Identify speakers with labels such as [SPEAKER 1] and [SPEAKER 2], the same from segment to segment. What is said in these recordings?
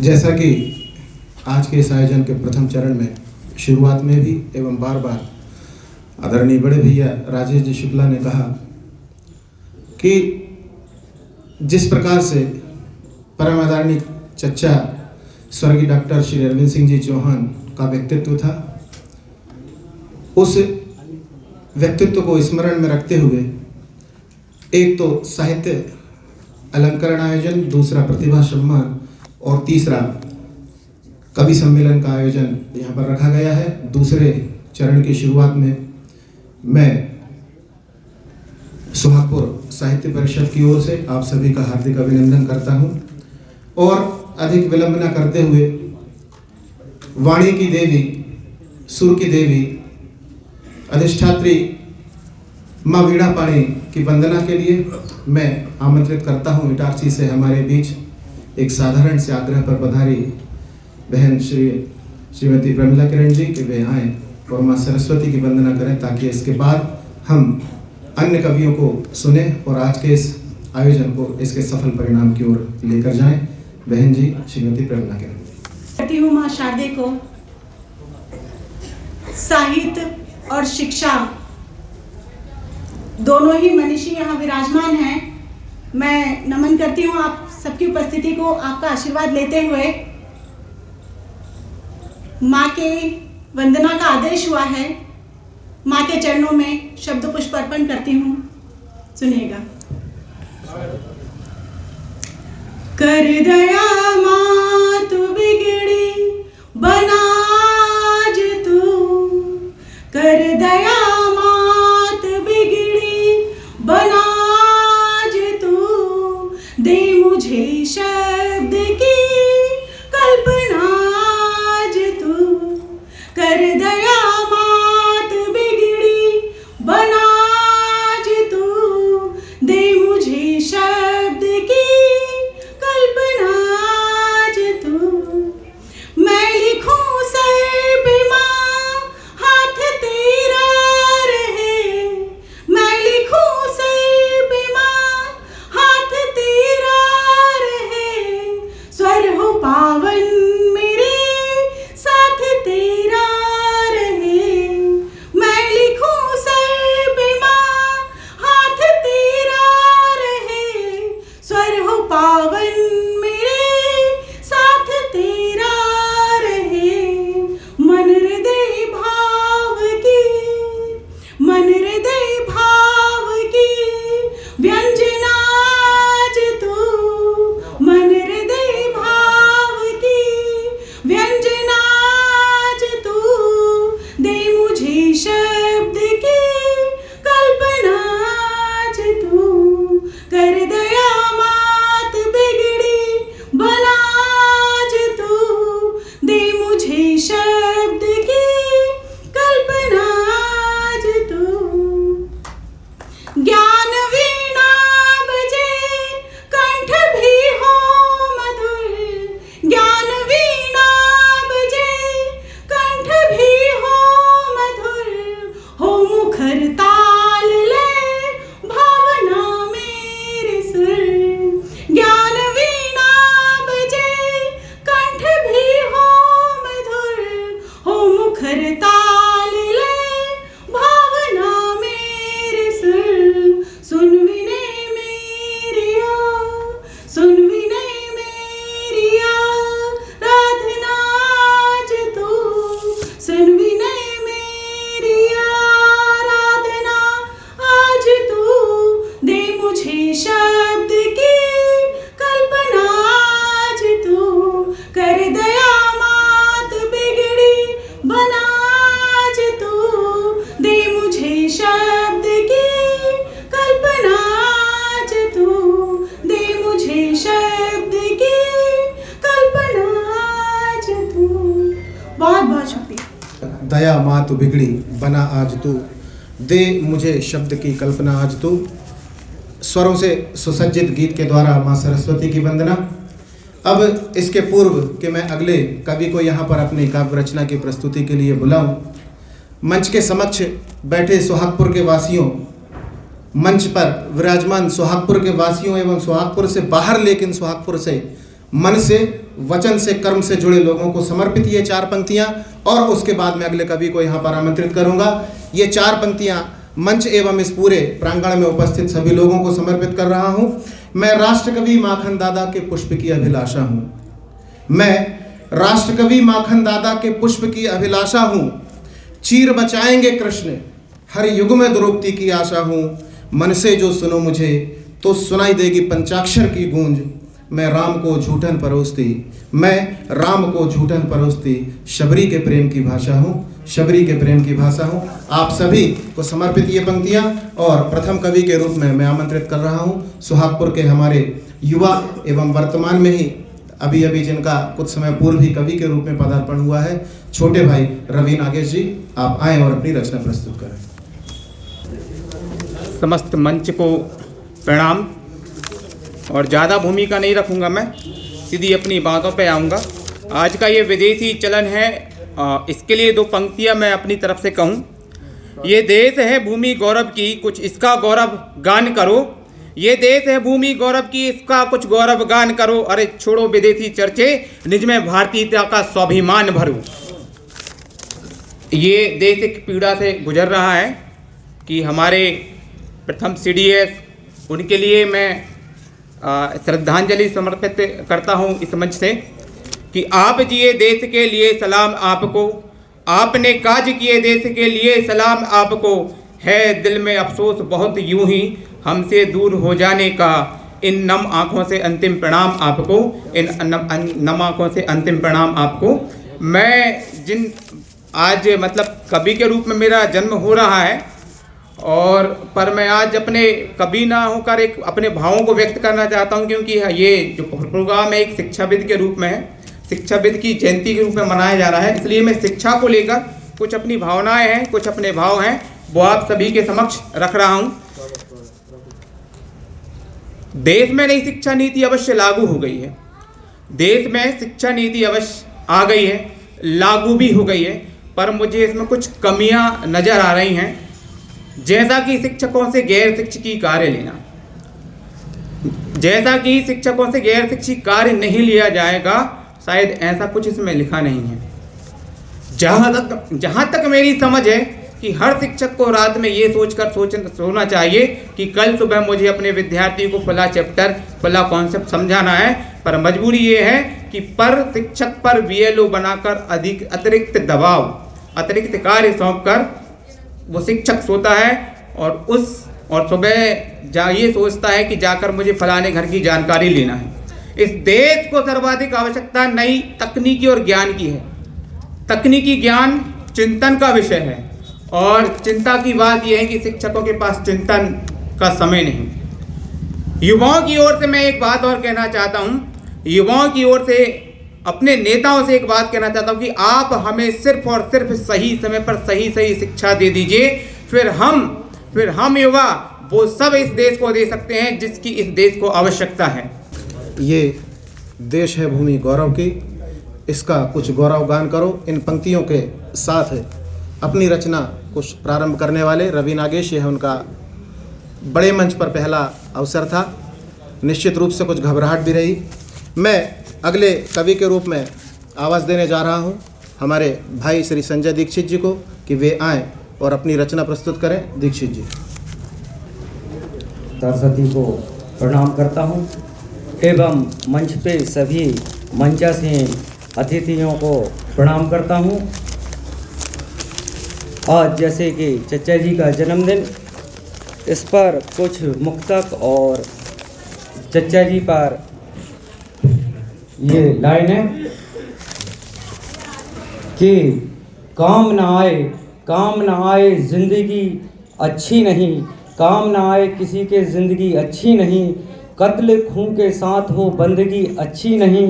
[SPEAKER 1] जैसा कि आज के इस आयोजन के प्रथम चरण में शुरुआत में भी एवं बार बार आदरणीय बड़े भैया राजेश जी शुक्ला ने कहा कि जिस प्रकार से परम आदरणीय चच्चा स्वर्गीय डॉक्टर श्री अरविंद सिंह जी चौहान का व्यक्तित्व था, उस व्यक्तित्व को स्मरण में रखते हुए एक तो साहित्य अलंकरण आयोजन, दूसरा प्रतिभा सम्मान और तीसरा कवि सम्मेलन का आयोजन यहाँ पर रखा गया है। दूसरे चरण की शुरुआत में मैं सुहागपुर साहित्य परिषद की ओर से आप सभी का हार्दिक अभिनंदन करता हूँ और अधिक विलंब न करते हुए वाणी की देवी, सुर की देवी, अधिष्ठात्री माँ वीणा पाणी की वंदना के लिए मैं आमंत्रित करता हूँ इटारसी से हमारे बीच एक साधारण से आग्रह पर पधारी बहन श्रीमती प्रमिला किरण जी कि वे आएँ और माँ सरस्वती की वंदना करें, ताकि इसके बाद हम अन्य कवियों को सुने और आज के इस आयोजन को इसके सफल परिणाम की ओर लेकर जाएं। बहन जी श्रीमती प्रमिला किरण।
[SPEAKER 2] कहती हूँ माँ शारदे को साहित्य और शिक्षा दोनों ही मनीषी यहाँ विराजमान हैं। मैं नमन करती हूँ आप सबकी उपस्थिति को, आपका आशीर्वाद लेते हुए माँ के वंदना का आदेश हुआ है। माँ के चरणों में शब्द पुष्प अर्पण करती हूँ, सुनिएगा। कर दया माँ तू बिगड़ी बनाज तू, कर दया माँ तू बिगड़ी बनाज तू, दे मुझे शब्द की कल्पना आज तू, कर दया माँ तू बिगड़ी बनाज तू, दे मुझे शब्द की कल्पना आज तू। मैं लिखूं सर पे माँ हाथ तेरा रहे, मैं लिखूं सर पे माँ हाथ तेरा रहे, स्वर हो पावन मेरे साथ तेरा रहे, मैं लिखूं सर पे माँ हाथ तेरा रहे, स्वर हो पावन मेरे साथ तेरा रहे। मन हृदय भाव की, मन हृदय भाव की व्यंजना आज तू, मन हृदय भाव की व्यंजना आज तू, दे मुझे शब्द की कल्पना आज तू, कर दया मात बिगड़ी बनाज तू, दे मुझे शब्द की कल्पना आज तू। ज्ञान वीणा बजे कंठ भी हो मधुर, ज्ञान वीणा बजे कंठ भी हो मधुर, हो मुखर ताल ले भावना मेरे सुर, ज्ञान वीणा बजे कंठ भी हो मधुर, हो मुखर ताल ले भावना मेरे सुर। सुन विनय मेरिया, सुन विनय मेरिया राधना आज तू, सुन विनय मेरिया राधना आज तू, दे मुझे शब्द की कल्पना आज तू, कर दया मात बिगड़ी बनाज तू, दे मुझे शब्द की कल्पना आज तू, दे मुझे शब्द की कल्पना आज तू। बहुत बहुत शुक्रिया।
[SPEAKER 1] दया माँ तू बिगड़ी बना आज तू, दे मुझे शब्द की कल्पना आज तू। स्वरों से सुसज्जित गीत के द्वारा माँ सरस्वती की वंदना। अब इसके पूर्व कि मैं अगले कवि को यहाँ पर अपनी काव्य रचना की प्रस्तुति के लिए बुलाऊं, मंच के समक्ष बैठे सुहागपुर के वासियों, मंच पर विराजमान सुहागपुर के वासियों एवं सुहागपुर से बाहर लेकिन सुहागपुर से मन से, वचन से, कर्म से जुड़े लोगों को समर्पित ये 4 पंक्तियां, और उसके बाद मैं अगले कवि को यहाँ पर आमंत्रित करूँगा। ये 4 पंक्तियां मंच एवं इस पूरे प्रांगण में उपस्थित सभी लोगों को समर्पित कर रहा हूँ। मैं राष्ट्रकवि माखन दादा के पुष्प की अभिलाषा हूँ। मैं राष्ट्रकवि माखन दादा के पुष्प की अभिलाषा हूँ। चीर बचाएंगे कृष्ण, हर युग में द्रौपदी की आशा हूँ। मन से जो सुनो मुझे तो सुनाई देगी पंचाक्षर की गूंज। मैं राम को झूठन परोसती, मैं राम को झूठन परोसती, शबरी के प्रेम की भाषा हूँ, शबरी के प्रेम की भाषा हूँ। आप सभी को समर्पित ये पंक्तियाँ, और प्रथम कवि के रूप में मैं आमंत्रित कर रहा हूँ सुहागपुर के हमारे युवा एवं वर्तमान में ही अभी अभी जिनका कुछ समय पूर्व ही कवि के रूप में पदार्पण हुआ है, छोटे भाई रवि नागेश जी, आप आएँ और अपनी रचना प्रस्तुत करें।
[SPEAKER 3] समस्त मंच को प्रणाम, और ज़्यादा भूमिका नहीं रखूँगा, मैं सीधी अपनी बातों पे आऊँगा। आज का ये विदेशी चलन है, इसके लिए 2 पंक्तियाँ मैं अपनी तरफ से कहूँ। ये देश है भूमि गौरव की, कुछ इसका गौरव गान करो। ये देश है भूमि गौरव की, इसका कुछ गौरव गान करो। अरे छोड़ो विदेशी चर्चे, निज में भारतीयता का स्वाभिमान भरो। ये देश एक पीड़ा से गुजर रहा है कि हमारे प्रथम CDS, उनके लिए मैं श्रद्धांजलि समर्पित करता हूं इस मंच से कि आप जिए देश के लिए सलाम आपको, आपने काज किए देश के लिए सलाम आपको। है दिल में अफसोस बहुत यूं ही हमसे दूर हो जाने का, इन नम आँखों से अंतिम प्रणाम आपको, इन नम आँखों से अंतिम प्रणाम आपको। मैं जिन आज मतलब कवि के रूप में मेरा जन्म हो रहा है, और पर मैं आज अपने कवि ना होकर एक अपने भावों को व्यक्त करना चाहता हूं, क्योंकि ये जो प्रोग्राम है एक शिक्षाविद के रूप में है, शिक्षाविद की जयंती के रूप में मनाया जा रहा है। इसलिए मैं शिक्षा को लेकर कुछ अपनी भावनाएं हैं, कुछ अपने भाव हैं, वो आप सभी के समक्ष रख रहा हूं। देश में नई शिक्षा नीति अवश्य लागू हो गई है, देश में शिक्षा नीति अवश्य आ गई है, लागू भी हो गई है, पर मुझे इसमें कुछ कमियां नजर आ रही हैं। जैसा कि शिक्षकों से गैर शिक्षकी कार्य लेना, जैसा कि शिक्षकों से गैर शिक्षकी कार्य नहीं लिया जाएगा, शायद ऐसा कुछ इसमें लिखा नहीं है। जहाँ तक मेरी समझ है कि हर शिक्षक को रात में ये सोचकर सोना चाहिए कि कल सुबह मुझे अपने विद्यार्थी को फला चैप्टर, फला कॉन्सेप्ट समझाना है, पर मजबूरी ये है कि पर शिक्षक पर VLO बनाकर अतिरिक्त दबाव, अतिरिक्त कार्य सौंपकर वो शिक्षक सोता है और सुबह ये सोचता है कि जाकर मुझे फलाने घर की जानकारी लेना है। इस देश को सर्वाधिक आवश्यकता नई तकनीकी और ज्ञान की है। तकनीकी ज्ञान चिंतन का विषय है, और चिंता की बात यह है कि शिक्षकों के पास चिंतन का समय नहीं। युवाओं की ओर से मैं एक बात और कहना चाहता हूँ, युवाओं की ओर से अपने नेताओं से एक बात कहना चाहता हूँ कि आप हमें सिर्फ और सिर्फ सही समय पर सही शिक्षा दे दीजिए, फिर हम युवा वो सब इस देश को दे सकते हैं जिसकी इस देश को आवश्यकता है।
[SPEAKER 1] ये देश है भूमि गौरव की, इसका कुछ गौरव गान करो। इन पंक्तियों के साथ अपनी रचना कुछ प्रारंभ करने वाले रवि नागेश, यह उनका बड़े मंच पर पहला अवसर था। निश्चित रूप से कुछ घबराहट भी रही। मैं अगले कवि के रूप में आवाज़ देने जा रहा हूं हमारे भाई श्री संजय दीक्षित जी को कि वे आएँ और अपनी रचना प्रस्तुत करें। दीक्षित जी।
[SPEAKER 4] सरस्वती को प्रणाम करता हूं एवं मंच पे सभी मंचासीन अतिथियों को प्रणाम करता हूं। आज जैसे कि चचा जी का जन्मदिन, इस पर कुछ मुक्तक और चचा जी पर ये लाइन है कि काम ना आए ज़िंदगी अच्छी नहीं, काम ना आए किसी के ज़िंदगी अच्छी नहीं, कत्ल खूं के साथ हो बंदगी अच्छी नहीं।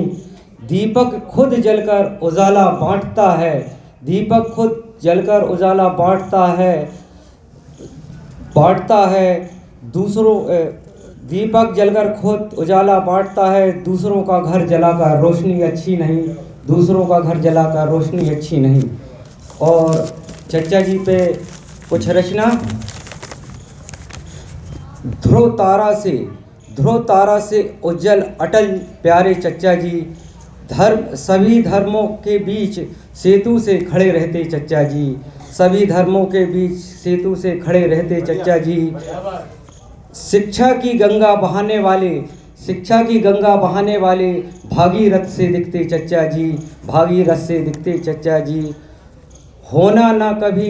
[SPEAKER 4] दीपक खुद जलकर उजाला बांटता है, दीपक खुद जलकर उजाला बांटता है दूसरों, दीपक जलकर खुद उजाला बांटता है, दूसरों का घर जलाकर रोशनी अच्छी नहीं, दूसरों का घर जलाकर रोशनी अच्छी नहीं। और चचा जी पे कुछ रचना। ध्रुव तारा से उज्जवल अटल प्यारे चच्चा जी। सभी धर्मों के बीच सेतु से खड़े रहते चच्चा जी। सभी धर्मों के बीच सेतु से खड़े रहते चच्चा जी। शिक्षा की गंगा बहाने वाले भागीरथ से दिखते चच्चा जी। भागीरथ से दिखते चच्चा जी। होना ना कभी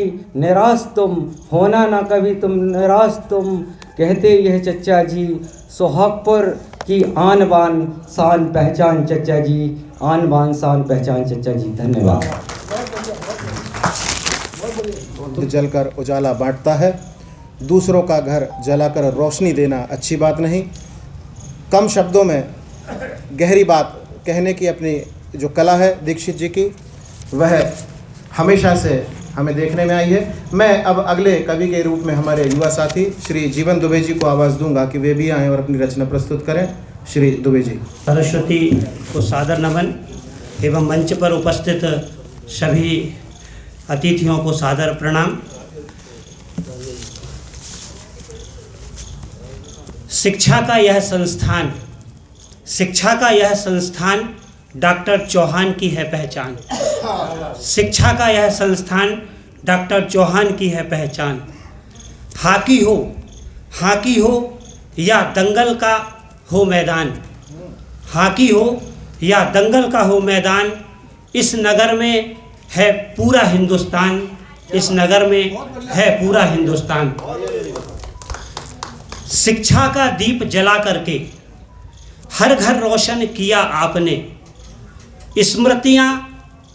[SPEAKER 4] तुम निराश तुम कहते यह चच्चा जी। सोहागपुर की आन बान शान पहचान चच्चा जी। आन बान शान पहचान चच्चा जी। धन्यवाद।
[SPEAKER 1] जलकर उजाला बांटता है, दूसरों का घर जलाकर रोशनी देना अच्छी बात नहीं। कम शब्दों में गहरी बात कहने की अपनी जो कला है दीक्षित जी की, वह हमेशा से हमें देखने में आई है। मैं अब अगले कवि के रूप में हमारे युवा साथी श्री जीवन दुबे जी को आवाज़ दूंगा कि वे भी आएँ और अपनी रचना प्रस्तुत करें। श्री दुबे जी।
[SPEAKER 5] सरस्वती को सादर नमन एवं मंच पर उपस्थित सभी अतिथियों को सादर प्रणाम। शिक्षा का यह संस्थान डॉक्टर चौहान की है पहचान। शिक्षा का यह संस्थान डॉक्टर चौहान की है पहचान। हाकी हो या दंगल का हो मैदान, हाकी हो या दंगल का हो मैदान, इस नगर में है पूरा हिंदुस्तान। इस नगर में है पूरा हिंदुस्तान। शिक्षा का दीप जला करके हर घर रोशन किया आपने। स्मृतियाँ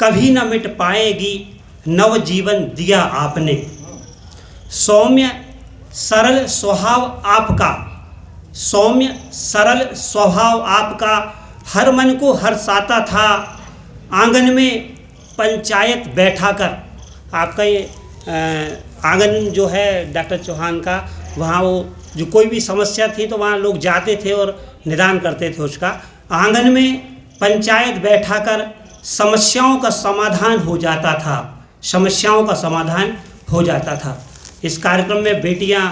[SPEAKER 5] कभी न मिट पाएगी, नव जीवन दिया आपने। सौम्य सरल स्वभाव आपका हर मन को हर्षाता था। आंगन में पंचायत बैठा कर, आपका ये आंगन जो है डॉक्टर चौहान का, वहाँ वो जो कोई भी समस्या थी तो वहाँ लोग जाते थे और निदान करते थे उसका। आंगन में पंचायत बैठाकर समस्याओं का समाधान हो जाता था। इस कार्यक्रम में बेटियां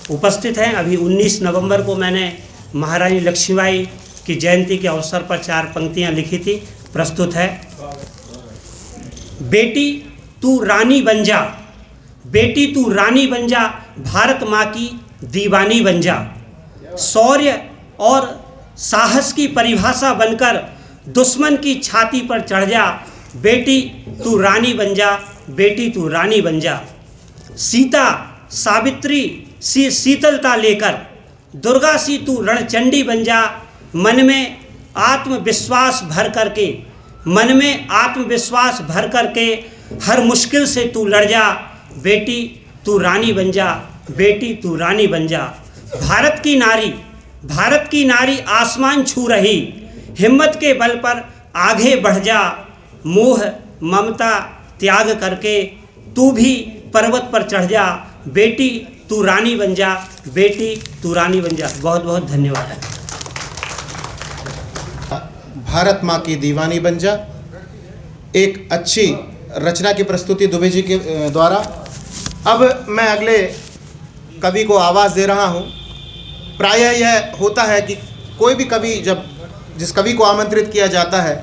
[SPEAKER 5] उपस्थित हैं। अभी 19 नवंबर को मैंने महारानी लक्ष्मीबाई की जयंती के अवसर पर 4 पंक्तियां लिखी थी, प्रस्तुत है। बेटी तू रानी बन जा, बेटी तू रानी बन जा, भारत माँ की दीवानी बन जा। शौर्य और साहस की परिभाषा बनकर दुश्मन की छाती पर चढ़ जा। बेटी तू रानी बन जा, बेटी तू रानी बन जा। सीता सावित्री सी शीतलता लेकर, दुर्गा सी तू रणचंडी बन जा। मन में आत्मविश्वास भर करके हर मुश्किल से तू लड़ जा। बेटी तू रानी बन जा, बेटी तू रानी बन जा। भारत की नारी आसमान छू रही, हिम्मत के बल पर आगे बढ़ जा। मोह ममता त्याग करके तू भी पर्वत पर चढ़ जा। बेटी तू रानी बन जा, बेटी तू रानी बन जा। बहुत बहुत धन्यवाद।
[SPEAKER 1] भारत माँ की दीवानी बन जा, एक अच्छी रचना की प्रस्तुति दुबे जी के द्वारा। अब मैं अगले कवि को आवाज़ दे रहा हूँ। प्रायः यह होता है कि कोई भी कवि जिस कवि को आमंत्रित किया जाता है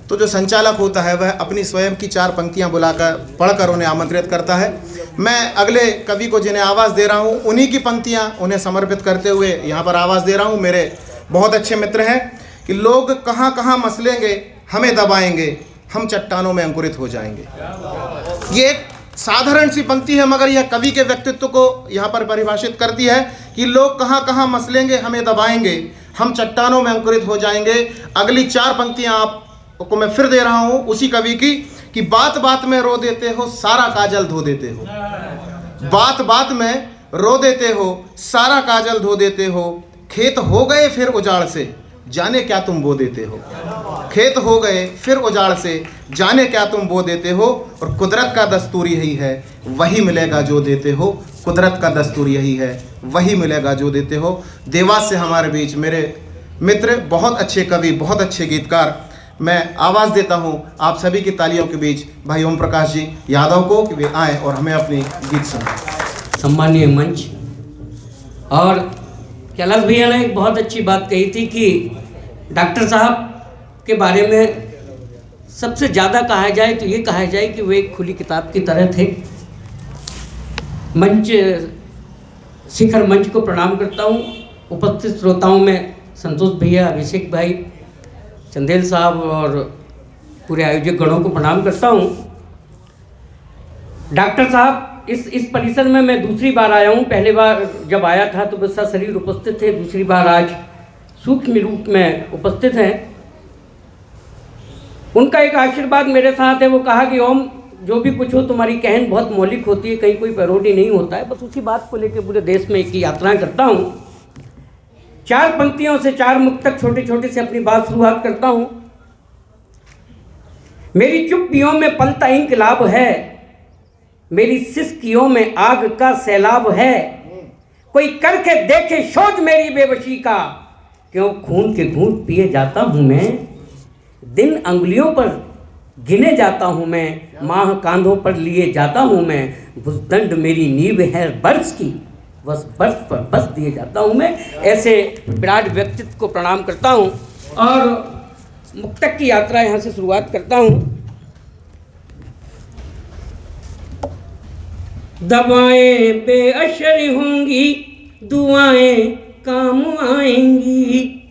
[SPEAKER 1] तो जो संचालक होता है वह अपनी स्वयं की 4 पंक्तियाँ बुलाकर पढ़कर उन्हें आमंत्रित करता है। मैं अगले कवि को जिन्हें आवाज़ दे रहा हूँ उन्हीं की पंक्तियाँ उन्हें समर्पित करते हुए यहाँ पर आवाज़ दे रहा हूँ। मेरे बहुत अच्छे मित्र हैं कि लोग कहाँ कहाँ मसलेंगे, हमें दबाएंगे, हम चट्टानों में अंकुरित हो जाएंगे। ये एक साधारण सी पंक्ति है मगर यह कवि के व्यक्तित्व को यहाँ पर परिभाषित करती है कि लोग कहाँ कहाँ मसलेंगे, हमें दबाएंगे, हम चट्टानों में अंकुरित हो जाएंगे। अगली 4 पंक्तियाँ आपको मैं फिर दे रहा हूँ उसी कवि की कि बात बात में रो देते हो, सारा काजल धो देते हो। बात बात में रो देते हो, सारा काजल धो देते हो। खेत हो गए फिर उजाड़ से, जाने क्या तुम बो देते हो। खेत हो गए फिर उजाड़ से, जाने क्या तुम बो देते हो। और कुदरत का दस्तूर यही है, वही मिलेगा जो देते हो। कुदरत का दस्तूर यही है, वही मिलेगा जो देते हो। देवास से हमारे बीच मेरे मित्र, बहुत अच्छे कवि, बहुत अच्छे गीतकार, मैं आवाज़ देता हूँ आप सभी की तालियों के बीच भाई ओम प्रकाश जी यादव को कि वे आएँ और हमें अपनी गीत सुनाएं।
[SPEAKER 4] सम्मानीय मंच और
[SPEAKER 6] कैलाश भैया ने एक बहुत अच्छी बात कही थी कि डॉक्टर साहब के बारे में सबसे ज़्यादा कहा जाए तो ये कहा जाए कि वे एक खुली किताब की तरह थे। मंच शिखर मंच को प्रणाम करता हूँ। उपस्थित श्रोताओं में संतोष भैया, अभिषेक भाई, चंदेल साहब और पूरे आयोजक गणों को प्रणाम करता हूँ। डॉक्टर साहब इस परिसर में मैं दूसरी बार आया हूँ। पहले बार जब आया था तो बस शरीर उपस्थित थे, दूसरी बार आज सूक्ष्म रूप में उपस्थित हैं। उनका एक आशीर्वाद मेरे साथ है। वो कहा कि ओम, जो भी कुछ हो तुम्हारी कहन बहुत मौलिक होती है, कहीं कोई पैरोडी नहीं होता है। बस उसी बात को लेकर पूरे देश में एक यात्राएं करता हूँ। 4 पंक्तियों से 4 मुक्तक छोटे छोटे से अपनी बात शुरुआत करता हूँ। मेरी चुप्पियों में पलता इंकलाब है, मेरी सिसकियों में आग का सैलाब है। कोई करके देखे शोध मेरी बेबसी का, क्यों खून के घूंट पिए जाता हूँ मैं। दिन अंगुलियों पर गिने जाता हूँ मैं, माह कांधों पर लिए जाता हूँ मैं। भुजदंड मेरी नींव है बर्स की, बस बर्स पर बस दिए जाता हूँ मैं। ऐसे विराट व्यक्तित्व को प्रणाम करता हूँ और मुक्तक की यात्रा यहाँ से शुरुआत करता हूँ। दवाएं बेअसर होंगी, दुआएं काम आएंगी।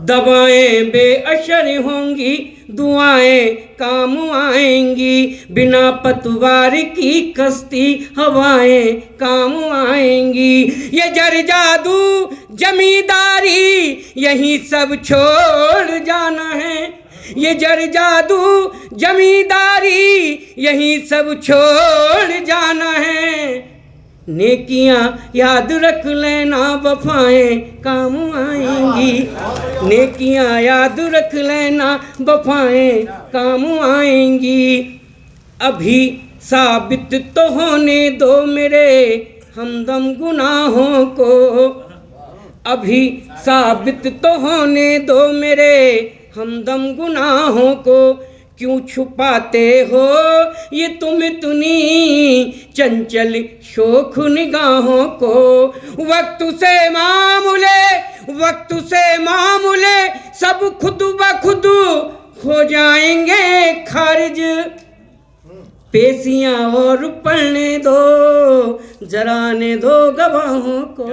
[SPEAKER 6] दवाएं बेअसर होंगी, दुआएं काम आएंगी। बिना पतवार की कश्ती हवाएं काम आएंगी। ये जर जादू जमींदारी यही सब छोड़ जाना है। ये जर जादू जमींदारी यही सब छोड़ जाना है। नेकियां याद रख लेना, वफाएं काम आएंगी। नेकियां याद रख लेना, वफाएं काम आएंगी। अभी साबित तो होने दो मेरे हमदम गुनाहों को। अभी साबित तो होने दो मेरे हमदम गुनाहों को। क्यों छुपाते हो ये तुम इतनी चंचल शोख निगाहों को। वक्त से मामूले सब खुद ब खुद हो जाएंगे खारिज। पेशियां और पढ़ने दो, जराने दो गवाहों को।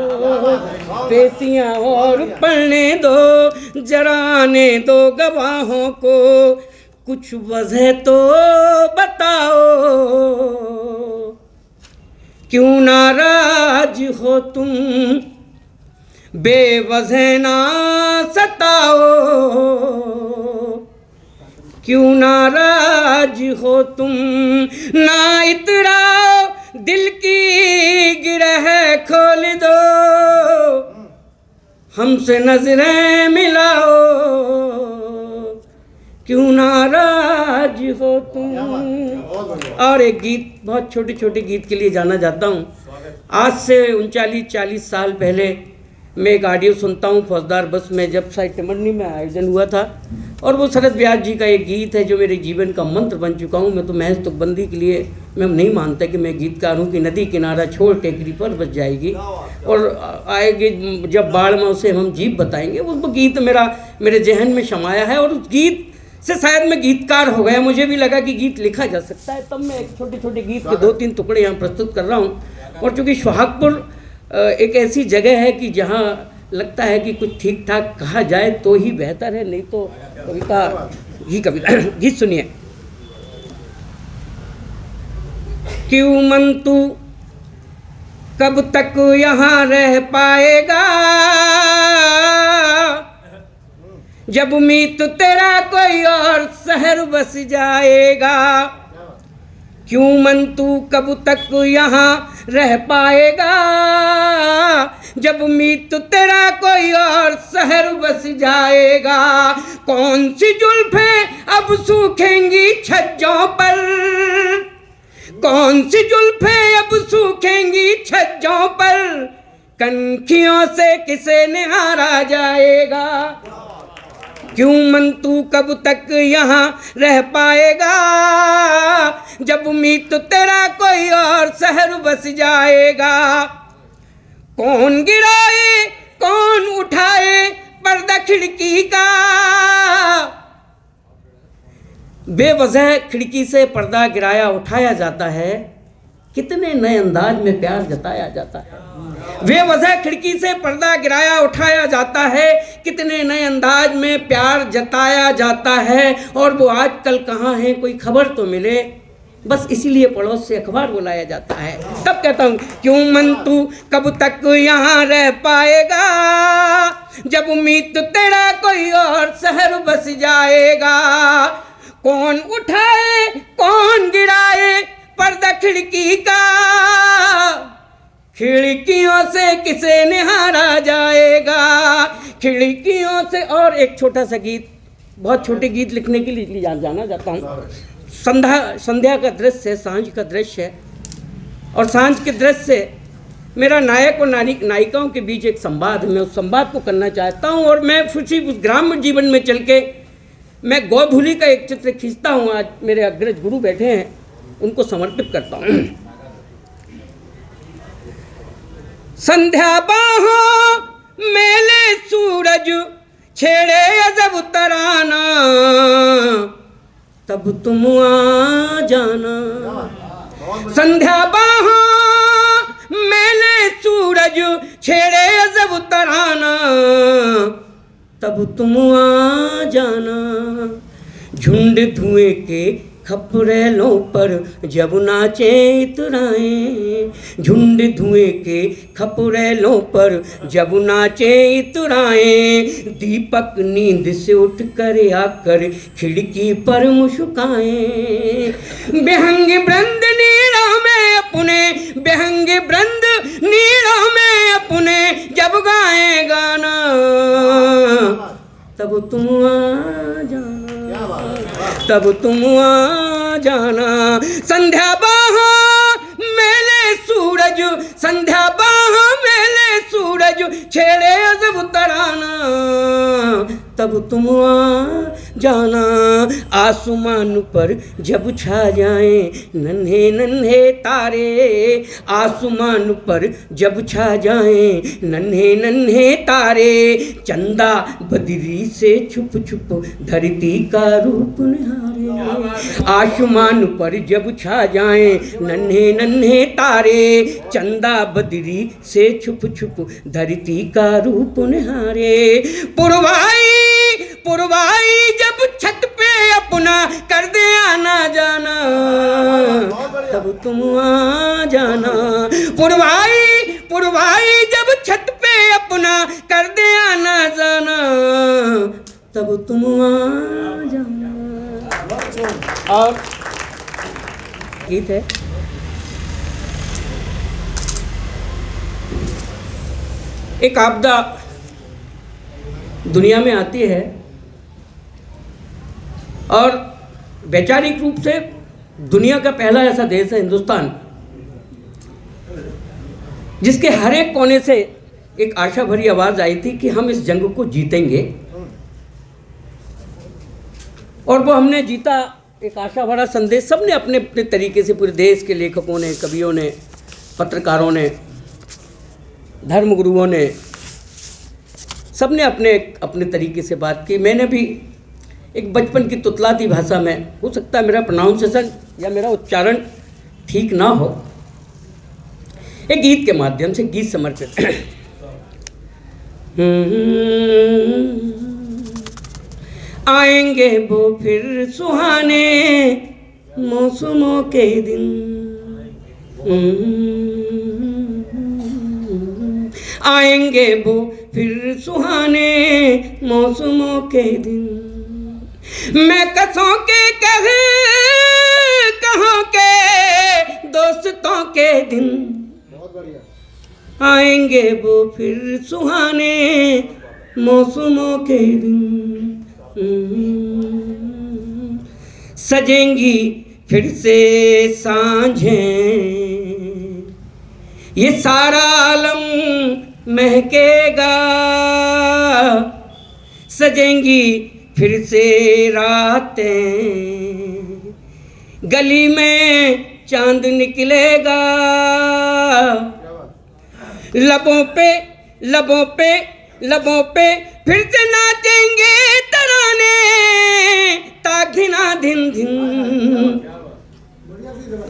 [SPEAKER 6] पेशियां और पढ़ने दो, जराने दो गवाहों को। कुछ वजह तो बताओ, क्यों नाराज हो तुम। बेवजह ना सताओ, क्यों नाराज हो तुम। ना इतराओ, दिल की गिरह खोल दो। हमसे नजरें मिलाओ, क्यों नाराज हो तुम। और एक गीत, बहुत छोटे छोटे गीत के लिए जाना जाता हूँ। आज से 39-40 साल पहले मैं एक ऑडियो सुनता हूँ फौजदार बस में, जब शायद टिमरनी में आयोजन हुआ था। और वो शरद व्यास जी का एक गीत है जो मेरे जीवन का मंत्र बन चुका हूँ। मैं तो महज तुकबंदी के लिए मैं नहीं मानता कि मैं गीतकार हूँ कि नदी किनारा छोड़ टेकरी पर बच जाएगी और आएगी जब बाढ़ में उसे हम जीप बताएंगे। वो गीत मेरे जहन में समाया है और उस गीत से शायद मैं गीतकार हो गया। मुझे भी लगा कि गीत लिखा जा सकता है, तब मैं एक छोटे छोटे गीत के 2-3 टुकड़े यहाँ प्रस्तुत कर रहा हूँ। और चूँकि सुहागपुर एक ऐसी जगह है कि जहाँ लगता है कि कुछ ठीक ठाक कहा जाए तो ही बेहतर है, नहीं तो कविता गीत सुनिए। क्यों मन तू कब तक यहाँ रह पाएगा, जब उम्मीद तेरा कोई और शहर बस जाएगा। क्यों मन तू कब तक यहाँ रह पाएगा, जब उम्मीद तेरा कोई और शहर बस जाएगा। कौन सी जुल्फें अब सूखेंगी छज्जों पर, कौन सी जुल्फें अब सूखेंगी छज्जों पर। कनखियों से किसे निहारा जाएगा। क्यों मन तू कब तक यहाँ रह पाएगा, जब उम्मीद तो तेरा कोई और शहर बस जाएगा। कौन गिराए कौन उठाए पर्दा खिड़की का। बेवजह खिड़की से पर्दा गिराया उठाया जाता है, कितने नए अंदाज में प्यार जताया जाता है। बेवजह खिड़की से पर्दा गिराया उठाया जाता है, कितने नए अंदाज में प्यार जताया जाता है। और वो आजकल कहाँ हैं, कोई खबर तो मिले, बस इसीलिए पड़ोस से अखबार बुलाया जाता है। तब कहता हूँ क्यों मन तू कब तक यहाँ रह पाएगा, जब उम्मीद तो तेरा कोई और शहर बस जाएगा। कौन उठाए कौन गिराए पर्दा खिड़की का, खिड़कियों से किसे निहारा जाएगा, खिड़कियों से। और एक छोटा सा गीत, बहुत छोटे गीत लिखने के लिए जाना जाता हूँ। संध्या का दृश्य है, सांझ का दृश्य है, और सांझ के दृश्य से मेरा नायक और नायिकाओं के बीच एक संवाद है। मैं उस संवाद को करना चाहता हूँ, और मैं उसी उस ग्राम्य जीवन में चल के मैं गोधूली का एक चित्र खींचता हूँ। आज मेरे अग्रज गुरु बैठे हैं, उनको समर्पित करता हूँ। संध्या बाहों मेले सूरज छेड़े अजब तराना, तब तुम आ जाना। संध्या बाहों मेले सूरज छेड़े अजब तराना, तब तुम आ जाना। झुंड धुएं के खपरेलों पर जब नाचे इतराएं, झुंड धुएं के खपरेलों पर जब नाचे इतराएं। दीपक नींद से उठ कर आकर खिड़की पर मुस्काएं। बेहंग वृंद नीरों में अपने, बेहंग वृंद नीरों में अपने जब गाएं गाना, तब तुम आ जाना, तब तुम आ जाना। संध्या बाहों मेले सूरज, संध्या बाहों मेले सूरज छेड़े अजब तराना, तब तुम आ जाना। आसमान पर जब छा जाएं नन्हे नन्हे तारे, आसमान पर जब छा जाएं नन्हे नन्हे तारे। चंदा बदरी से छुप छुप धरती का रूप निहारे, आसमान पर जब छा जाएं नन्हे नन्हे तारे। चंदा बदरी से छुप छुप धरती का रूप निहारे। पुरवाई पुरवाई जब छत पे अपना कर दे आना जाना, तब तुम आ जाना। पुरवाई पुरवाई जब छत पे अपना कर दे आना जाना, तब तुम आ जाना। और गीत है, एक आपदा दुनिया में आती है और वैचारिक रूप से दुनिया का पहला ऐसा देश है हिंदुस्तान, जिसके हर एक कोने से एक आशा भरी आवाज़ आई थी कि हम इस जंग को जीतेंगे, और वो हमने जीता। एक आशा भरा संदेश सबने अपने अपने तरीके से, पूरे देश के लेखकों ने, कवियों ने, पत्रकारों ने, धर्मगुरुओं ने, सबने अपने अपने तरीके से बात की। मैंने भी एक बचपन की तुतलाती भाषा में, हो सकता है मेरा प्रोनाउंसिएशन या मेरा उच्चारण ठीक ना हो, एक गीत के माध्यम से गीत समर्पित आएंगे वो फिर सुहाने मौसमों के दिन, आएंगे वो फिर सुहाने मौसमों के दिन। मैं कसों के कहों के दोस्तों के दिन, आएंगे वो फिर सुहाने मौसमों के दिन। सजेंगी फिर से सांझें, ये सारा आलम महकेगा। सजेंगी फिर से रातें, गली में चांद निकलेगा। लबों पे फिर से नाचेंगे तराने, ताघिना धिन धिन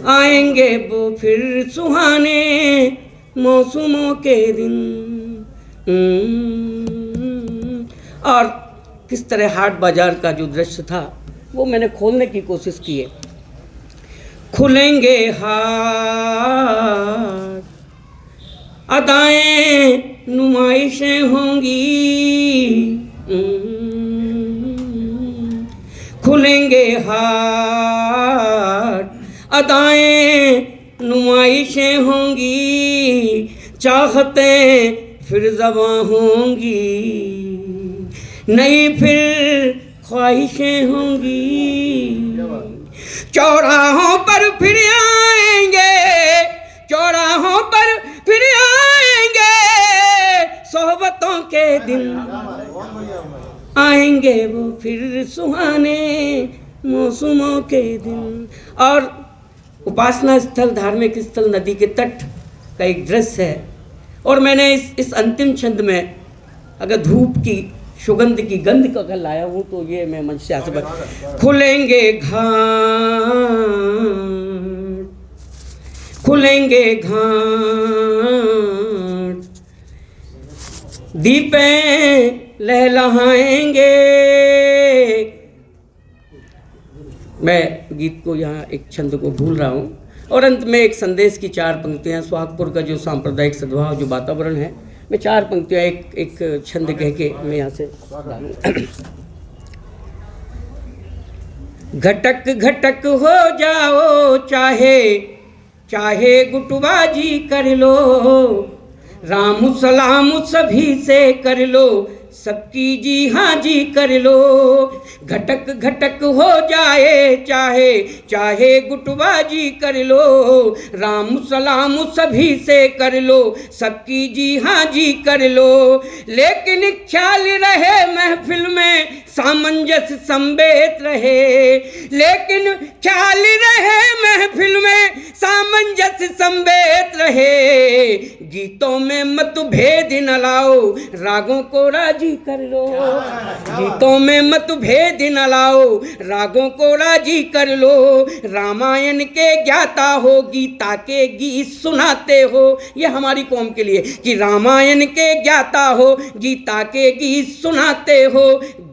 [SPEAKER 6] आएंगे वो फिर सुहाने मौसमों के दिन। और किस तरह हाट बाजार का जो दृश्य था वो मैंने खोलने की कोशिश की है। खुलेंगे हाट, अदाएं नुमाइशें होंगी, खुलेंगे हाट, अदाएं नुमाइशें होंगी, चाहतें फिर ज़बां होंगी, नई फिर ख्वाहिशें होंगी, चौराहों पर फिर आएंगे, चौराहों पर फिर आएंगे सोहबतों के दिन, आएंगे वो फिर सुहाने मौसमों के दिन। और उपासना स्थल, धार्मिक स्थल, नदी के तट का एक दृश्य है। और मैंने इस अंतिम छंद में अगर धूप की सुगंध की गंध का अगर लाया हूँ तो ये मैं मंच से आसपास, खुलेंगे घाट, खुलेंगे घाट, दीपें लहलहाएंगे। मैं गीत को यहाँ एक छंद को भूल रहा हूँ। और अंत में एक संदेश की 4 पंक्तियाँ, सुहागपुर का जो सांप्रदायिक सद्भाव, जो वातावरण है, मैं 4 पंक्तियाँ एक छंद कह के मैं यहाँ से घटक घटक हो जाओ चाहे चाहे गुटबाजी कर लो, राम सलाम सभी से कर लो, सबकी जी हाँ जी कर लो। घटक घटक हो जाए चाहे चाहे गुटबाजी कर लो, राम सलाम सभी से कर लो, सबकी जी हाँ जी कर लो। लेकिन ख्याल रहे महफिल में सामंजस्य संवेद रहे, लेकिन ख्याल रहे महफिल में सामंजस्य संवेद रहे। गीतों में मतभेद न लाओ, रागों को राजी कर लो। गीतों में मतभेद न लाओ, रागों को राजी कर लो। रामायण के ज्ञाता हो, गीता के गीत सुनाते हो। ये हमारी कौम के लिए कि रामायण के ज्ञाता हो, गीता के गीत सुनाते हो।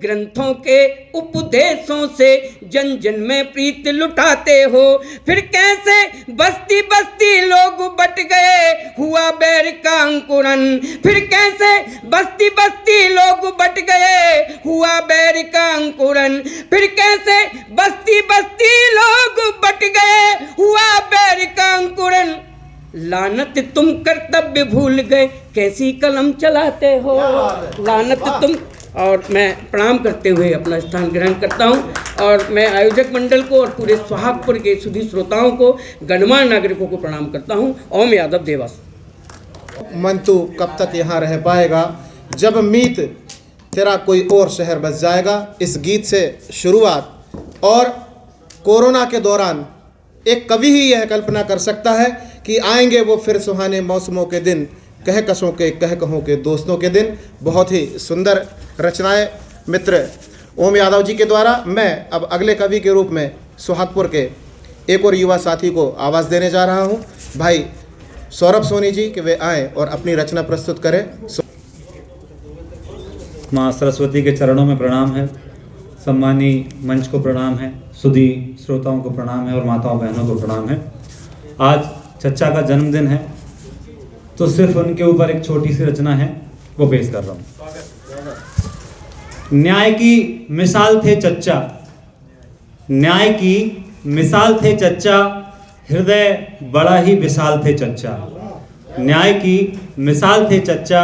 [SPEAKER 6] ग्रंथों के उपदेशों से जन जन में प्रीत लुटाते हो। फिर कैसे बस्ती बस्ती लोग बट गए, हुआ बैर का अंकुरन। फिर कैसे बस्ती बस्ती लोग बट गए, हुआ बैर का अंकुरन। फिर कैसे बस्ती बस्ती लोग बट गए, हुआ बैर का अंकुरन। लानत तुम कर्तव्य भूल गए, कैसी कलम चलाते हो। लानत तुम। और मैं प्रणाम करते हुए अपना स्थान ग्रहण करता हूं और मैं आयोजक मंडल को और पूरे सुहागपुर के सुधी श्रोताओं को, गणमान्य नागरिकों को प्रणाम करता हूं। ओम यादव देवास।
[SPEAKER 1] मन तू कब तक यहाँ रह पाएगा, जब मीत तेरा कोई और शहर बस जाएगा। इस गीत से शुरुआत। और कोरोना के दौरान एक कवि ही यह कल्पना कर सकता है कि आएंगे वो फिर सुहाने मौसमों के दिन, कहकशों के कहकहों के दोस्तों के दिन। बहुत ही सुंदर रचनाएं मित्र ओम यादव जी के द्वारा। मैं अब अगले कवि के रूप में सुहागपुर के एक और युवा साथी को आवाज़ देने जा रहा हूं, भाई सौरभ सोनी जी, कि वे आएँ और अपनी रचना प्रस्तुत करें।
[SPEAKER 7] माँ सरस्वती के चरणों में प्रणाम है, सम्मानीय मंच को प्रणाम है, सुधी श्रोताओं को प्रणाम है और माताओं बहनों को प्रणाम है। आज चच्चा का जन्मदिन है तो सिर्फ उनके ऊपर एक छोटी सी रचना है, वो पेश कर रहा हूँ। न्याय की मिसाल थे चच्चा, न्याय की मिसाल थे चच्चा, हृदय बड़ा ही विशाल थे चच्चा। न्याय की मिसाल थे चच्चा,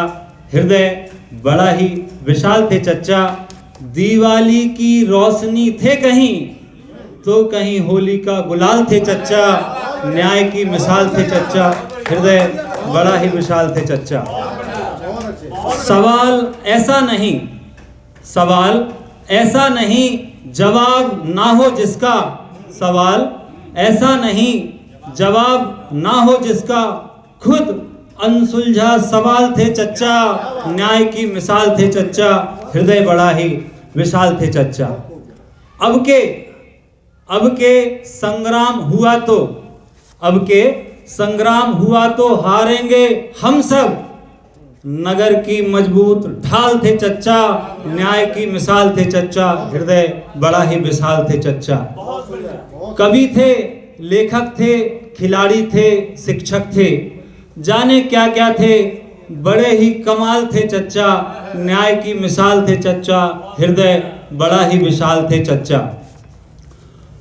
[SPEAKER 7] हृदय बड़ा ही विशाल थे चच्चा। दिवाली की रोशनी थे कहीं तो कहीं होली का गुलाल थे चच्चा। न्याय की मिसाल थे चच्चा, हृदय बड़ा ही विशाल थे चच्चा। सवाल ऐसा नहीं, सवाल ऐसा नहीं, जवाब ना हो जिसका। सवाल ऐसा नहीं, जवाब ना हो जिसका, खुद अनसुलझा सवाल थे चच्चा, न्याय की मिसाल थे चच्चा, हृदय बड़ा ही विशाल थे चच्चा। अब के संग्राम हुआ तो हारेंगे हम सब, नगर की मजबूत ढाल थे चच्चा, न्याय की मिसाल थे चच्चा, हृदय बड़ा ही विशाल थे चच्चा। कवि थे, लेखक थे, खिलाड़ी थे, शिक्षक थे, जाने क्या क्या थे, बड़े ही कमाल थे चच्चा, न्याय की मिसाल थे चच्चा, हृदय बड़ा ही विशाल थे चच्चा।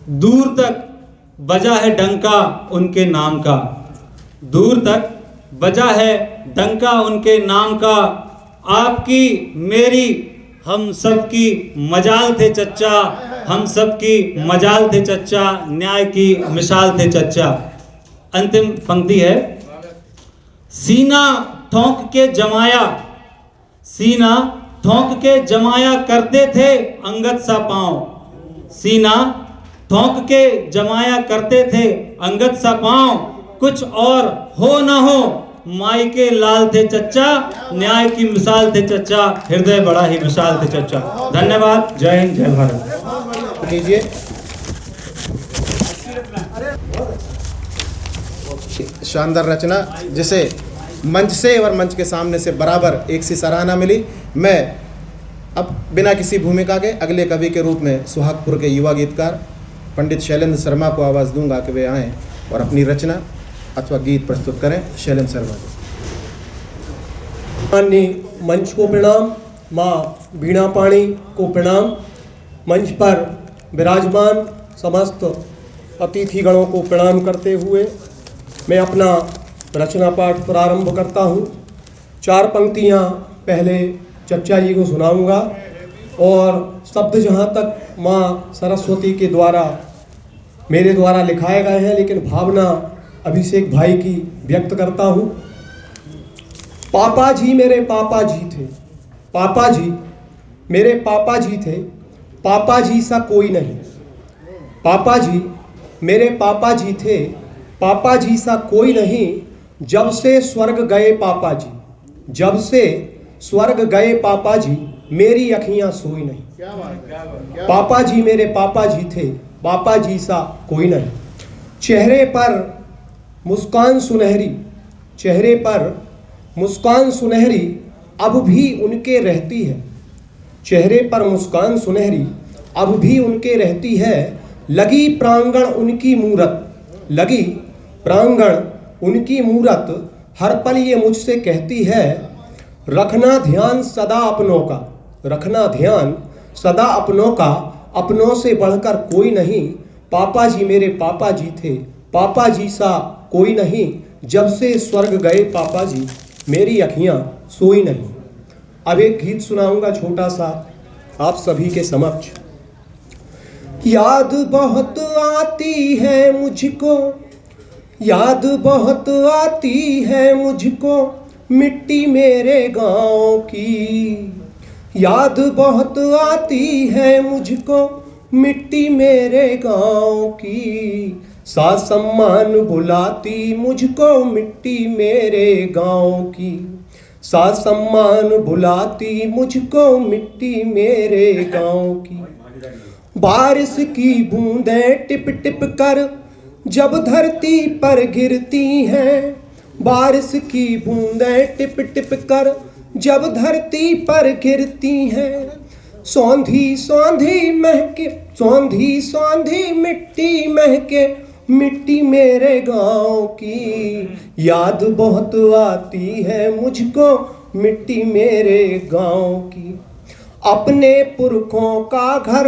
[SPEAKER 7] दूर तक बजा है डंका उनके नाम का, दूर तक बजा है डंका उनके नाम का, आपकी मेरी हम सब की मजाल थे चच्चा, हम सब की मजाल थे चच्चा, न्याय की मिसाल थे चच्चा। अंतिम पंक्ति है, सीना ठोंक के जमाया करते थे अंगद सा पांव, सीना ठोंक के जमाया करते थे अंगद सा पांव, कुछ और हो न हो माई के लाल थे चच्चा, न्याय की मिसाल थे चच्चा, हृदय बड़ा ही विशाल थे चच्चा। धन्यवाद। जय हिंद, जय भारत।
[SPEAKER 8] कीजिए। शानदार रचना, जिसे मंच से और मंच के सामने से बराबर एक सी सराहना मिली। मैं अब बिना किसी भूमिका के अगले कवि के रूप में सुहागपुर के युवा गीतकार पंडित शैलेंद्र शर्मा को आवाज़ दूंगा कि वे आएँ और अपनी रचना अथवा गीत प्रस्तुत करें। शैलेंद्र शर्मा जी।
[SPEAKER 9] माननीय मंच को प्रणाम, माँ वीणा पाणी को प्रणाम, मंच पर विराजमान समस्त अतिथिगणों को प्रणाम करते हुए मैं अपना रचना पाठ प्रारंभ करता हूँ। 4 पंक्तियाँ पहले चच्चा जी को सुनाऊंगा और शब्द जहाँ तक माँ सरस्वती के द्वारा मेरे द्वारा लिखाए गए हैं, लेकिन भावना अभिषेक भाई की व्यक्त करता हूँ। पापा जी मेरे पापा जी थे, पापा जी मेरे पापा जी थे, पापा जी सा कोई नहीं, पापा जी मेरे पापा जी थे, पापा जी सा कोई नहीं, जब से स्वर्ग गए पापा जी, जब से स्वर्ग गए पापा जी, मेरी अखियां सोई नहीं। पापा जी मेरे पापा जी थे, पापा जी सा कोई नहीं। चेहरे पर मुस्कान सुनहरी, चेहरे पर मुस्कान सुनहरी अब भी उनके रहती है, चेहरे पर मुस्कान सुनहरी अब भी उनके रहती है। लगी प्रांगण उनकी मूरत, लगी प्रांगण उनकी मूरत, हर पल ये मुझसे कहती है, रखना ध्यान सदा अपनों का, रखना ध्यान सदा अपनों का, अपनों से बढ़कर कोई नहीं। पापा जी मेरे पापा जी थे, पापा जी सा कोई नहीं, जब से स्वर्ग गए पापा जी, मेरी अखियां सोई नहीं। अब एक गीत सुनाऊंगा छोटा सा आप सभी के समक्ष। याद बहुत आती है मुझको, याद बहुत आती है मुझको, मिट्टी मेरे गांव की, याद बहुत आती है मुझको, मिट्टी मेरे गांव की, सा सम्मान बुलाती मुझको मिट्टी मेरे गांव की, सा सम्मान बुलाती मुझको मिट्टी मेरे गांव की। बारिश की बूंदें टिप टिप कर जब धरती पर गिरती हैं, बारिश की बूंदें टिप टिप कर जब धरती पर गिरती हैं, सौंधी सौंधी महके, सौंधी सौंधी मिट्टी महके, मिट्टी मेरे गांव की, याद बहुत आती है मुझको मिट्टी मेरे गांव की। अपने पुरखों का घर,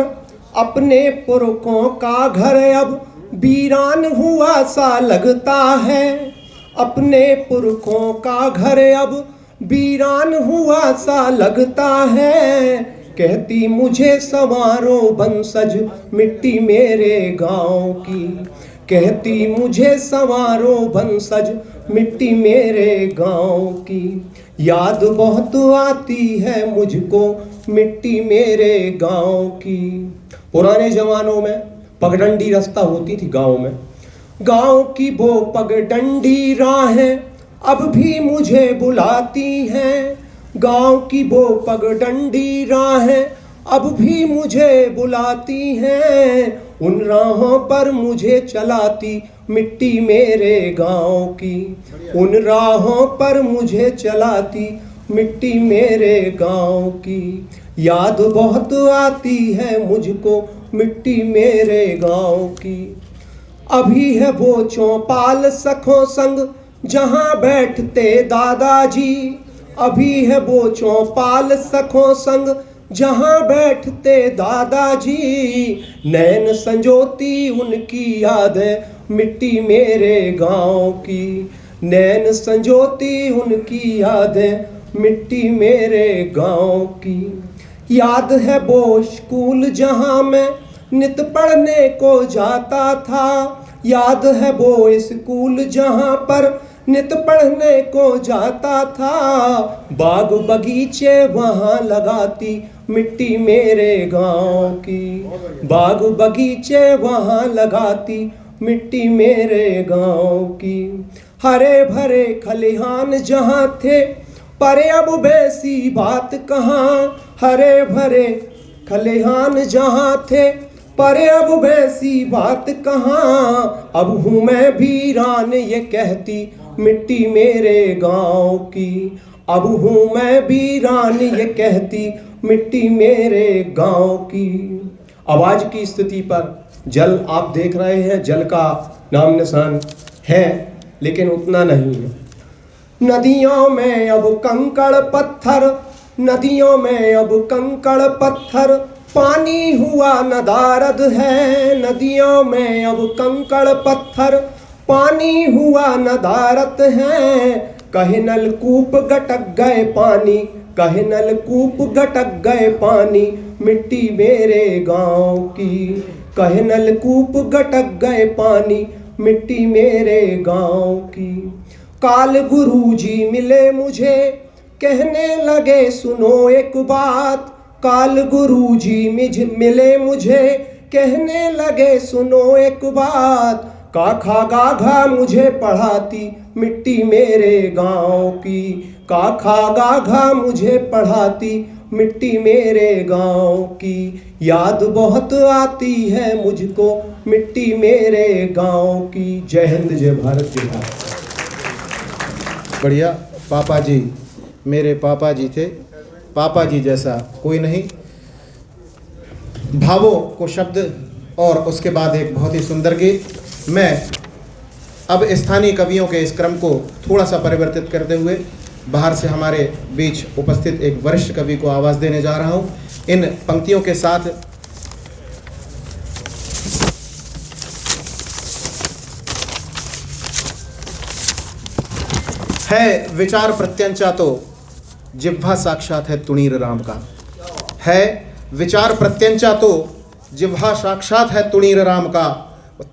[SPEAKER 9] अपने पुरखों का घर अब वीरान हुआ सा लगता है, अपने पुरखों का घर अब वीरान हुआ सा लगता है, कहती मुझे संवारो बंसज मिट्टी मेरे गांव की, कहती मुझे संवारो बंसज मिट्टी मेरे गांव की, याद बहुत आती है मुझको मिट्टी मेरे गांव की। पुराने ज़मानों में पगडंडी रास्ता होती थी गांव में, गांव की वो पगडंडी राहें अब भी मुझे बुलाती हैं, गांव की वो पगडंडी राहें अब भी मुझे बुलाती हैं, उन राहों पर मुझे चलाती मिट्टी मेरे गांव की, उन राहों पर मुझे चलाती मिट्टी मेरे गांव की। याद बहुत आती है मुझको मिट्टी मेरे गांव की। अभी है वो चौपाल सखों संग जहाँ बैठते दादाजी, अभी है वो चौपाल सखों संग जहाँ बैठते दादाजी, नैन संजोती उनकी याद है मिट्टी मेरे गांव की, नैन संजोती उनकी याद है मिट्टी मेरे गांव की। याद है वो स्कूल जहाँ मैं नित पढ़ने को जाता था, याद है वो स्कूल जहाँ पर नित पढ़ने को जाता था, बाग बगीचे वहाँ लगाती मिट्टी मेरे गांव की, बाग बगीचे वहाँ लगाती मिट्टी मेरे गांव की। हरे भरे खलिहान जहाँ थे पर अब वैसी बात कहाँ, हरे भरे खलिहान जहाँ थे पर अब वैसी बात कहाँ, अब हूँ मैं वीरान ये कहती मिट्टी मेरे गांव की, अब हूँ मैं वीरान ये कहती मिट्टी मेरे गांव की। आवाज की स्थिति पर जल आप देख रहे हैं, जल का नाम निशान है लेकिन उतना नहीं है। नदियों में अब कंकड़ पत्थर, नदियों में अब कंकड़ पत्थर, पानी हुआ नदारद है, नदियों में अब कंकड़ पत्थर, पानी हुआ नदारत है। कहे नलकूप गटक गए पानी, कहे नलकूप गटक गए पानी मिट्टी मेरे गांव की, कहे नलकूप गटक गए पानी मिट्टी मेरे गांव की। काल गुरुजी मिले मुझे कहने लगे सुनो एक बात, काल गुरुजी मिले मुझे कहने लगे सुनो एक बात, काखा गाघा मुझे पढ़ाती मिट्टी मेरे गांव की, काखा गाघा मुझे पढ़ाती मिट्टी मेरे गांव की। याद बहुत आती है मुझको मिट्टी मेरे गांव की। जय हिंद, जय भारत, जय भारत।
[SPEAKER 8] बढ़िया। पापा जी मेरे पापा जी थे, पापा जी जैसा कोई नहीं। भावों को शब्द और उसके बाद एक बहुत ही सुंदर गीत। मैं अब स्थानीय कवियों के इस क्रम को थोड़ा सा परिवर्तित करते हुए बाहर से हमारे बीच उपस्थित एक वरिष्ठ कवि को आवाज़ देने जा रहा हूँ। इन पंक्तियों के साथ है विचार प्रत्यंचा तो जिह्वा साक्षात है तुणीर राम का, है विचार प्रत्यंचा तो जिह्वा साक्षात है तुणीर राम का,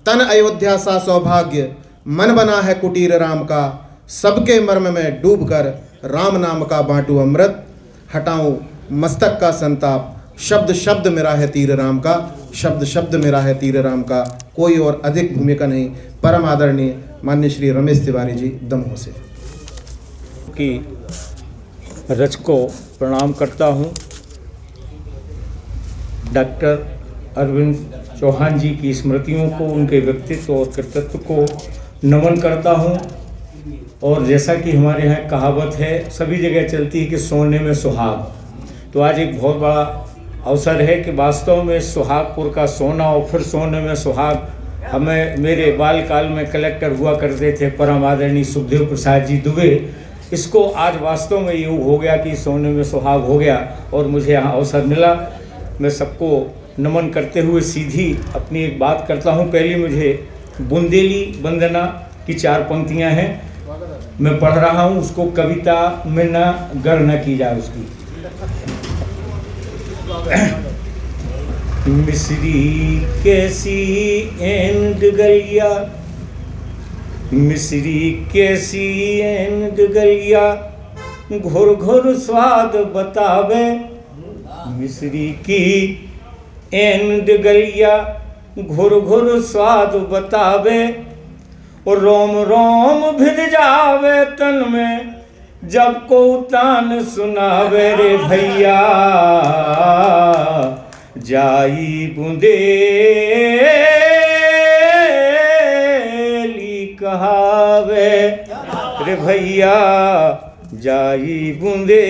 [SPEAKER 8] तन अयोध्या सा सौभाग्य मन बना है कुटीर राम का, सबके मर्म में डूबकर राम नाम का बांटू अमृत, हटाऊं मस्तक का संताप, शब्द शब्द मेरा है तीर राम का, शब्द शब्द मेरा है तीर राम का। कोई और अधिक भूमिका नहीं। परम आदरणीय माननीय श्री रमेश तिवारी जी दमोह से
[SPEAKER 10] की रच को प्रणाम करता हूँ। डॉक्टर अरविंद चौहान जी की स्मृतियों को, उनके व्यक्तित्व और कृतित्व को नमन करता हूँ। और जैसा कि हमारे यहाँ कहावत है, सभी जगह चलती है कि सोने में सुहाग, तो आज एक बहुत बड़ा अवसर है कि वास्तव में सुहागपुर का सोना और फिर सोने में सुहाग हमें मेरे बालकाल में कलेक्टर हुआ करते थे परम आदरणीय सुखदेव प्रसाद जी दुबे, इसको आज वास्तव में यूँ हो गया कि सोने में सुहाग हो गया और मुझे यहाँ अवसर मिला। मैं सबको नमन करते हुए सीधी अपनी एक बात करता हूँ। पहले मुझे बुंदेली वंदना की 4 पंक्तियाँ हैं, मैं पढ़ रहा हूँ, उसको कविता में न गढ़ की जाए उसकी। मिस्री कैसी एंड गलिया, मिस्री कैसी एंड गलिया, घुर घुर स्वाद बतावे, मिस्री की एंड गलिया घुर घुर स्वाद बतावे, और रोम रोम भिद जावे तन में जब को तान सुनावे रे भैया जाई बुंदेली कहावे रे भैया जाई बुंदेली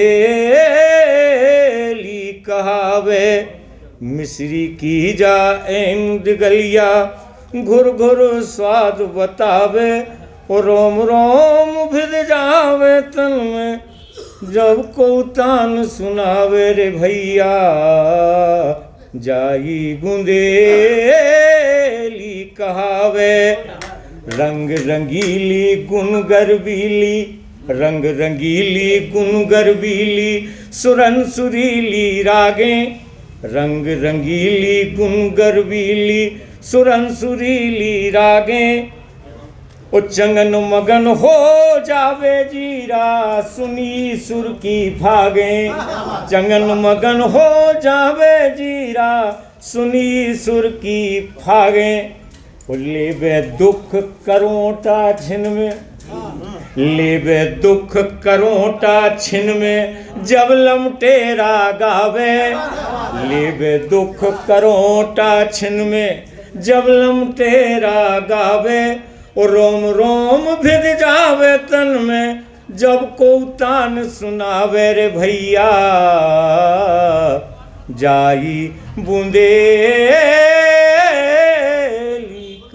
[SPEAKER 10] कहावे मिश्री की जा एंड गलिया घुर घुर स्वाद बतावे और रोम रोम भिद जावे तन में जब को तान सुनावे रे भैया जाई बुंदेली कहावे रंग रंगीली गुण गरबीली रंग रंगीली गुण गरबीली सुरन सुरीली रागें रंग रंगीली गुण गरबीली सुरन सुरीली रागें ओ चंगन मगन हो जावे जीरा सुनी सुर की भागें चंगन मगन हो जावे जीरा सुनी सुर की भागें लेबे दुख करोटा छिन में लेबे दुख करोटा छिन में जब लमटेरा गावे लेबे दुख करोटा छिन में जब लमटेरा गावे और रोम रोम भिद जावे तन में जब को तान सुनावे रे भैया जाई बुंदेली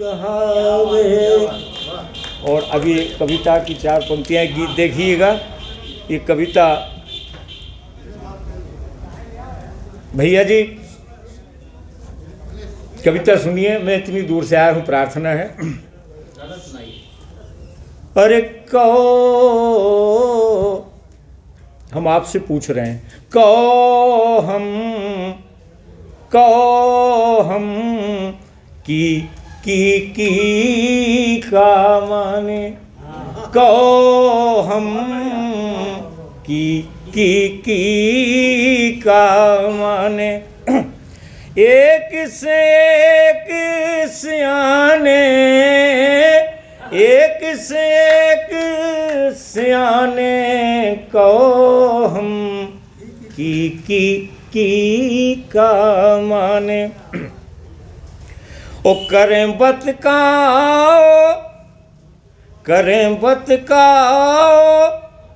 [SPEAKER 10] कहावे। और अभी कविता की 4 पंक्तियां गीत देखिएगा। ये कविता भैया जी कविता सुनिए। मैं इतनी दूर से आया हूँ, प्रार्थना है। अरे कहो हम आपसे पूछ रहे हैं, कहो हम की का माने कहो हम की का माने एक से एक सियाने एक से एक सियाने कहो हम की का माने ओ करें बतकाओ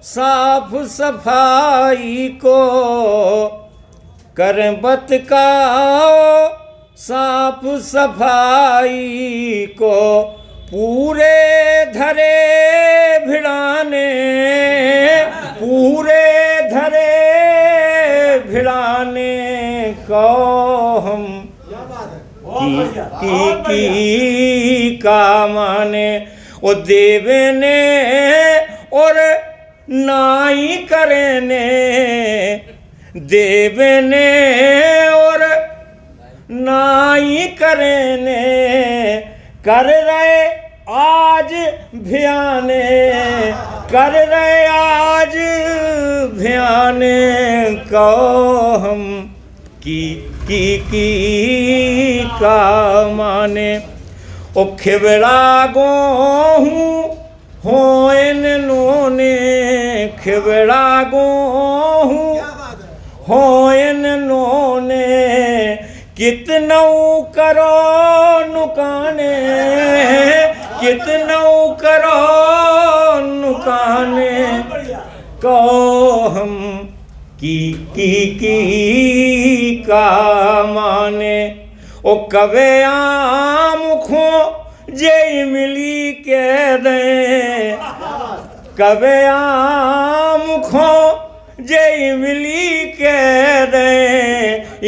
[SPEAKER 10] साफ सफाई को करें बतकाओ साफ सफाई को पूरे धरे भिड़ाने को हम की का माने ओ देवे ने और नाई करेने देवे ने और नाई करेने कर रहे आज भियाने कर रहे आज भियाने कहो हम की का माने ओ खिबड़ा गोहूँ हो इन नोने खिबड़ा गोहूँ हो इन नोने कितनऊ करो नुकाने कितनऊ करो नुकाने कहो हम की का माने ओ कवे आम खो जय मिली के दे कवे आम खो जय मिली के दे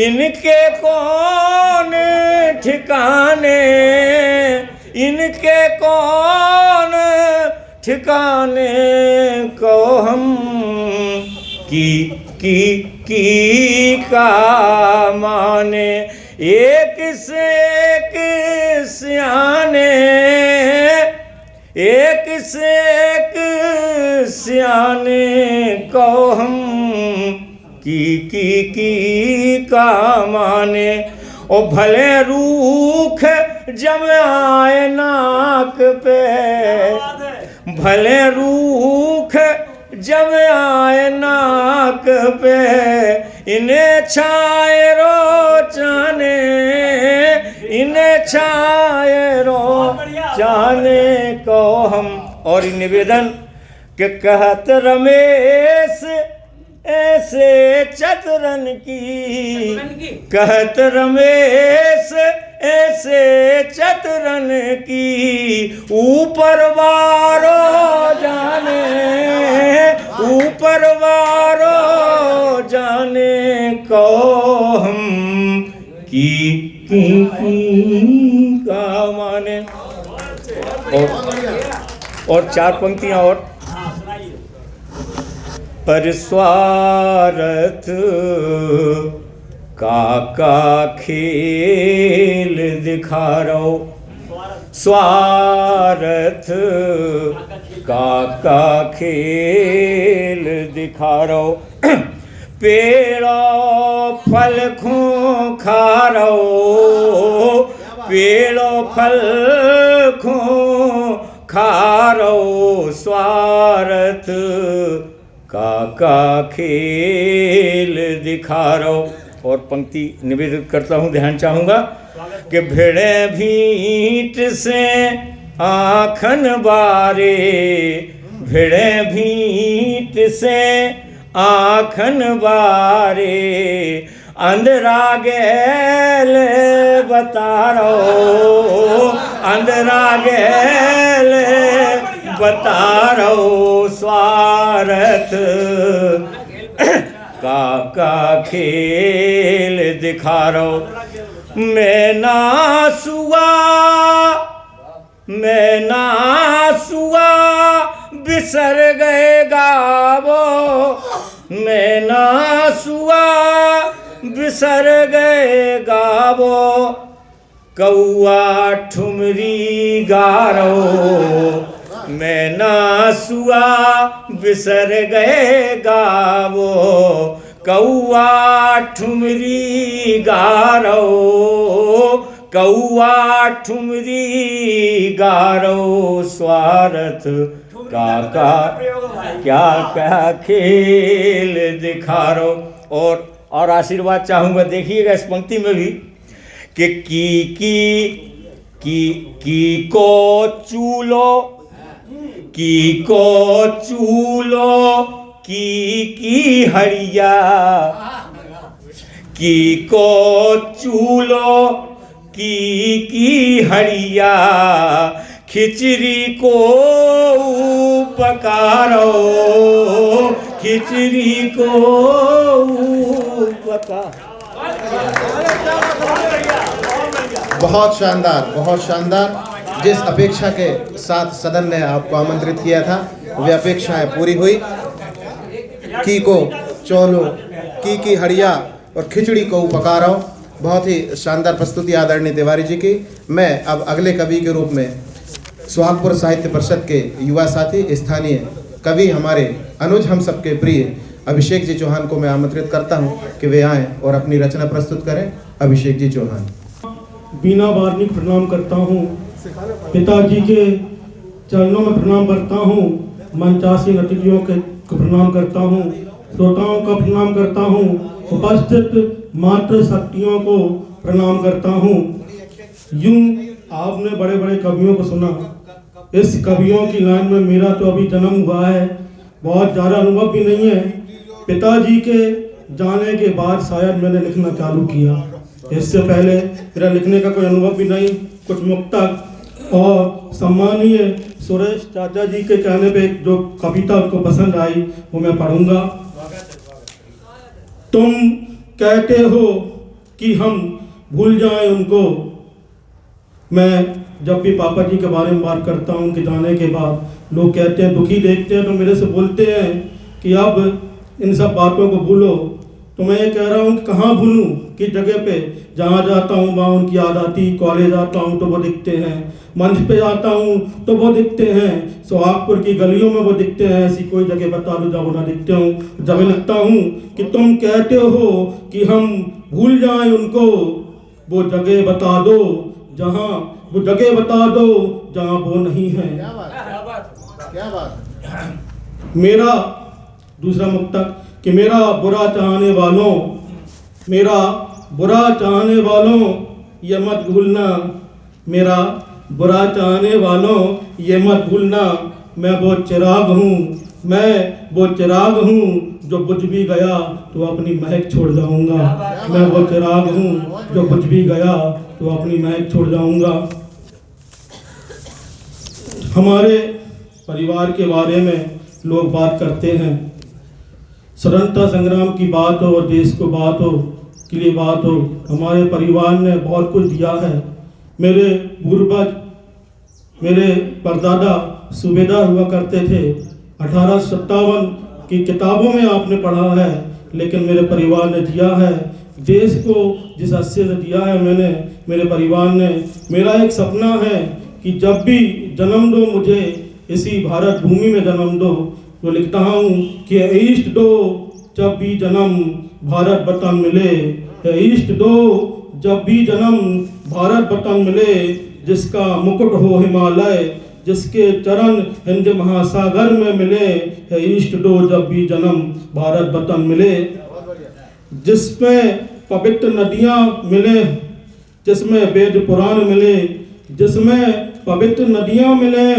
[SPEAKER 10] इनके कौन ठिकाने इनके कौन ठिकाने को हम की का माने एक से एक सियाने एक से एक सियाने को हम की का माने ओ भले रूख जब आए नाक पे, भले रूख जब आए नाक पे, इन्हें छाए रोचाने, इन्हें छाए रोचाने को हम। और निवेदन के कहत रमेश ऐसे चतुरन की, कहत रमेश ऐसे चतुरन की, ऊपर वारो जाने, ऊपर वारो जाने को हम की का माने। और 4 पंक्तियां और। पर स्वार्थ का खेल दिखा रहो, स्वार्थ का खेल दिखा रहो, पेड़ों फल खूं खा रहो, पेड़ों फल खूं खा रहो, स्वार्थ का खेल दिखा रहो। और पंक्ति निवेदित करता हूँ, ध्यान चाहूँगा कि भिड़े भीट से आँखन बारे, भिड़े भीट से आँखन बारे, अंधरा गैल बता रहो, अंधरा गैल बता रहो, स्वार्थ का खेल दिखा रहो। मैं ना सुआ बिसर गए गावो, मैं ना सुआ बिसर गए गावो, कौआ ठुमरी गारो, मैं ना सुआ बिसर गए गावो, कौआ ठुमरी गारो, कौआ ठुमरी गारो, स्वार्थ का क्या क्या खेल दिखा रो। और आशीर्वाद चाहूँगा, देखिएगा इस पंक्ति में भी कि की को चूलो, की को चूलो की हड़िया, की को चूलो की हड़िया, खिचड़ी को पकारो, खिचड़ी को पकारो।
[SPEAKER 8] बहुत शानदार, बहुत शानदार। जिस अपेक्षा के साथ सदन ने आपको आमंत्रित किया था, वे अपेक्षाएं पूरी हुई। की को चौलो की हड़िया और खिचड़ी को पकारो। बहुत ही शानदार प्रस्तुति आदरणीय तिवारी जी की। मैं अब अगले कवि के रूप में सुहागपुर साहित्य परिषद के युवा साथी, स्थानीय कवि, हमारे अनुज हम सबके प्रिय अभिषेक जी चौहान को मैं आमंत्रित करता हूं कि वे आएँ और अपनी रचना प्रस्तुत करें। अभिषेक जी चौहान।
[SPEAKER 11] बीना वार्निक प्रणाम करता हूँ, पिताजी के चरणों में प्रणाम करता हूँ, मंचासीन अतिथियों को प्रणाम करता हूँ, श्रोताओं का प्रणाम करता हूँ, उपस्थित मातृ शक्तियों को प्रणाम करता हूँ। यूं आपने बड़े बड़े कवियों को सुना, इस कवियों की लाइन में मेरा तो अभी जन्म हुआ है, बहुत ज़्यादा अनुभव भी नहीं है। पिताजी के जाने के बाद शायद मैंने लिखना चालू किया, इससे पहले मेरा लिखने का कोई अनुभव भी नहीं। कुछ मुक्तक और सम्मानीय सुरेश चाचा जी के कहने पे जो कविता उनको पसंद आई वो मैं पढ़ूंगा। तुम कहते हो कि हम भूल जाएं उनको, मैं जब भी पापा जी के बारे में बात करता हूँ उनके जाने के बाद लोग कहते हैं, दुखी देखते हैं तो मेरे से बोलते हैं कि अब इन सब बातों को भूलो। तो मैं ये कह रहा हूँ कि कहाँ भूलूँ, किस जगह पे। जहाँ जाता हूँ वहाँ उनकी याद आती, कॉलेज आता हूँ तो वो दिखते हैं, मंच पे जाता हूँ तो वो दिखते हैं, सुहागपुर की गलियों में वो दिखते हैं। ऐसी कोई जगह बता दो जहाँ वो ना दिखते हूँ। जब मैं लिखता हूँ कि तुम कहते हो कि हम भूल जाएं उनको, वो जगह बता दो जहाँ वो जगह बता दो जहाँ वो नहीं है।
[SPEAKER 8] क्या बात।
[SPEAKER 11] मेरा दूसरा मुक्तक कि मेरा बुरा चाहने वालों, मेरा बुरा चाहने वालों ये मत भूलना, मेरा बुरा चाहने वालों ये मत भूलना, मैं वो चिराग हूँ, मैं वो चिराग हूँ जो बुझ भी गया तो अपनी महक छोड़ जाऊंगा। मैं वो चिराग हूँ जो बुझ भी गया तो अपनी महक छोड़ जाऊंगा। हमारे परिवार के बारे में लोग बात करते हैं, स्वतंत्रता संग्राम की बात हो, देश को बात हो, के लिए बात हो, हमारे परिवार ने बहुत कुछ दिया है। मेरे पूर्वज, मेरे परदादा सूबेदार हुआ करते थे। 1857 की किताबों में आपने पढ़ा है, लेकिन मेरे परिवार ने दिया है देश को जिस हिस्से से दिया है मैंने, मेरे परिवार ने। मेरा एक सपना है कि जब भी जन्म दो मुझे इसी भारत भूमि में जन्म दो, तो लिखता हूँ कि ईस्ट दो जब भी जन्म भारत वतन मिले, ईस्ट दो जब भी जन्म भारत वतन मिले, जिसका मुकुट हो हिमालय, जिसके चरण हिंद महासागर में मिले, ईस्ट दो जब भी जन्म भारत वतन मिले, जिसमें पवित्र नदियाँ मिले, जिसमें वेद पुराण मिले, जिसमें पवित्र नदियाँ मिले,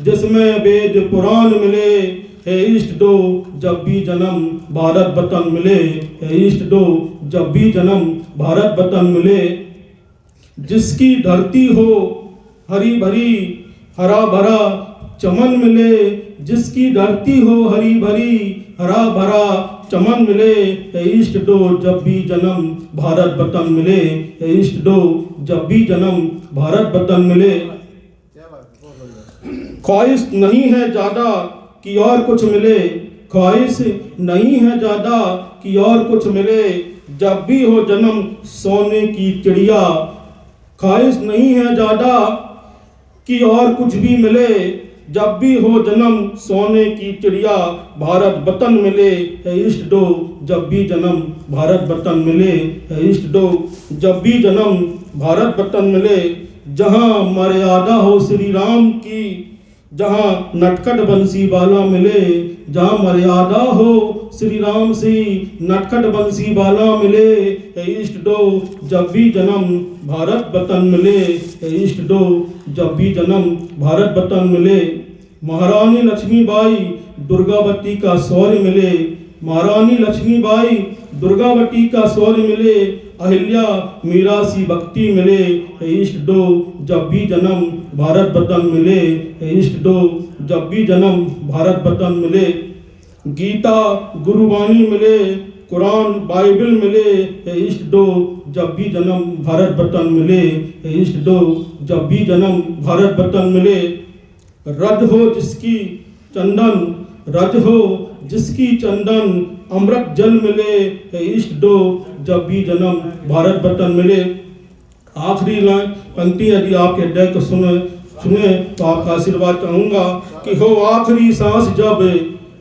[SPEAKER 11] जिसमें वेद पुराण मिले, ईस्ट दो जब भी जन्म भारत वतन मिले, ईस्ट दो जब भी जन्म भारत वतन मिले, जिसकी धरती हो हरी भरी हरा भरा चमन मिले, जिसकी धरती हो हरी भरी हरा भरा चमन मिले, ईस्ट दो जब भी जन्म भारत वतन मिले, ईस्ट दो जब भी जन्म भारत वतन मिले। ख्वाहिश नहीं है ज़्यादा कि और कुछ मिले, ख्वाहिश नहीं है ज़्यादा कि और कुछ मिले, जब भी हो जन्म सोने की चिड़िया, ख्वाहिश नहीं है ज़्यादा कि और कुछ भी मिले, जब भी हो जन्म सोने की चिड़िया, भारत वतन मिले, ईस्ट दो जब भी जन्म भारत वतन मिले, ईस्ट दो जब भी जन्म भारत वतन मिले, जहाँ मर्यादा हो श्री राम की, जहाँ नटखट बंसी वाला मिले, जहाँ मर्यादा हो श्री राम सी नटखट बंसी वाला मिले, ईस्ट दो जब भी जन्म भारत वतन मिले, ईस्ट दो जब भी जन्म भारत वतन मिले। महारानी लक्ष्मीबाई दुर्गावती का शौर्य मिले, महारानी लक्ष्मीबाई दुर्गावती का शौर्य मिले, अहिल्या मीरा सी भक्ति मिले, ईस्ट दो जब भी जन्म भारत वतन मिले, ईस्ट दो जब भी जन्म भारत वतन मिले। गीता गुरुवाणी मिले, कुरान बाइबल मिले, ईस्ट दो जब भी जन्म भारत वतन मिले, ईस्ट दो जब भी जन्म भारत वतन मिले। रज हो जिसकी चंदन, रज हो जिसकी चंदन, अमृत जल मिले, ईस्ट दो जब भी जन्म भारत वतन मिले। आखिरी लाइन पंक्ति यदि आपके हृदय को सुने तो आपका आशीर्वाद चाहूँगा कि हो आखिरी सांस जब,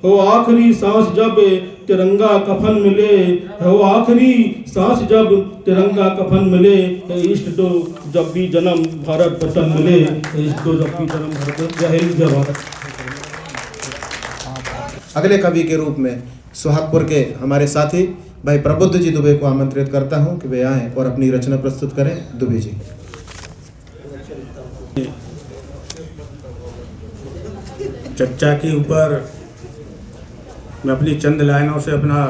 [SPEAKER 11] हो आखिरी सांस जब तिरंगा कफन मिले, हो आखिरी सांस जब तिरंगा कफन मिले, ईस्ट दो जब भी जन्म भारत वतन मिले, ईस्ट दो जब भी जन्म भारत। जय हिंद जय भारत।
[SPEAKER 8] अगले कवि के रूप में सुहागपुर के हमारे साथी भाई प्रबुद्ध जी दुबे को आमंत्रित करता हूं कि वे आएं और अपनी रचना प्रस्तुत करें। दुबे जी।
[SPEAKER 12] चच्चा के ऊपर मैं अपनी चंद लाइनों से अपना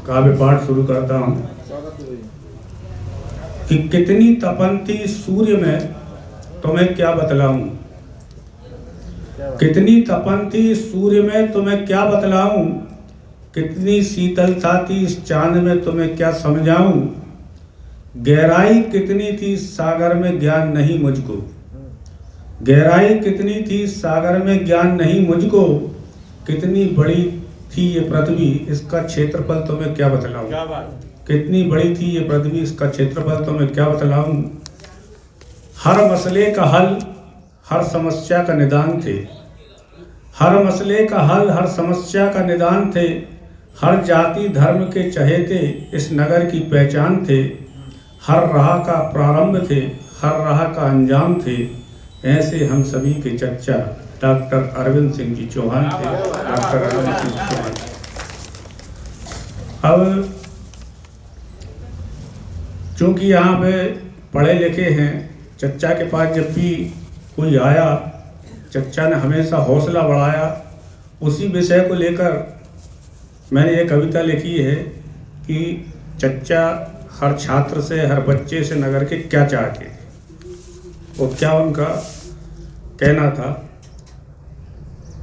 [SPEAKER 12] काव्य पाठ शुरू करता हूं कि कितनी तपंती सूर्य में तुम्हें क्या बतलाऊं, कितनी तपंती सूर्य में तुम्हें क्या बतलाऊं, कितनी शीतलता थी इस चांद में तुम्हें क्या समझाऊं, गहराई कितनी थी सागर में ज्ञान नहीं मुझको, गहराई कितनी थी सागर में ज्ञान नहीं मुझको, कितनी बड़ी थी ये पृथ्वी इसका क्षेत्रफल तुम्हें क्या बतलाऊं, कितनी बड़ी थी ये पृथ्वी इसका क्षेत्रफल तुम्हें क्या बतलाऊं। हर मसले का हल हर समस्या का निदान थे, हर मसले का हल हर समस्या का निदान थे, हर जाति धर्म के चहेते इस नगर की पहचान थे, हर राह का प्रारंभ थे, हर राह का अंजाम थे, ऐसे हम सभी के चच्चा डॉक्टर अरविंद सिंह जी चौहान थे। डॉक्टर अरविंद सिंह चौहान। अब चूँकि यहाँ पे पढ़े लिखे हैं, चच्चा के पास जब भी कोई आया, चच्चा ने हमेशा हौसला बढ़ाया। उसी विषय को लेकर मैंने ये कविता लिखी है कि चच्चा हर छात्र से, हर बच्चे से नगर के क्या चाहते थे और क्या उनका कहना था।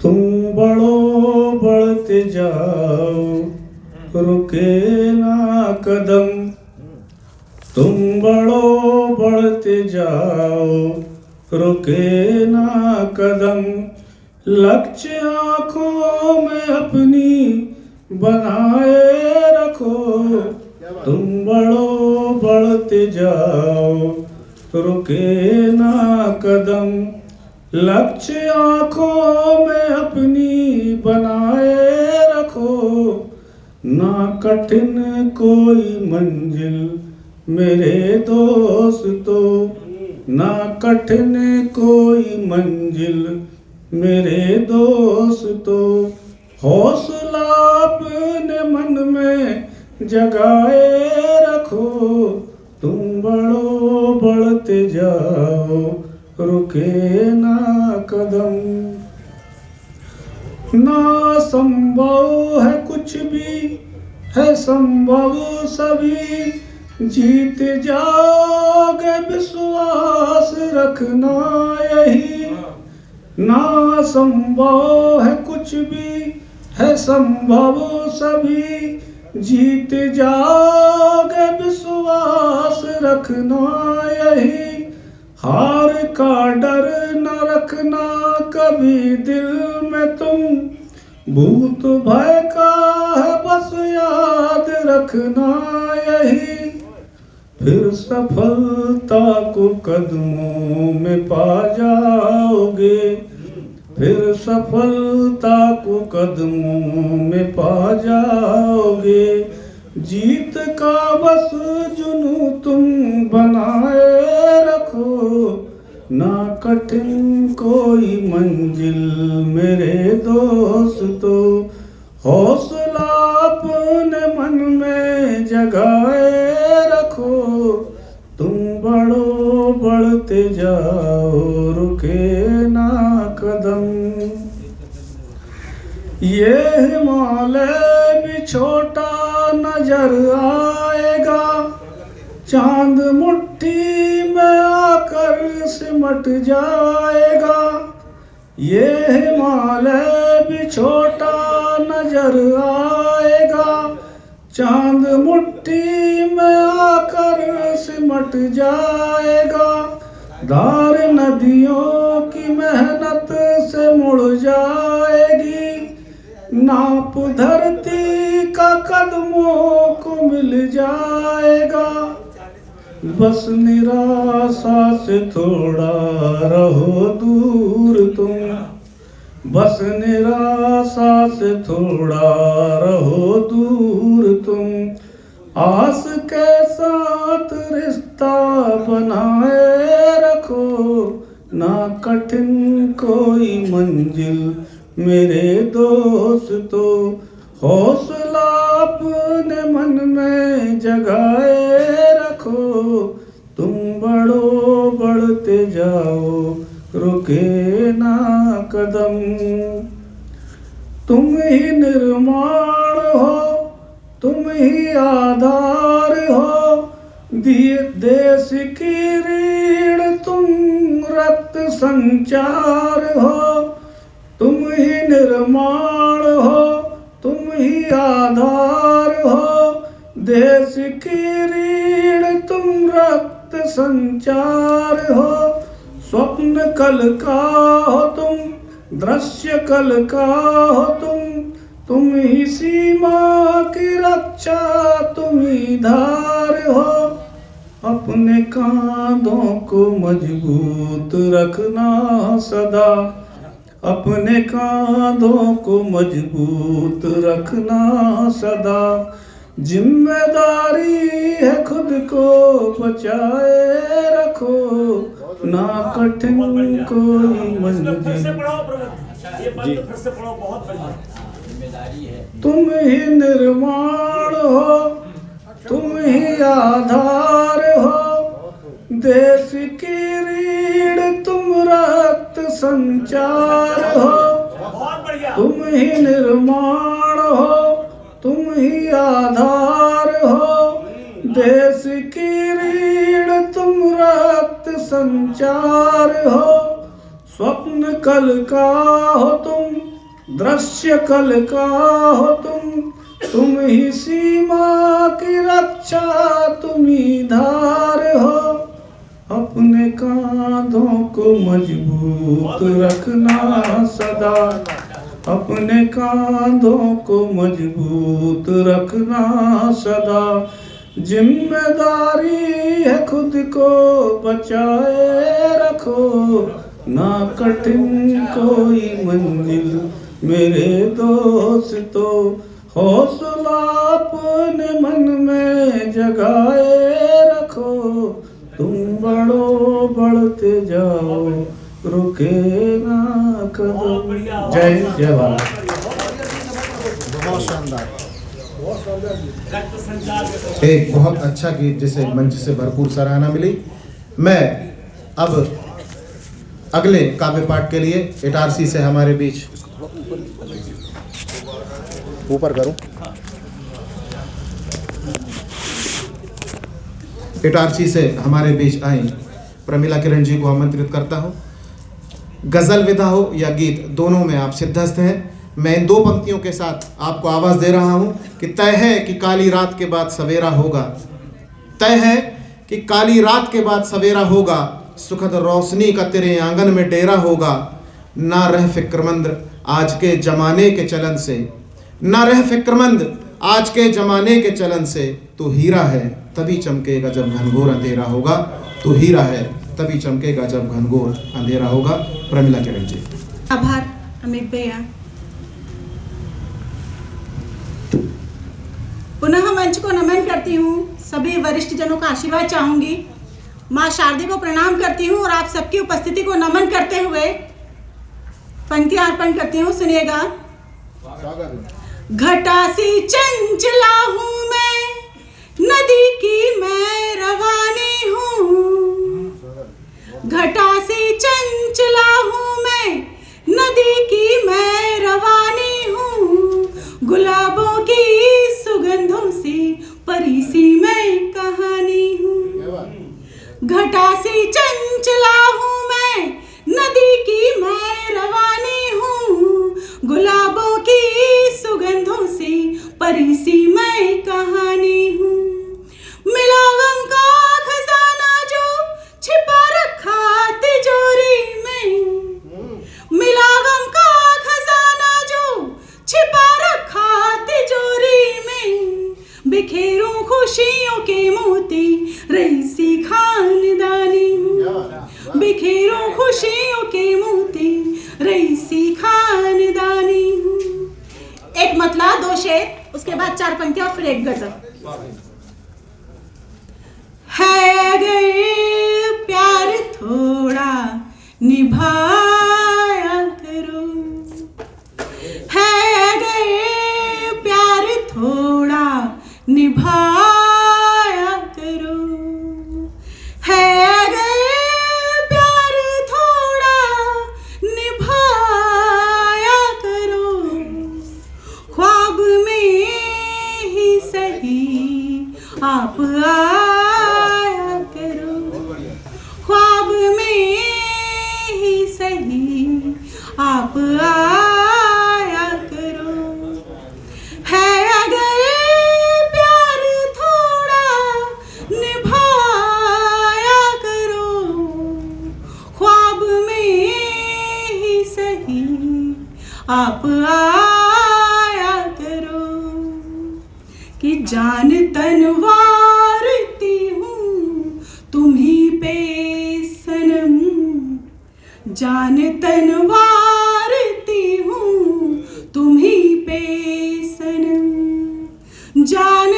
[SPEAKER 12] तुम बढ़ो बढ़ते जाओ, रुके ना कदम, तुम बढ़ो बढ़ते जाओ, रुके ना कदम, लक्ष्य आँखों में अपनी बनाए रखो, तुम बढ़ो बढ़ते जाओ, रुके ना कदम, लक्ष्य आँखों में अपनी बनाए रखो, ना कठिन कोई मंजिल मेरे दोस्तों, ना कठिन कोई मंजिल मेरे दोस्तों, हौसला अपने मन में जगाए रखो, तुम बढ़ो बढ़ते जाओ, रुके ना कदम, ना संभव है कुछ भी, है संभव सभी, जीत जाओगे विश्वास रखना यही, ना संभव है कुछ भी, है संभव सभी, जीत जाओगे विश्वास रखना यही, हार का डर न रखना कभी दिल में तुम, भूत भय का है बस याद रखना यही, फिर सफलता को कदमों में पा जाओगे, फिर सफलता को कदमों में पा जाओगे, जीत का बस जुनून तुम बनाए रखो, ना कठिन कोई मंजिल मेरे दोस्तों, हौसला अपने मन में जगाए रखो, तुम बढ़ो बढ़ते जाओ, रुके ना कदम, ये हिमालय भी छोटा नजर आएगा, चांद मुट्ठी में आकर सिमट जाएगा, ये हिमालय भी छोटा नजर आएगा, चांद मुट्ठी में आकर सिमट जाएगा, धार नदियों की मेहनत से मुड़ जाएगी, नाप धरती का कदमों को मिल जाएगा, बस निराशा से थोड़ा रहो दूर तुम, बस निराशा से थोड़ा रहो दूर तुम, आस के साथ रिश्ता बनाए रखो, ना कठिन कोई मंजिल मेरे दोस्तों, हौसला अपने मन में जगाए रखो, तुम बढ़ो बढ़ते जाओ, रुके ना कदम, तुम ही निर्माण हो, तुम ही आधार हो, देश की रीढ़ तुम रक्त संचार हो, तुम ही निर्माण हो, तुम ही आधार हो, देश की रीढ़ तुम रक्त संचार हो, स्वप्न कल का हो तुम, दृश्य कल का हो तुम ही सीमा की रक्षा, तुम ही धार हो, अपने कांधों को मजबूत रखना सदा, अपने कांधों को मजबूत रखना सदा, जिम्मेदारी है खुद को बचाए रखो, ना कठिन कोई मंजिल। तुम ही निर्माण हो, तुम ही आधार हो, देश की रीढ़ तुम रक्त संचार हो। तुम ही निर्माण हो, तुम ही आधार हो, देश की रीढ़ तुम रक्त संचार हो। स्वप्न कल का हो तुम, दृश्य कल का हो तुम ही सीमा की रक्षा, तुम ही धार हो। अपने कांधों को मजबूत रखना सदा, अपने कांधों को मजबूत रखना सदा। जिम्मेदारी है खुद को बचाए रखो, ना कठिन कोई मंजिल मेरे दोस्तों। हौसला अपने मन में जगाए रखो, तुम बढ़ो बढ़ते जाओ, रुके ना कदम। जय जय भारत।
[SPEAKER 8] बहुत शानदार, एक बहुत अच्छा गीत जिसे मंच से भरपूर सराहना मिली। मैं अब अगले काव्य पाठ के लिए इटारसी से हमारे बीच ऊपर करूं, इटारसी से हमारे बीच आई प्रमिला किरण जी को आमंत्रित करता हूं। गजल विधा हो या गीत, दोनों में आप सिद्धस्थ हैं। मैं इन दो पंक्तियों के साथ आपको आवाज दे रहा हूं कि तय है कि काली रात के बाद सवेरा होगा, तय है कि काली रात के बाद सवेरा होगा, सुखद रोशनी का तेरे आंगन में डेरा होगा। ना रह फिक्रमंद आज के जमाने के चलन से, ना रह फिक्रमंद आज के जमाने के चलन से। तू हीरा है तभी चमकेगा जब घनघोर अंधेरा होगा, तू हीरा है तभी चमकेगा जब घनघोर अंधेरा होगा। प्रमिला किरण जी।
[SPEAKER 2] आभार अमित भैया। पुनः मंच को नमन करती हूँ, सभी वरिष्ठ जनों का आशीर्वाद चाहूंगी। माँ शारदे को प्रणाम करती हूँ और आप सबकी उपस्थिति को नमन करते हुए पंक्तियां अर्पण करती हूँ। सुनिएगा। घटा सी चंचला हूँ मैं, नदी की मैं रवानी हूँ। घटा सी चंचला हूँ मैं, नदी की मैं रवानी हूँ। गुलाबों की सुगंधों से परी सी मैं कहानी हूँ। घटा सी चंचला हूँ मैं, नदी की मैं रवानी हूँ। गुलाबों की सुगंधों से परी सी मैं कहानी हूँ। मिला गम का खजाना जो छिपा रखा तिजोरी में, मिला गम का खजाना जो छिपा रखा तिजोरी में। बिखेरूं खुशियों के मोती रईसी खानदानी हूँ। बिखेरूं खुशियों के मोती रईसी खानदानी हूँ। एक मतला, दो शेर, उसके बाद चार पंक्तियां और फिर एक गजल। है अगर प्यार थोड़ा निभाया करो, है अगर प्यार थोड़ा निभाया करो, है अगर प्यार थोड़ा निभाया करो। ख्वाब में ही सही आप आया करो, ख्वाब में ही सही आप आया करो। है अगर प्यार थोड़ा निभाया करो, ख्वाब में ही सही आप आया करो। कि जान तन वारती हूँ तुम्हीं पे सनम, जान तन वारती हूँ तुम्हीं पे सनम। जान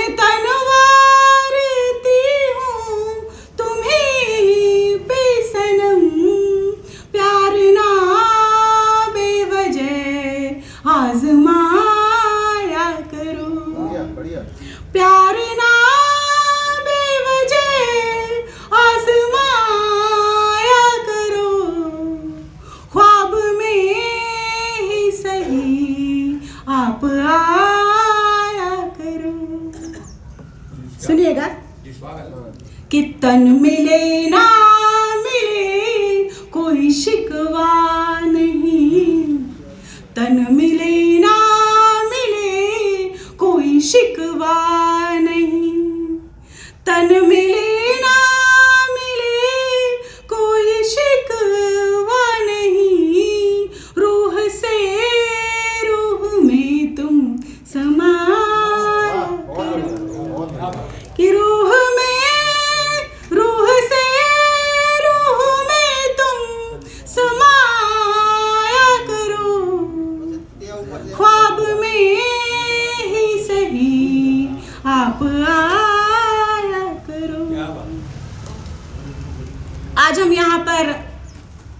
[SPEAKER 2] आज हम यहाँ पर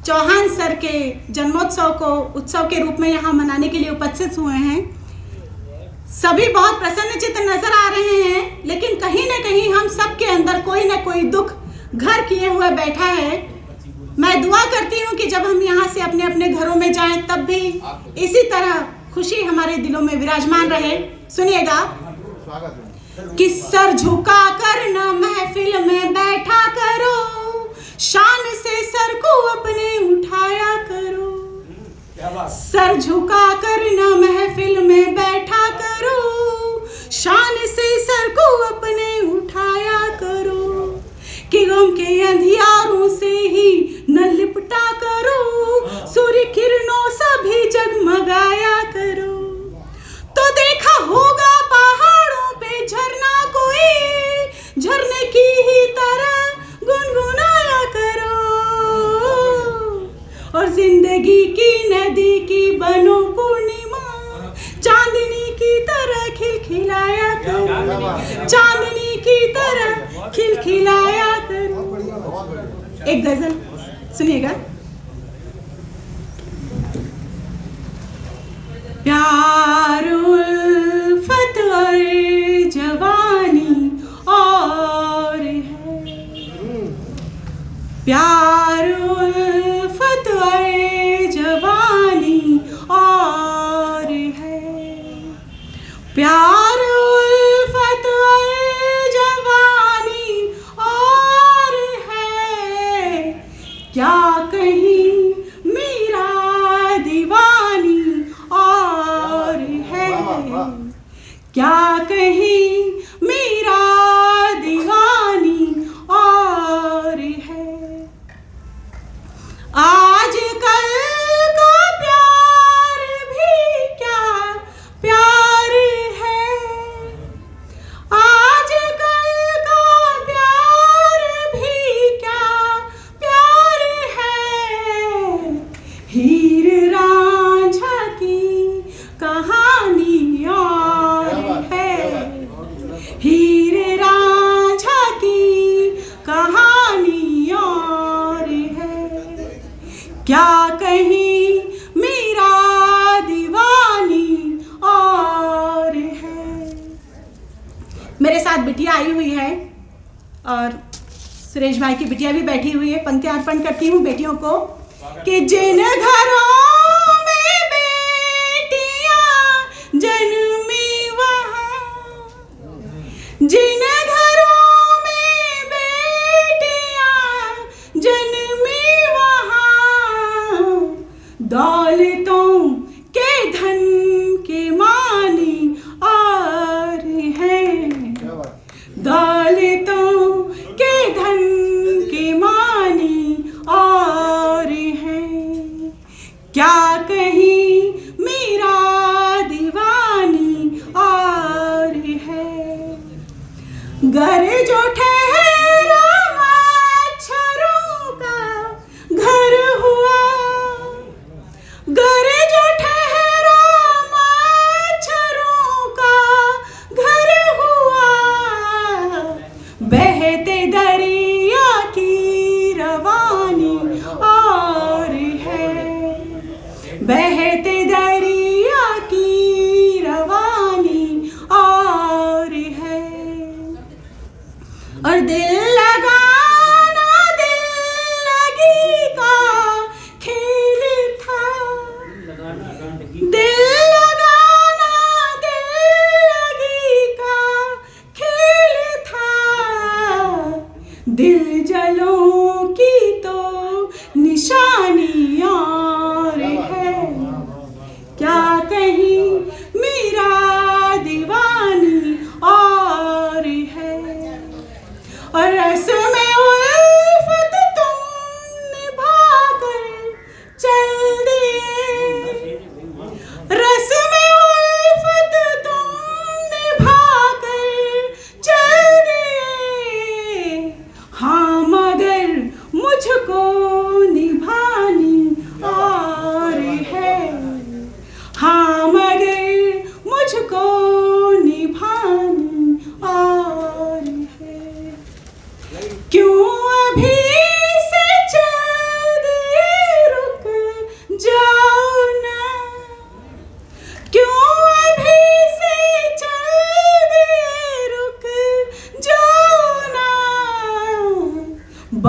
[SPEAKER 2] चौहान सर के जन्मोत्सव को उत्सव के रूप में यहाँ मनाने के लिए उपस्थित हुए हैं। सभी बहुत प्रसन्नचित्त नजर आ रहे हैं, लेकिन कहीं ना कहीं हम सब के अंदर कोई ना कोई दुख घर किए हुए बैठा है। मैं दुआ करती हूँ कि जब हम यहाँ से अपने अपने घरों में जाएं तब भी इसी तरह खुशी हमारे दिलों में विराजमान रहे। सुनिएगा कि सर झुका कर न महफिल में बैठा करो, शान से सर को अपने उठाया करो। सर झुका कर न महफिल में बैठा करो, शान से सर को अपने उठाया करो। कि गम के अंधियारों से ही न लिपटा करो, सूर्य किरणों सा भी जगमगाया करो। तो देखा होगा पहाड़ों पे झरना, कोई झरने की ही तरह गुनगुनाया करो। और जिंदगी की नदी की बनो पूर्णिमा, चांदनी की तरह खिलखिलाया करो, चांदनी की तरह खिलखिलाया करो। एक गजल सुनिएगा। प्यार उल्फत और जवानी और है, प्यार उल्फत और जवानी और है, प्यार उल्फत और जवानी और है। क्या कहीं मेरा दीवानी और है, क्या कहीं मेरा दीवानी और है। आजकल का प्यार भी क्या प्यार है, आजकल का प्यार भी क्या प्यार है। हीर रांझा की कहानी और है, हीर रांझा की कहानी और है। क्या कहीं मेरा दीवानी और है। मेरे साथ बिटिया आई हुई है और सुरेश भाई की बिटिया भी बैठी हुई है। पंक्तियां अर्पण करती हूँ बेटियों को कि जिन घरों में बेटियां जन्मी वहाँ, जिन घरों में बेटियां जन्मी वहाँ, दौलतों के धन के मानी और है, दौलतों के धन के मानी और है। क्या कहीं मेरा दीवानी और है। घर जो ठहरा मच्छरों का घर हुआ, घर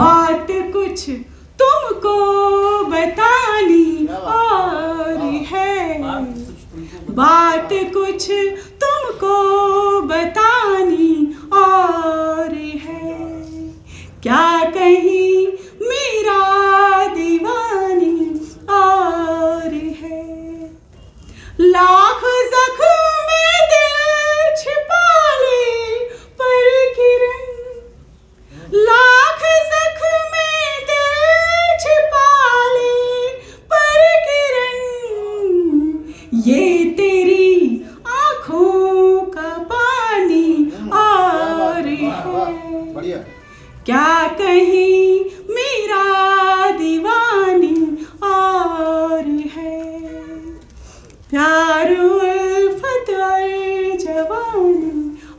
[SPEAKER 2] बात कुछ तुमको बतानी और है, बात कुछ तुमको बतानी और है। क्या कहीं मेरा दीवानी और है, लाख जख्म में दिल छिपा ले पर किरण, लाख जख्म में दिल छिपा ले पर किरण, ये तेरी आँखों का पानी और है। क्या कहीं मेरा दीवानी और है, प्यार उल्फत और जवानी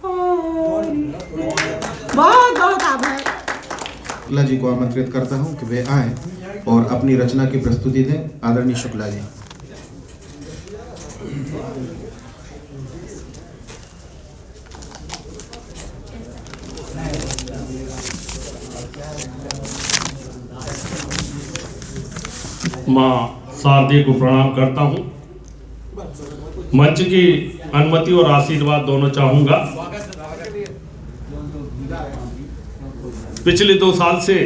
[SPEAKER 2] और है। बहुत बहुत आभार।
[SPEAKER 1] शुक्ला जी को आमंत्रित करता हूं कि वे आएं और अपनी रचना की प्रस्तुति दें। आदरणीय शुक्ला जी।
[SPEAKER 13] माँ शारदे को प्रणाम करता हूँ। मंच की अनुमति और आशीर्वाद दोनों चाहूँगा। पिछले 2 साल से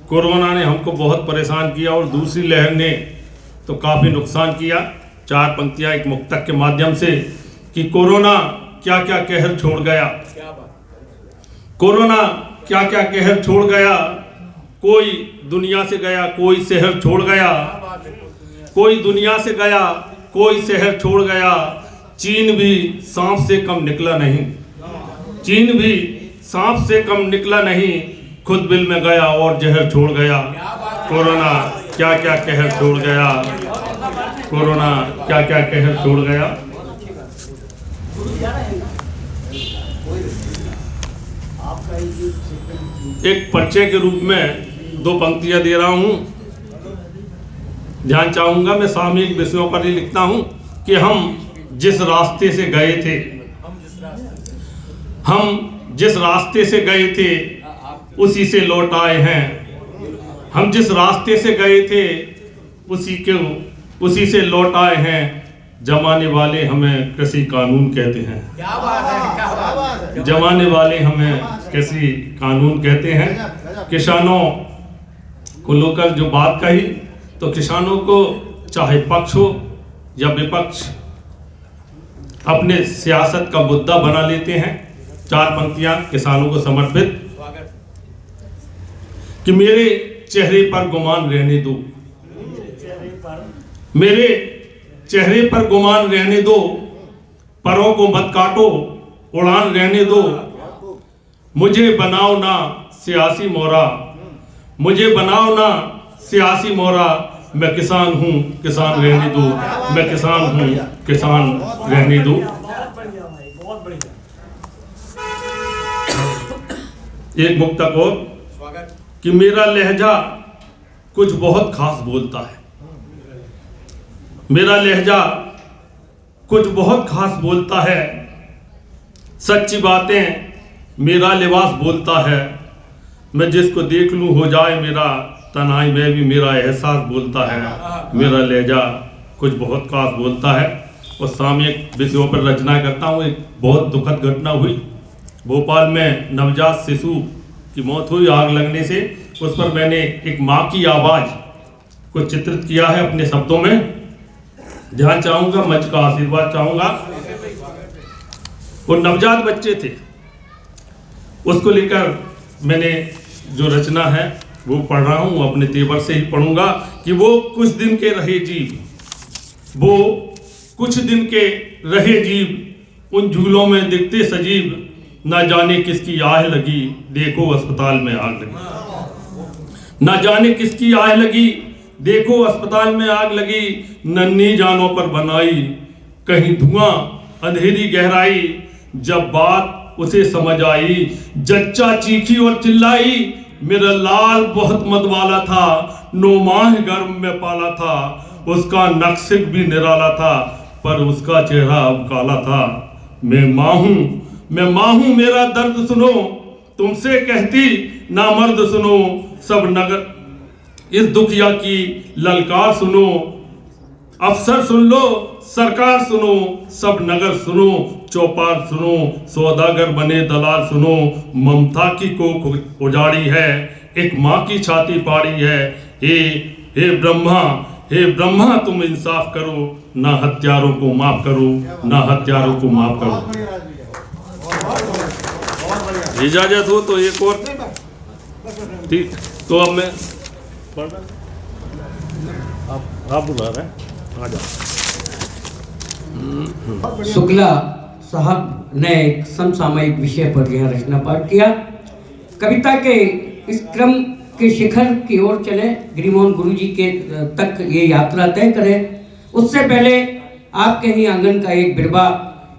[SPEAKER 13] कोरोना ने हमको बहुत परेशान किया और दूसरी लहर ने तो काफ़ी नुकसान किया। 4 पंक्तियाँ एक मुक्तक के माध्यम से कि कोरोना क्या क्या कहर छोड़ गया, कोरोना क्या क्या कहर छोड़ गया, कोई दुनिया से गया कोई शहर छोड़ गया, कोई दुनिया से गया कोई शहर छोड़ गया, चीन भी सांप से कम निकला नहीं, चीन भी सांप से कम निकला नहीं, खुद बिल में गया और जहर छोड़ गया। कोरोना क्या क्या कहर छोड़ गया, कोरोना क्या क्या कहर छोड़ गया। एक परिचय के रूप में 2 पंक्तियां दे रहा हूं। ध्यान चाहूंगा, मैं सामयिक विषयों पर ही लिखता हूं कि हम जिस रास्ते से गए थे, हम जिस रास्ते से गए थे उसी से लौट आए हैं, हम जिस रास्ते से गए थे उसी से लौट आए हैं। जमाने वाले हमें कृषि कानून कहते हैं, जमाने वाले हमें कृषि कानून कहते हैं। किसानों को लेकर जो बात कही तो किसानों को चाहे पक्ष हो या विपक्ष अपने सियासत का मुद्दा बना लेते हैं। 4 पंक्तियां किसानों को समर्पित कि मेरे चेहरे पर गुमान रहने दो, मेरे चेहरे पर गुमान रहने दो, परों को मत काटो उड़ान रहने दो, मुझे बनाओ ना सियासी मोरा, मुझे बनाओ ना सियासी मोरा, मैं किसान हूँ किसान रहने दो, मैं किसान हूँ किसान रहने दो। एक मुक्तक और कि मेरा लहजा कुछ बहुत खास बोलता है, मेरा लहजा कुछ बहुत खास बोलता है, सच्ची बातें मेरा लिबास बोलता है, मैं जिसको देख लूँ हो जाए मेरा तनाई में भी मेरा एहसास बोलता है, मेरा लहजा कुछ बहुत खास बोलता है। और सामयिक विषयों पर रचना करता हूँ। एक बहुत दुखद घटना हुई, भोपाल में नवजात शिशु की मौत हुई आग लगने से। उस पर मैंने एक माँ की आवाज़ को चित्रित किया है अपने शब्दों में। ध्यान चाहूँगा, मंच का आशीर्वाद चाहूँगा। वो नवजात बच्चे थे, उसको लेकर मैंने जो रचना है वो पढ़ रहा हूँ, अपने तेवर से ही पढ़ूंगा कि वो कुछ दिन के रहे जीव, वो कुछ दिन के रहे जीव, उन झूलों में दिखते सजीव, ना जाने किसकी आह लगी देखो अस्पताल में आग लगी, ना जाने किसकी आह लगी देखो अस्पताल में आग लगी, नन्ही जानों पर बनाई कहीं धुआं अंधेरी गहराई, जब बात उसे समझ आई जच्चा चीखी और चिल्लाई, मेरा लाल बहुत मत वाला था 9 माह गर्भ में पाला था, उसका नक्शिक भी निराला था पर उसका चेहरा अब काला था। मैं माँ हूँ मेरा दर्द सुनो, तुमसे कहती ना मर्द सुनो, सब नगर इस दुखिया की ललकार सुनो, अफसर सुन लो, सरकार सुनो, सब नगर सुनो, चौपाल सुनो, सौदागर बने दलाल सुनो, ममता की कोख उजाड़ी है, एक माँ की छाती पाड़ी है। हे ब्रह्मा, हे ब्रह्मा तुम इंसाफ करो, ना हत्यारों को माफ करो, ना हत्यारों को माफ करो। इजाजत हो तो एक और, ठीक, तो अब मैं आप बुला रहे हैं, आ जाओ।
[SPEAKER 6] शुक्ला साहब ने एक समसामयिक विषय पर यह रचना पाठ किया। कविता के इस क्रम के शिखर की ओर चले, गिरिमोहन गुरुजी के तक ये यात्रा तय करें, उससे पहले आपके ही आंगन का एक बिरबा,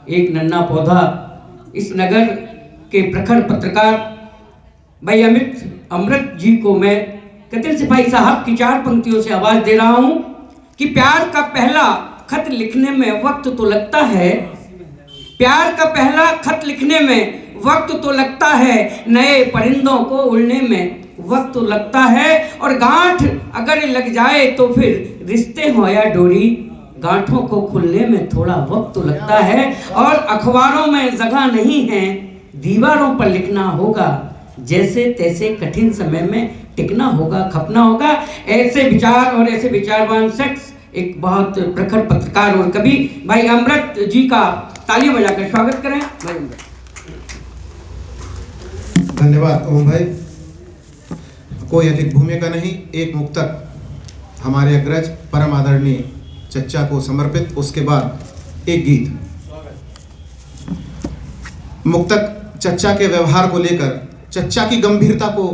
[SPEAKER 6] एक नन्हा पौधा, इस नगर के प्रखर पत्रकार भाई अमृत जी को मैं कतिल सिपाही साहब की 4 पंक्तियों से आवाज दे रहा हूं कि प्यार का पहला खत लिखने में वक्त तो लगता है, प्यार का पहला खत लिखने में वक्त तो लगता है, नए परिंदों को उड़ने में वक्त तो लगता है, और गांठ अगर लग जाए तो फिर रिश्ते हो या डोरी, गांठों को खुलने में थोड़ा वक्त तो लगता है, और अखबारों में जगह नहीं है, दीवारों पर लिखना होगा, जैसे तैसे कठिन समय में टिकना होगा, खपना होगा। ऐसे विचार और ऐसे विचारवान शख्स, एक बहुत प्रखर पत्रकार और कवि भाई अमृत जी का तालियां बजाकर स्वागत करें। भाई अमृत।
[SPEAKER 1] धन्यवाद ओम भाई। कोई अधिक भूमिका नहीं, एक मुक्तक हमारे अग्रज परम आदरणीय चच्चा को समर्पित, उसके बाद एक गीत। मुक्तक चच्चा के व्यवहार को लेकर, चच्चा की गंभीरता को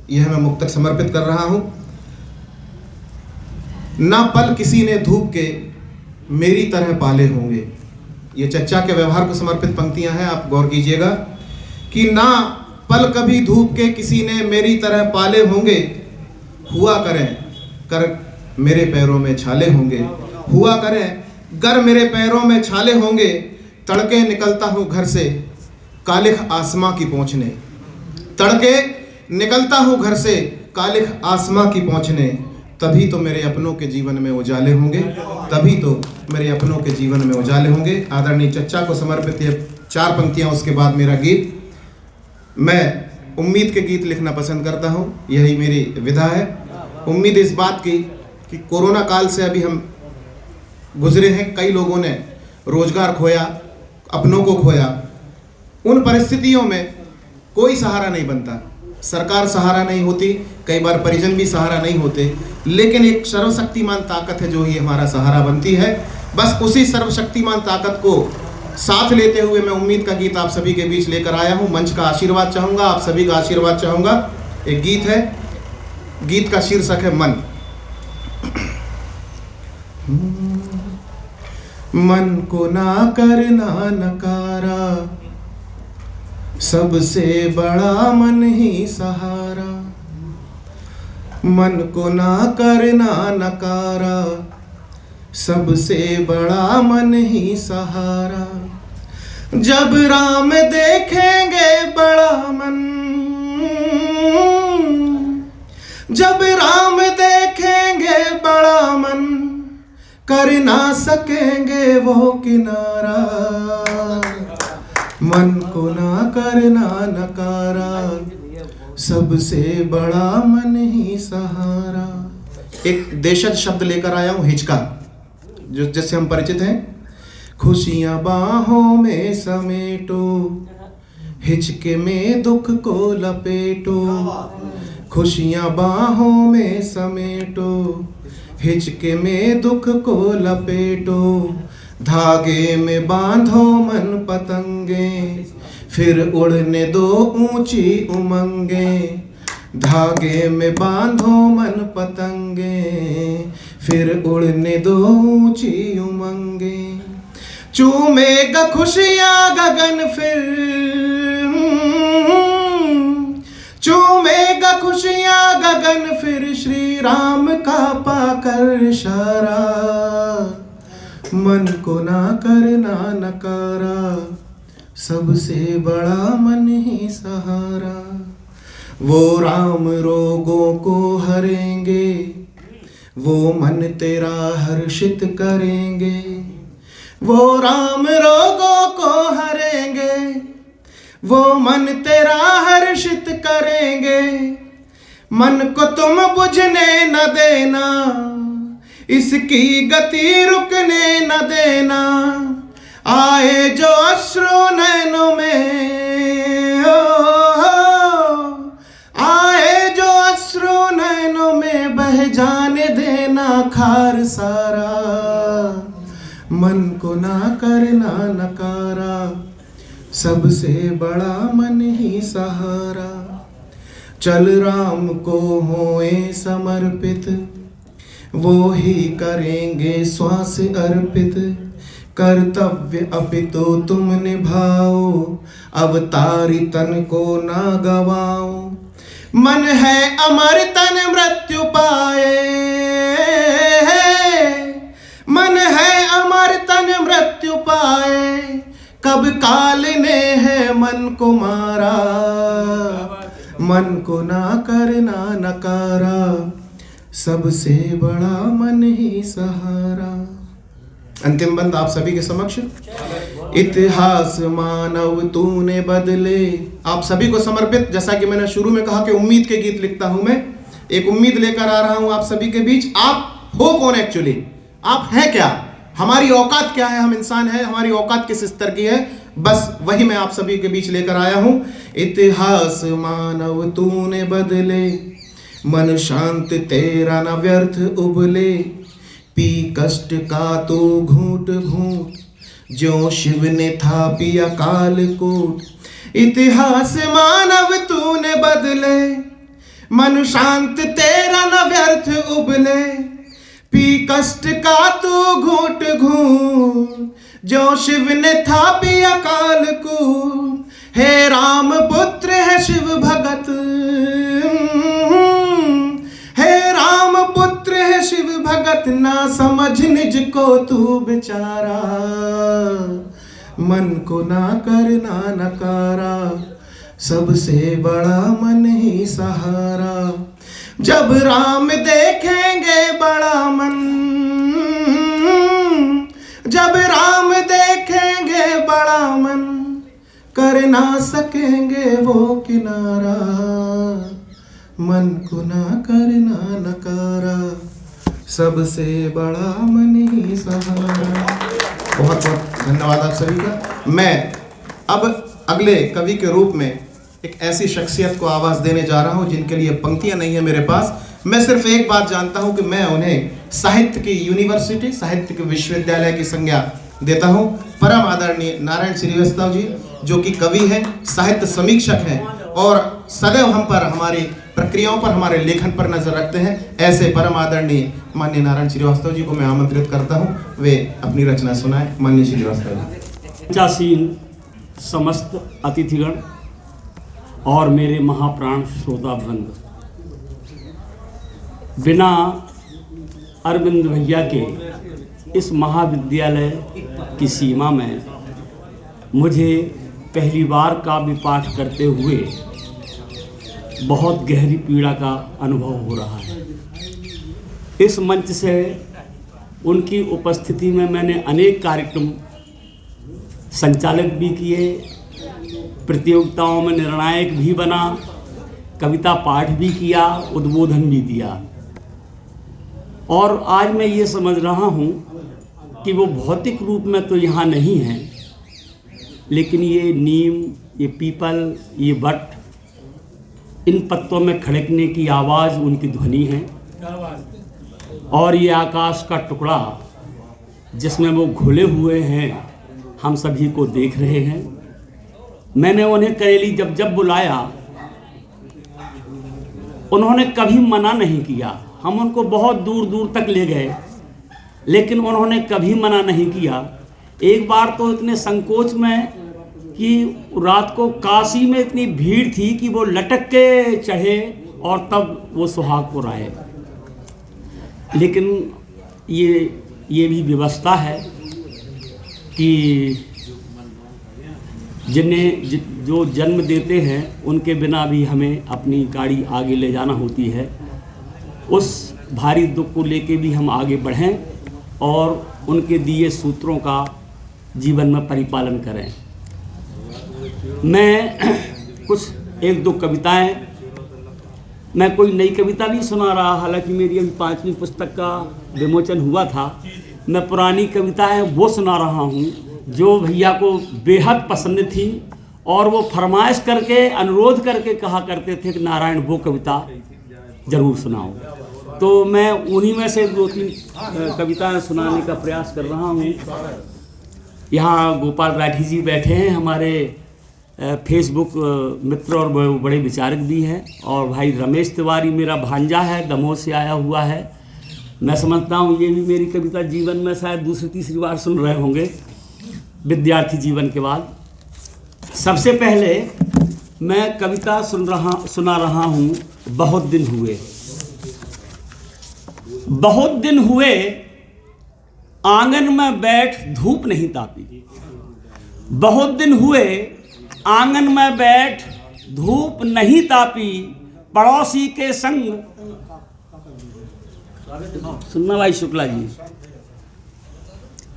[SPEAKER 1] यह मैं मुक्तक समर्पित कर रहा हूं। ना पल किसी ने धूप के मेरी तरह पाले होंगे, ये चच्चा के व्यवहार को समर्पित पंक्तियां हैं, आप गौर कीजिएगा कि ना पल कभी धूप के किसी ने मेरी तरह पाले होंगे, हुआ करें कर मेरे पैरों में छाले होंगे, हुआ करें गर मेरे पैरों में छाले होंगे, तड़के निकलता हूँ घर से कालिख आसमां की पहुँचने, तड़के निकलता हूँ घर से कालिख आसमां की पहुँचने, तभी तो मेरे अपनों के जीवन में उजाले होंगे, तभी तो मेरे अपनों के जीवन में उजाले होंगे। आदरणीय चच्चा को समर्पित ये 4 पंक्तियाँ, उसके बाद मेरा गीत। मैं उम्मीद के गीत लिखना पसंद करता हूँ, यही मेरी विधा है। उम्मीद इस बात की कि कोरोना काल से अभी हम गुजरे हैं, कई लोगों ने रोजगार खोया, अपनों को खोया। उन परिस्थितियों में कोई सहारा नहीं बनता, सरकार सहारा नहीं होती, कई बार परिजन भी सहारा नहीं होते, लेकिन एक सर्वशक्तिमान ताकत है जो ही हमारा सहारा बनती है। बस उसी सर्वशक्तिमान ताकत को साथ लेते हुए मैं उम्मीद का गीत आप सभी के बीच लेकर आया हूँ। मंच का आशीर्वाद चाहूँगा, आप सभी का आशीर्वाद चाहूँगा। एक गीत है, गीत का शीर्षक है मन। मन को ना करना नकारा, सबसे बड़ा मन ही सहारा। मन को ना करना नकारा, सबसे बड़ा मन ही सहारा। जब राम देखेंगे बड़ा मन, जब राम देखेंगे बड़ा मन, कर ना सकेंगे वो किनारा। मन को ना करना नकारा, सबसे बड़ा मन ही सहारा। एक देशज शब्द लेकर आया हूँ, हिचका, जो जिससे हम परिचित हैं। खुशियाँ बाहों में समेटो, हिचके में दुख को लपेटो। खुशियाँ बाहों में समेटो, हिचके में दुख को लपेटो। धागे में बांधो मन पतंगे, फिर उड़ने दो ऊंची उमंगे। धागे में बांधो मन पतंगे, फिर उड़ने दो ऊंची उमंगे। चूमेगा खुशियाँ गगन फिर, चूमेगा खुशियाँ गगन फिर, श्री राम का पाकर इशारा। मन को ना करना नकारा, सबसे बड़ा मन ही सहारा। वो राम रोगों को हरेंगे, वो मन तेरा हर्षित करेंगे। वो राम रोगों को हरेंगे, वो मन तेरा हर्षित करेंगे। मन को तुम बुझने न देना, इसकी गति रुकने न देना। आए जो अश्रु नैनों में, आए जो अश्रु नैनों में, बह जाने देना खार सारा। मन को ना करना नकारा, सबसे बड़ा मन ही सहारा। चल राम को होए समर्पित, वो ही करेंगे श्वास अर्पित। कर्तव्य अपितु तुम निभाओ, अवतारी तन को ना गवाओ। मन है अमर तन मृत्यु पाए, मन है अमर तन मृत्यु पाए। कब काल ने है मन को मारा, मन को ना करना नकारा। सबसे बड़ा मन ही सहारा। अंतिम बंद आप सभी के समक्ष। इतिहास मानव तूने बदले, आप सभी को समर्पित। जैसा कि मैंने शुरू में कहा कि उम्मीद के गीत लिखता हूं मैं, एक उम्मीद लेकर आ रहा हूं आप सभी के बीच। आप हो कौन एक्चुअली, आप हैं क्या, हमारी औकात क्या है, हम इंसान हैं, हमारी औकात किस स्तर की है, बस वही मैं आप सभी के बीच लेकर आया हूं। इतिहास मानव तूने बदले, मन शांत तेरा न व्यर्थ उबले। पी कष्ट का तू घूंट घूंट, जो शिव ने था पिया कालकूट। इतिहास मानव तूने बदले, मन शांत तेरा न व्यर्थ उबले। पी कष्ट का तू घूंट घूंट, जो शिव ने था पिया कालकूट। हे राम पुत्र है शिव भगत, हे राम पुत्र है शिव भगत। ना समझ निज को तू बेचारा, मन को ना करना नकारा। सबसे बड़ा मन ही सहारा। जब राम देखेंगे बड़ा मन, जब राम देखेंगे बड़ा मन, कर ना सकेंगे वो किनारा। मन को ना करना नकारा, सबसे बड़ा मन ही सहारा। बहुत बहुत धन्यवाद आप सभी का। मैं अब अगले कवि के रूप में एक ऐसी शख्सियत को आवाज़ देने जा रहा हूं जिनके लिए पंक्तियां नहीं है मेरे पास। मैं सिर्फ एक बात जानता हूं कि मैं उन्हें साहित्य की यूनिवर्सिटी, साहित्य के विश्वविद्यालय की संज्ञा देता हूं। परम आदरणीय नारायण श्रीवास्तव जी, जो कि कवि हैं, साहित्य समीक्षक हैं और सदैव हम पर, हमारी प्रक्रियाओं पर, हमारे लेखन पर नजर रखते हैं। ऐसे परम आदरणीय माननीय नारायण श्रीवास्तव जी को मैं आमंत्रित करता हूं, वे अपनी रचना सुनाएं। माननीय श्रीवास्तव जी।
[SPEAKER 14] चासीन समस्त अतिथिगण और मेरे महाप्राण श्रोता वृंद, बिना अरविंद भैया के इस महाविद्यालय की सीमा में मुझे पहली बार काव्य पाठ करते हुए बहुत गहरी पीड़ा का अनुभव हो रहा है। इस मंच से उनकी उपस्थिति में मैंने अनेक कार्यक्रम संचालित भी किए, प्रतियोगिताओं में निर्णायक भी बना, कविता पाठ भी किया, उद्बोधन भी दिया। और आज मैं ये समझ रहा हूँ कि वो भौतिक रूप में तो यहाँ नहीं है, लेकिन ये नीम, ये पीपल, ये वट, इन पत्तों में खड़कने की आवाज़ उनकी ध्वनि है। और ये आकाश का टुकड़ा जिसमें वो घुले हुए हैं, हम सभी को देख रहे हैं। मैंने उन्हें करेली जब जब बुलाया, उन्होंने कभी मना नहीं किया। हम उनको बहुत दूर दूर तक ले गए, लेकिन उन्होंने कभी मना नहीं किया। एक बार तो इतने संकोच में कि रात को काशी में इतनी भीड़ थी कि वो लटक के चढ़े और तब वो सुहागपुर आए। लेकिन ये भी व्यवस्था है कि जो जन्म देते हैं उनके बिना भी हमें अपनी गाड़ी आगे ले जाना होती है। उस भारी दुख को लेके भी हम आगे बढ़ें और उनके दिए सूत्रों का जीवन में परिपालन करें। मैं कुछ एक दो कविताएं, मैं कोई नई कविता नहीं सुना रहा, हालांकि मेरी अभी 5वीं पुस्तक का विमोचन हुआ था। मैं पुरानी कविताएं वो सुना रहा हूँ जो भैया को बेहद पसंद थी और वो फरमाइश करके अनुरोध करके कहा करते थे कि नारायण वो कविता ज़रूर सुनाओ। तो मैं उन्हीं में से 2-3 कविताएं सुनाने का प्रयास कर रहा हूँ। यहाँ गोपाल राठी जी बैठे हैं, हमारे फेसबुक मित्र और बड़े विचारक भी हैं, और भाई रमेश तिवारी मेरा भांजा है, दमोह से आया हुआ है। मैं समझता हूँ ये भी मेरी कविता जीवन में शायद दूसरी-तीसरी बार सुन रहे होंगे विद्यार्थी जीवन के बाद। सबसे पहले मैं कविता सुना रहा हूँ बहुत दिन हुए। बहुत दिन हुए आंगन में बैठ धूप नहीं तापी। बहुत दिन हुए आंगन में बैठ धूप नहीं तापी, पड़ोसी के संग। सुनना भाई शुक्ला जी।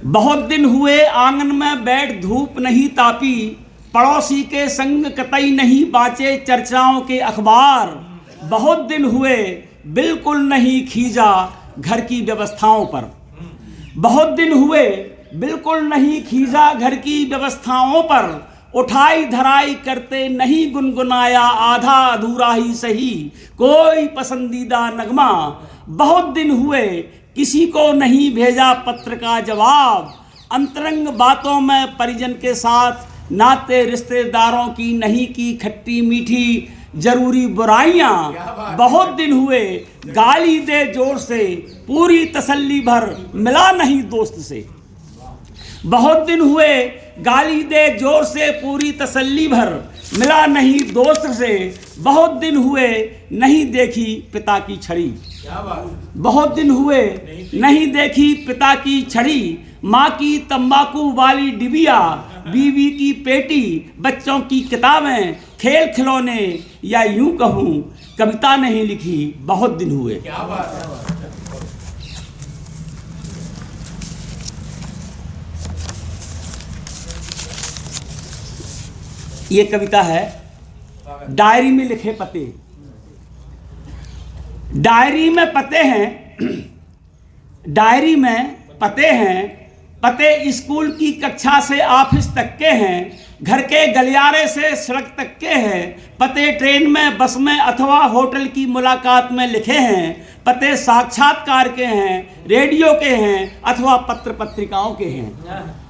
[SPEAKER 14] बहुत दिन हुए आंगन में बैठ धूप नहीं तापी, पड़ोसी के संग कतई नहीं बाँचे चर्चाओं के अखबार। बहुत दिन हुए बिल्कुल नहीं खींचा घर की व्यवस्थाओं पर। बहुत दिन हुए बिल्कुल नहीं खींचा घर की व्यवस्थाओं पर, उठाई धराई करते नहीं गुनगुनाया आधा अधूरा ही सही कोई पसंदीदा नगमा। बहुत दिन हुए किसी को नहीं भेजा पत्र का जवाब, अंतरंग बातों में परिजन के साथ नाते रिश्तेदारों की नहीं की खट्टी मीठी जरूरी बुराइयां। बहुत दिन हुए गाली दे जोर से पूरी तसल्ली भर मिला नहीं दोस्त से। बहुत दिन हुए गाली दे जोर से पूरी तसल्ली भर मिला नहीं दोस्त से। बहुत दिन हुए नहीं देखी पिता की छड़ी। बहुत दिन हुए नहीं देखी पिता की छड़ी, माँ की तंबाकू वाली डिबिया, बीवी की पेटी, बच्चों की किताबें, खेल खिलौने, या यूं कहूँ कविता नहीं लिखी बहुत दिन हुए। ये कविता है डायरी में लिखे पते। डायरी में पते हैं, डायरी में पते हैं, पते स्कूल की कक्षा से ऑफिस तक के हैं, घर के गलियारे से सड़क तक के हैं, पते ट्रेन में, बस में अथवा होटल की मुलाकात में लिखे हैं, पते साक्षात्कार के हैं, रेडियो के हैं, अथवा पत्र पत्रिकाओं के हैं,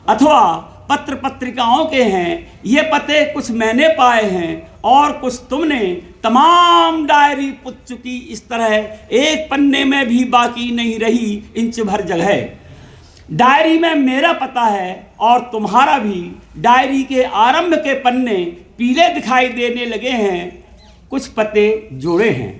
[SPEAKER 14] अथवा पत्र पत्रिकाओं के हैं। ये पते कुछ मैंने पाए हैं और कुछ तुमने, तमाम डायरी पुत चुकी इस तरह, एक पन्ने में भी बाकी नहीं रही इंच भर जगह। डायरी में मेरा पता है और तुम्हारा भी, डायरी के आरंभ के पन्ने पीले दिखाई देने लगे हैं। कुछ पते जोड़े हैं,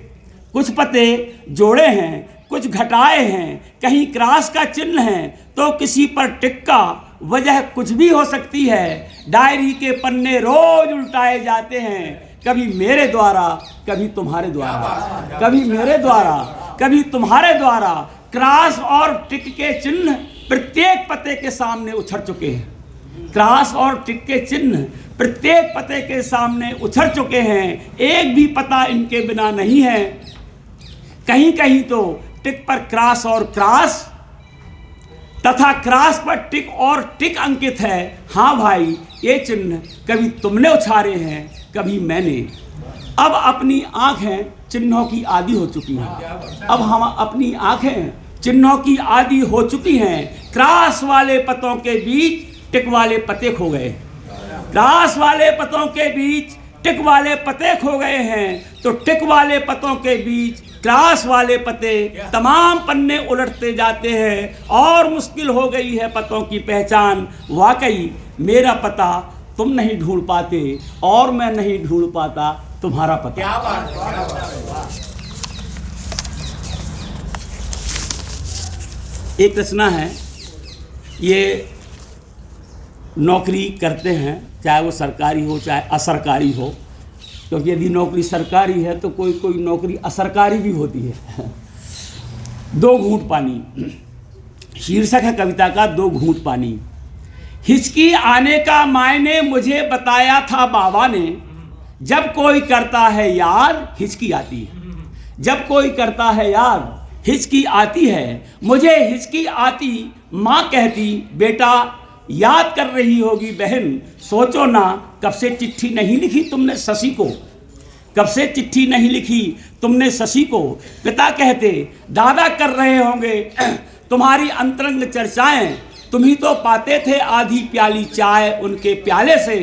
[SPEAKER 14] कुछ पते जोड़े हैं, कुछ घटाए हैं, कहीं क्रॉस का चिन्ह है तो किसी पर टिक्का, वजह कुछ भी हो सकती है। डायरी के पन्ने रोज उल्टाए जाते हैं, कभी मेरे द्वारा कभी तुम्हारे द्वारा, कभी मेरे द्वारा कभी तुम्हारे द्वारा। क्रॉस और टिक के चिन्ह प्रत्येक पते के सामने उछड़ चुके हैं। क्रॉस और टिक के चिन्ह प्रत्येक पते के सामने उछड़ चुके हैं। एक भी पता इनके बिना नहीं है। कहीं कहीं तो टिक पर क्रॉस और क्रॉस तथा क्रॉस पर टिक और टिक अंकित है। हाँ भाई, ये चिन्ह कभी तुमने उछारे हैं, कभी मैंने। अब अपनी आंखें चिन्हों की आदी हो चुकी हैं। अब हम अपनी आंखें चिन्हों की आदी हो चुकी हैं। क्रॉस वाले पतों के बीच टिक वाले पते खो गए। क्रॉस वाले पतों के बीच टिक वाले पते खो गए हैं, तो टिक वाले पतों के बीच क्रॉस वाले पते। तमाम पन्ने उलटते जाते हैं और मुश्किल हो गई है पतों की पहचान। वाकई मेरा पता तुम नहीं ढूंढ पाते और मैं नहीं ढूंढ पाता तुम्हारा पता। एक रचना है, ये नौकरी करते हैं, चाहे वो सरकारी हो चाहे असरकारी हो, क्योंकि यदि नौकरी सरकारी है तो कोई कोई नौकरी असरकारी भी होती है। 2 घूंट पानी, शीर्षक है कविता का 2 घूंट पानी। हिचकी आने का मायने मुझे बताया था बाबा ने, जब कोई करता है यार हिचकी आती है। जब कोई करता है यार हिचकी आती है, मुझे हिचकी आती माँ कहती बेटा याद कर रही होगी बहन, सोचो ना कब से चिट्ठी नहीं लिखी तुमने शशि को, कब से चिट्ठी नहीं लिखी तुमने शशि को। पिता कहते दादा कर रहे होंगे तुम्हारी अंतरंग चर्चाएं, तुम ही तो पाते थे आधी प्याली चाय उनके प्याले से।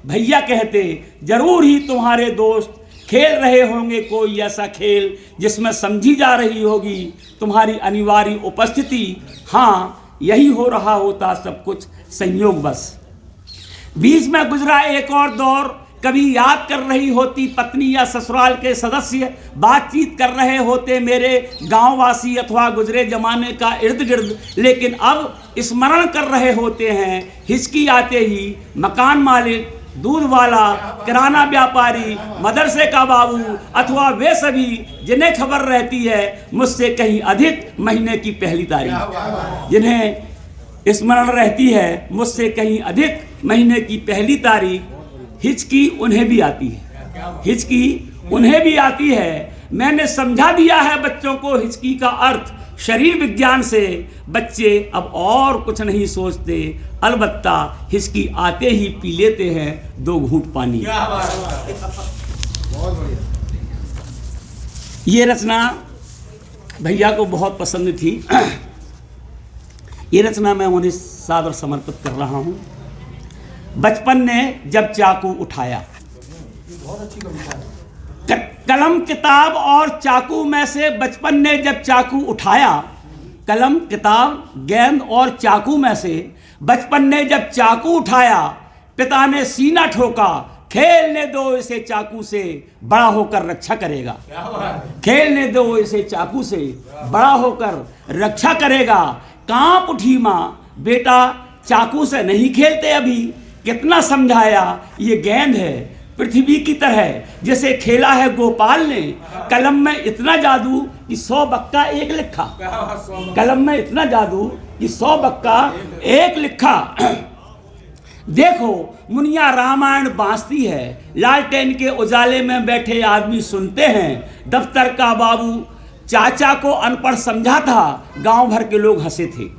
[SPEAKER 14] भैया कहते जरूर ही तुम्हारे दोस्त खेल रहे होंगे कोई ऐसा खेल जिसमें समझी जा रही होगी तुम्हारी अनिवार्य उपस्थिति। हाँ यही हो रहा होता सब कुछ संयोग बस। बीच में गुजरा एक और दौर, कभी याद कर रही होती पत्नी या ससुराल के सदस्य, बातचीत कर रहे होते मेरे गांववासी अथवा गुजरे जमाने का इर्द गिर्द, लेकिन अब स्मरण कर रहे होते हैं हिचकी आते ही मकान मालिक, दूध वाला, किराना व्यापारी, मदरसे का बाबू अथवा वे सभी जिन्हें खबर रहती है मुझसे कहीं अधिक महीने की पहली तारीख, जिन्हें स्मरण रहती है मुझसे कहीं अधिक महीने की पहली तारीख। हिचकी उन्हें भी आती है, हिचकी उन्हें भी आती है। मैंने समझा दिया है बच्चों को हिचकी का अर्थ, शरीर विज्ञान से बच्चे अब और कुछ नहीं सोचते, अलबत्ता हिचकी आते ही पी लेते हैं 2 घूंट पानी। ये रचना भैया को बहुत पसंद थी। ये रचना मैं उन्हें सादर समर्पित कर रहा हूँ। बचपन ने जब चाकू उठाया, कलम किताब और चाकू में से बचपन ने जब चाकू उठाया, कलम किताब गेंद और चाकू में से बचपन ने जब चाकू उठाया, पिता ने सीना ठोका खेलने दो इसे चाकू से बड़ा होकर रक्षा करेगा, खेलने दो इसे चाकू से बड़ा होकर रक्षा करेगा। कांप उठी माँ बेटा चाकू से नहीं खेलते अभी, कितना समझाया ये गेंद है पृथ्वी की तरह जैसे खेला है गोपाल ने, कलम में इतना जादू कि 100 बक्का एक लिखा, कलम में इतना जादू कि 100 बक्का एक लिखा। देखो मुनिया रामायण बांसती है, लालटेन के उजाले में बैठे आदमी सुनते हैं। दफ्तर का बाबू चाचा को अनपढ़ समझा था, गांव भर के लोग हंसे थे।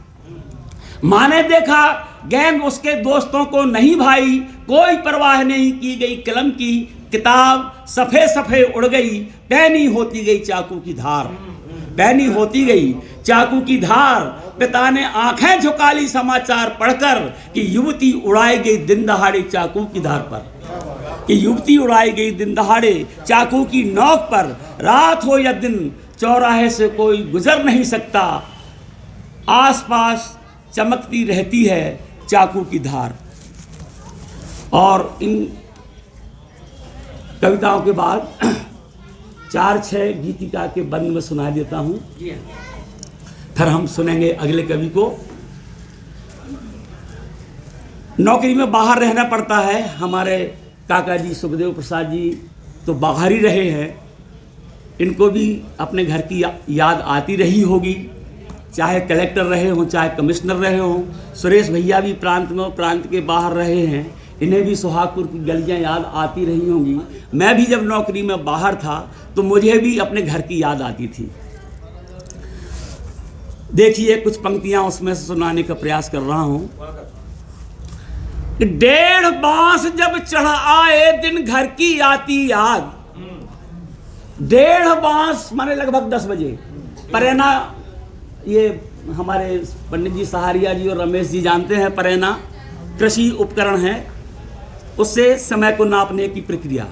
[SPEAKER 14] माँ ने देखा गेंद उसके दोस्तों को नहीं भाई, कोई परवाह नहीं की गई कलम की, किताब सफ़े सफ़े उड़ गई, पैनी होती गई चाकू की धार, पैनी होती गई चाकू की धार। पिता ने आंखें झुका ली समाचार पढ़कर कि युवती उड़ाई गई दिन दहाड़े चाकू की धार पर, कि युवती उड़ाई गई दिन दहाड़े चाकू की नोक पर। रात हो या दिन चौराहे से कोई गुजर नहीं सकता, आसपास चमकती रहती है चाकू की धार। और इन कविताओं के बाद 4-6 गीतिका के बंद में सुना देता हूँ, फिर हम सुनेंगे अगले कवि को। नौकरी में बाहर रहना पड़ता है, हमारे काका जी सुखदेव प्रसाद जी तो बाहर ही रहे हैं, इनको भी अपने घर की याद आती रही होगी, चाहे कलेक्टर रहे हों चाहे कमिश्नर रहे हों। सुरेश भैया भी प्रांत में प्रांत के बाहर रहे हैं, इन्हें भी सुहागपुर की गलियां याद आती रही होंगी। मैं भी जब नौकरी में बाहर था तो मुझे भी अपने घर की याद आती थी। देखिए कुछ पंक्तियां उसमें से सुनाने का प्रयास कर रहा हूं। 1.5 बांस जब चढ़ आए दिन घर की आती याद, 1.5 बांस माने लगभग 10 बजे। परेना ये हमारे पंडित जी सहारिया जी और रमेश जी जानते हैं, परेना कृषि उपकरण है, उससे समय को नापने की प्रक्रिया।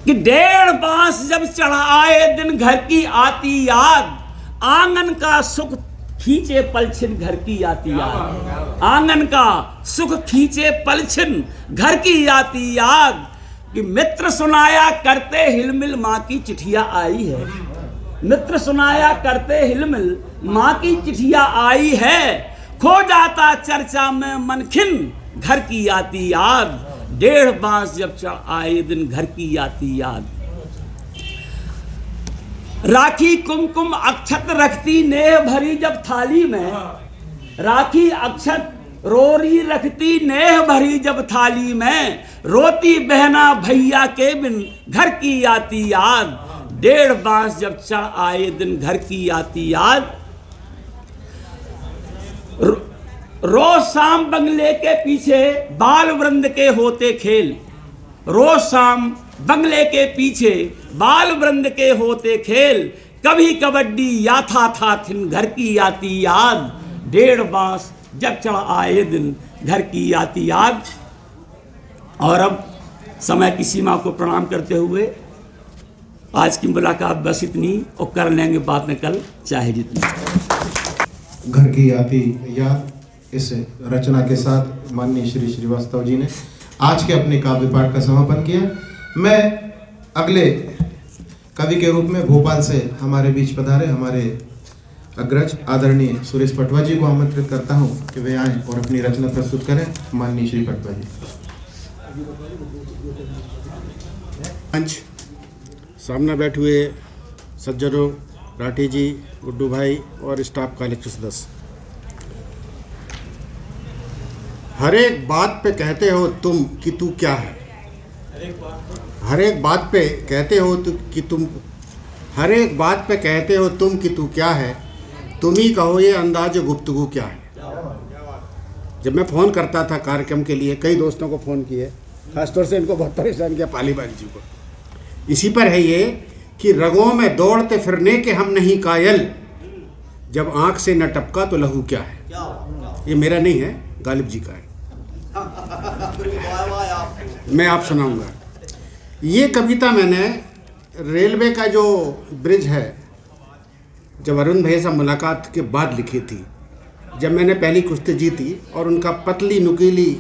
[SPEAKER 14] कि 1.5 बांस जब चढ़ आए दिन घर की आती याद, आंगन का सुख खींचे पलछिन घर की आती याद, आंगन का सुख खींचे पलछिन घर की आती याद। कि मित्र सुनाया करते हिलमिल माँ की चिट्ठियाँ आई है, मित्र सुनाया करते हिलमिल माँ की चिट्ठियाँ आई है। खो जाता चर्चा में मनखिन घर की आती याद, 1.5 बांस जब चढ़ आए दिन घर की आती याद। राखी कुमकुम अक्षत रखती नेह भरी जब थाली में, राखी अक्षत रोरी रखती नेह भरी जब थाली में, रोती बहना भैया के बिन घर की आती याद, 1.5 बांस जब चढ़ आए दिन घर की आती याद। रोज शाम बंगले के पीछे बाल वृंद के होते खेल, रोज शाम बंगले के पीछे बाल वृंद के होते खेल, कभी कबड्डी या था थिन घर की आती याद, 1.5 बांस जब चढ़ आए दिन घर की आती याद। और अब समय की सीमा को प्रणाम करते हुए आज की मुलाकात बस इतनी, और कर लेंगे बात न कल चाहे जितनी।
[SPEAKER 1] घर की आती याद इस रचना के साथ माननीय श्री श्रीवास्तव जी ने आज के अपने काव्य पाठ का समापन किया। मैं अगले कवि के रूप में भोपाल से हमारे बीच पधारे हमारे अग्रज आदरणीय सुरेश पटवा जी को आमंत्रित करता हूं कि वे आएं और अपनी रचना प्रस्तुत करें। माननीय श्री पटवा जी।
[SPEAKER 15] मंच सामने बैठे हुए सज्जनों, राठी जी, गुड्डू भाई और स्टाफ कलेक्टर सदस्य, हर एक बात पे कहते हो तुम कि तू क्या है, हर एक बात पे कहते हो कि तुम, हर एक बात पे कहते हो तुम कि तू क्या है, तुम ही कहो ये अंदाज गुफ्तगू क्या है। जब मैं फ़ोन करता था कार्यक्रम के लिए, कई दोस्तों को फ़ोन किए, खासतौर से इनको बहुत परेशान किया, पालीबाग जी को। इसी पर है ये कि रगों में दौड़ते फिरने के हम नहीं कायल, जब आँख से न टपका तो लहू क्या है। ये मेरा नहीं है, गालिब जी का है, मैं आप सुनाऊंगा। ये कविता मैंने रेलवे का जो ब्रिज है, जब अरविंद भैया से मुलाकात के बाद लिखी थी, जब मैंने पहली कुश्ती जीती और उनका पतली नुकीली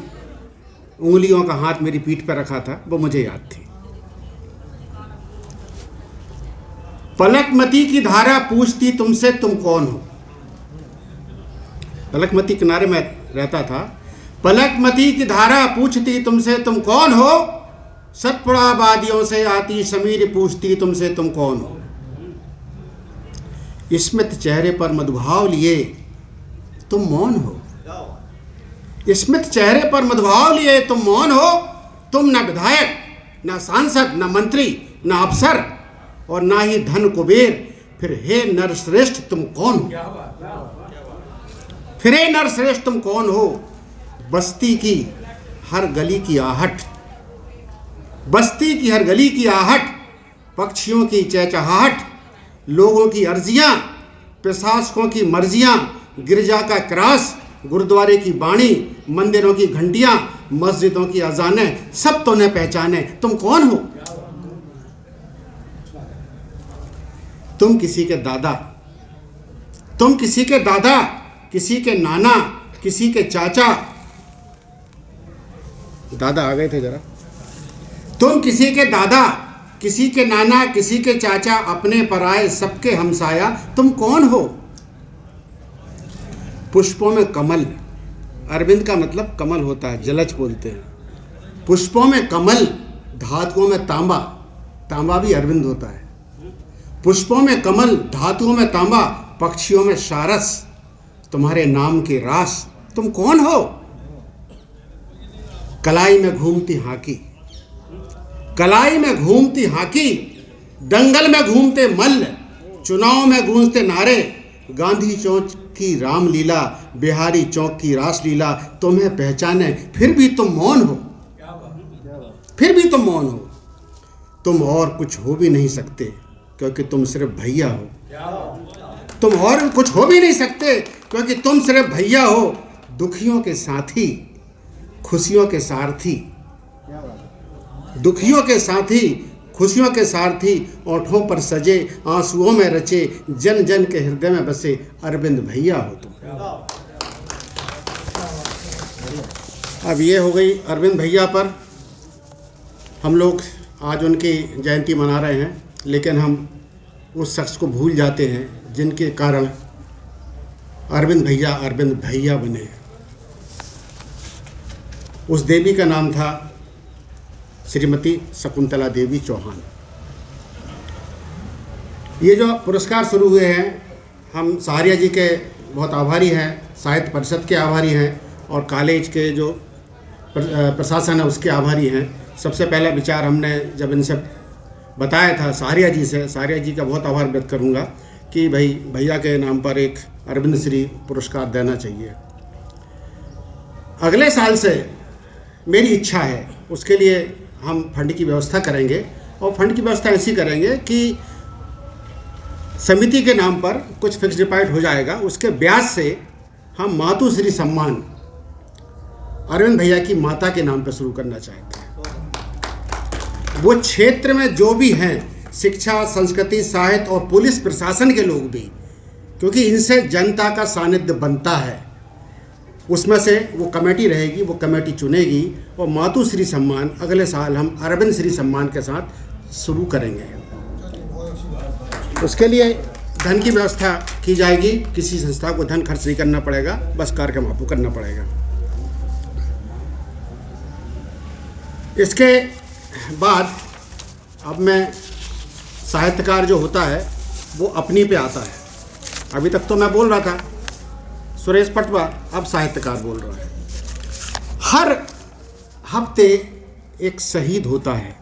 [SPEAKER 15] उंगलियों का हाथ मेरी पीठ पर रखा था, वो मुझे याद थी। पलकमती की धारा पूछती तुमसे तुम कौन हो। पलकमती किनारे में रहता था। पलकमती की धारा पूछती तुमसे तुम कौन हो, सतपुड़ा वादियों से आती समीर पूछती तुमसे तुम कौन हो। स्मित चेहरे पर मधुभाव लिए तुम मौन हो, स्मित चेहरे पर मधुभाव लिए तुम मौन हो। तुम न विधायक, न सांसद, न मंत्री, न अफसर और ना ही धन कुबेर, फिर हे नरश्रेष्ठ तुम कौन हो, फिर हे नरश्रेष्ठ तुम कौन हो। बस्ती की हर गली की आहट, बस्ती की हर गली की आहट, पक्षियों की चहचहाहट, लोगों की अर्जियां, प्रशासकों की मर्जियां, गिरजा का क्रास, गुरुद्वारे की बाणी, मंदिरों की घंटियां, मस्जिदों की अजानें, सब तो न पहचाने तुम कौन हो। तुम किसी के दादा, तुम किसी के दादा, किसी के नाना, किसी के चाचा, दादा आ गए थे जरा, तुम किसी के दादा, किसी के नाना, किसी के चाचा, अपने पराए सबके हमसाया तुम कौन हो। पुष्पों में कमल, अरविंद का मतलब कमल होता है, जलज बोलते हैं। पुष्पों में कमल, धातुओं में तांबा, तांबा भी अरविंद होता है। पुष्पों में कमल, धातुओं में तांबा, पक्षियों में सारस, तुम्हारे नाम के रास तुम कौन हो। कलाई में घूमती हाकी, कलाई में घूमती हाकी, दंगल में घूमते मल्ल, चुनाव में गूंजते नारे, गांधी चौक की रामलीला, बिहारी चौक की रासलीला, तुम्हें पहचाने फिर भी तुम मौन हो, फिर भी तुम मौन हो। तुम और कुछ हो भी नहीं सकते क्योंकि तुम सिर्फ भैया हो, तुम और कुछ हो भी नहीं सकते क्योंकि तुम सिर्फ भैया हो। दुखियों के साथी, खुशियों के सारथी, दुखियों के साथी, खुशियों के सारथी, ओठों पर सजे, आंसुओं में रचे, जन जन के हृदय में बसे अरविंद भैया हो तुम। अब ये हो गई अरविंद भैया पर। हम लोग आज उनकी जयंती मना रहे हैं, लेकिन हम उस शख्स को भूल जाते हैं जिनके कारण अरविंद भैया बने। उस देवी का नाम था श्रीमती शकुंतला देवी चौहान। ये जो पुरस्कार शुरू हुए हैं, हम सहारिया जी के बहुत आभारी हैं, साहित्य परिषद के आभारी हैं और कॉलेज के जो प्रशासन है उसके आभारी हैं। सबसे पहला विचार हमने जब इनसे बताया था सहारिया जी से, सहारिया जी का बहुत आभार व्यक्त करूंगा कि भाई भैया के नाम पर एक अरविंद श्री पुरस्कार देना चाहिए। अगले साल से मेरी इच्छा है, उसके लिए हम फंड की व्यवस्था करेंगे और फंड की व्यवस्था ऐसी करेंगे कि समिति के नाम पर कुछ फिक्स डिपॉजिट हो जाएगा, उसके ब्याज से हम मातुश्री सम्मान अरविंद भैया की माता के नाम पर शुरू करना चाहते हैं। वो क्षेत्र में जो भी हैं, शिक्षा, संस्कृति, साहित्य और पुलिस प्रशासन के लोग भी, क्योंकि इनसे जनता का सानिध्य बनता है, उसमें से वो कमेटी रहेगी, वो कमेटी चुनेगी और मातुश्री सम्मान अगले साल हम अरविंद श्री सम्मान के साथ शुरू करेंगे। उसके लिए धन की व्यवस्था की जाएगी, किसी संस्था को धन खर्च नहीं करना पड़ेगा, बस कार्यक्रम आपको करना पड़ेगा। इसके बाद अब मैं साहित्यकार जो होता है वो अपनी पे आता है। अभी तक तो मैं बोल रहा था सुरेश पटवा, अब साहित्यकार बोल रहा है। हर हफ्ते एक शहीद होता है,